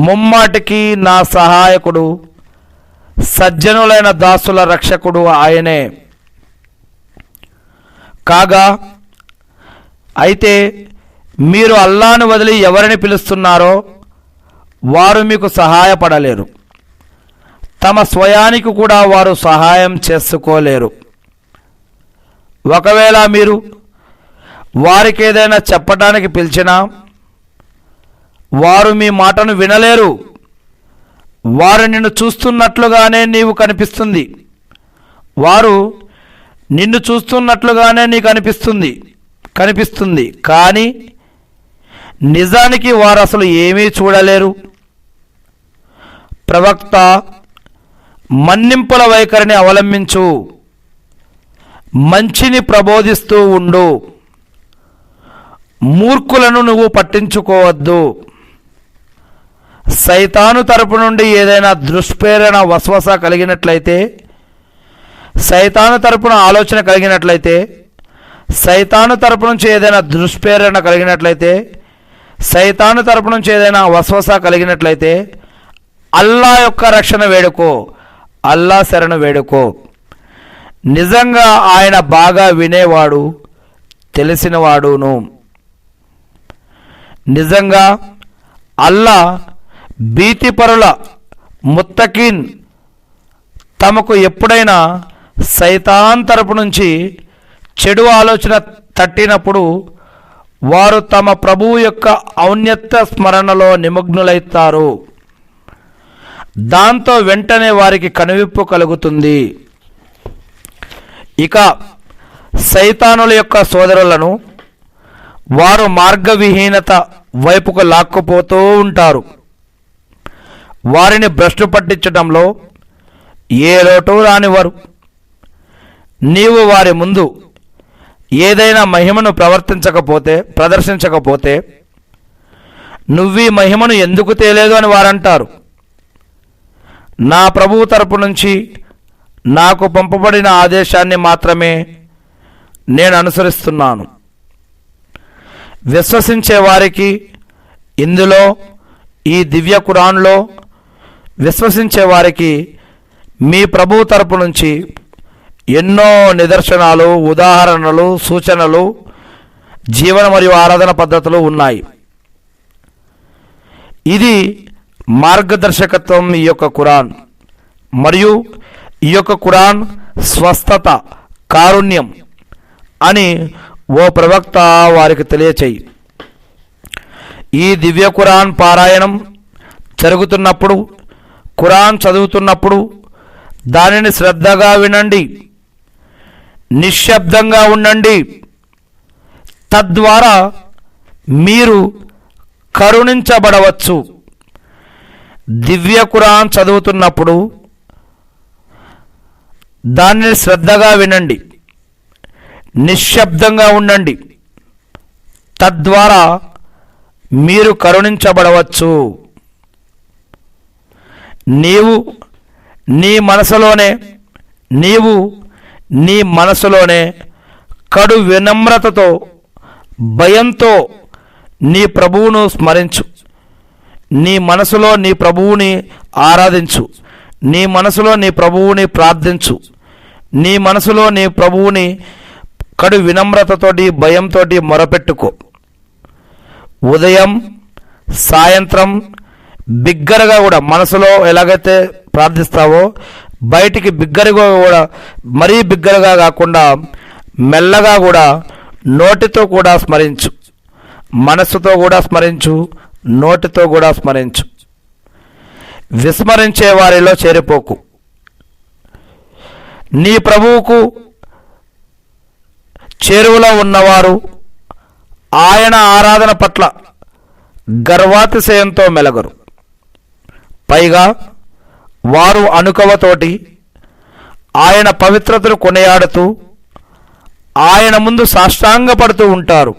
ముమ్మాటికి నా సహాయకుడు, సజ్జనులైన దాసుల రక్షకుడు ఆయనే. కాగా అయితే మీరు అల్లాను వదిలి ఎవరిని పిలుస్తున్నారో వారు మీకు సహాయపడలేరు. తమ స్వయానికి కూడా వారు సహాయం చేసుకోలేరు. ఒకవేళ మీరు వారికి ఏదైనా చెప్పడానికి పిలిచినా వారు మీ మాటను వినలేరు. వారు నిన్ను చూస్తున్నట్లుగానే నీవు కనిపిస్తుంది, వారు నిన్ను చూస్తున్నట్లుగానే నీకు కనిపిస్తుంది కానీ నిజానికి వారు అసలు ఏమీ చూడలేరు. ప్రవక్త, మన్నింపుల వైఖరిని అవలంబించు, మంచిని ప్రబోధిస్తూ ఉండు, మూర్ఖులను నువ్వు పట్టించుకోవద్దు. సైతాను తరపు నుండి ఏదైనా దుష్ప్రేరణ, వస్వస కలిగినట్లయితే, సైతాను తరపున ఆలోచన కలిగినట్లయితే, సైతాను తరపు నుంచి ఏదైనా దుష్ప్రేరణ కలిగినట్లయితే, సైతాను తరపు నుంచి ఏదైనా వస్వస కలిగినట్లయితే అల్లా యొక్క రక్షణ వేడుకో, అల్లా శరణు వేడుకో. నిజంగా ఆయన బాగా వినేవాడు, తెలిసినవాడును. నిజంగా అల్లా భీతిపరుల, ముత్తకీన్ తమకు ఎప్పుడైనా సైతాన్ తరపు నుంచి చెడు ఆలోచన తట్టినప్పుడు వారు తమ ప్రభువు యొక్క ఔన్నత్య స్మరణలో నిమగ్నులైతారు. దాంతో వెంటనే వారికి కనువిప్పు కలుగుతుంది. ఇక సైతానుల యొక్క సోదరులను వారు మార్గవిహీనత వైపుకు లాక్కుపోతూ ఉంటారు. వారిని భ్రష్టు పట్టించడంలో ఏ లోటు రానివారు. నీవు వారి ముందు ఏదైనా మహిమను ప్రదర్శించకపోతే నువ్వీ మహిమను ఎందుకు తేలేదు అని వారంటారు. నా ప్రభువు తరపు నుంచి నాకు పంపబడిన ఆదేశాన్ని మాత్రమే నేను అనుసరిస్తున్నాను. విశ్వసించే వారికి ఇందులో, ఈ దివ్య ఖురాన్లో విశ్వసించే వారికి మీ ప్రభువు తరపు నుంచి ఎన్నో నిదర్శనాలు, ఉదాహరణలు, సూచనలు, జీవన మరియు ఆరాధన పద్ధతులు ఉన్నాయి. ఇది మార్గదర్శకత్వం ఈ యొక్క ఖురాన్. మరియు ఈ యొక్క ఖురాన్ స్వస్థత, కారుణ్యం అని ఓ ప్రవక్త వారికి తెలియచేయి. ఈ దివ్య ఖురాన్ పారాయణం జరుగుతున్నప్పుడు, ఖురాన్ చదువుతున్నప్పుడు దానిని శ్రద్ధగా వినండి, నిశ్శబ్దంగా ఉండండి. తద్వారా మీరు కరుణించబడవచ్చు. దివ్య ఖురాన్ చదువుతున్నప్పుడు దానిని శ్రద్ధగా వినండి, నిశ్శబ్దంగా ఉండండి. తద్వారా మీరు కరుణించబడవచ్చు. నీవు నీ మనసులోనే కడు వినమ్రతతో, భయంతో నీ ప్రభువును స్మరించు. నీ మనసులో నీ ప్రభువుని ఆరాధించు. నీ మనసులో నీ ప్రభువుని ప్రార్థించు. నీ మనసులో నీ ప్రభువుని కడు వినమ్రతతోటి, భయంతోటి మొరపెట్టుకో. ఉదయం, సాయంత్రం బిగ్గరగా కూడా మనసులో ఎలాగైతే ప్రార్థిస్తావో బయటికి బిగ్గరగా కూడా, మరీ బిగ్గరగా కాకుండా మెల్లగా కూడా నోటితో కూడా స్మరించు. మనస్సుతో కూడా స్మరించు, నోటితో కూడా స్మరించు. విస్మరించే వారిలో చేరిపోకు. నీ ప్రభువుకు చేరువలో ఉన్నవారు ఆయన ఆరాధన పట్ల గర్వాతిశయంతో మెలగరు. పైగా వారు అనుకవతోటి ఆయన పవిత్రతను కొనియాడుతూ ఆయన ముందు సాష్టాంగపడుతూ ఉంటారు.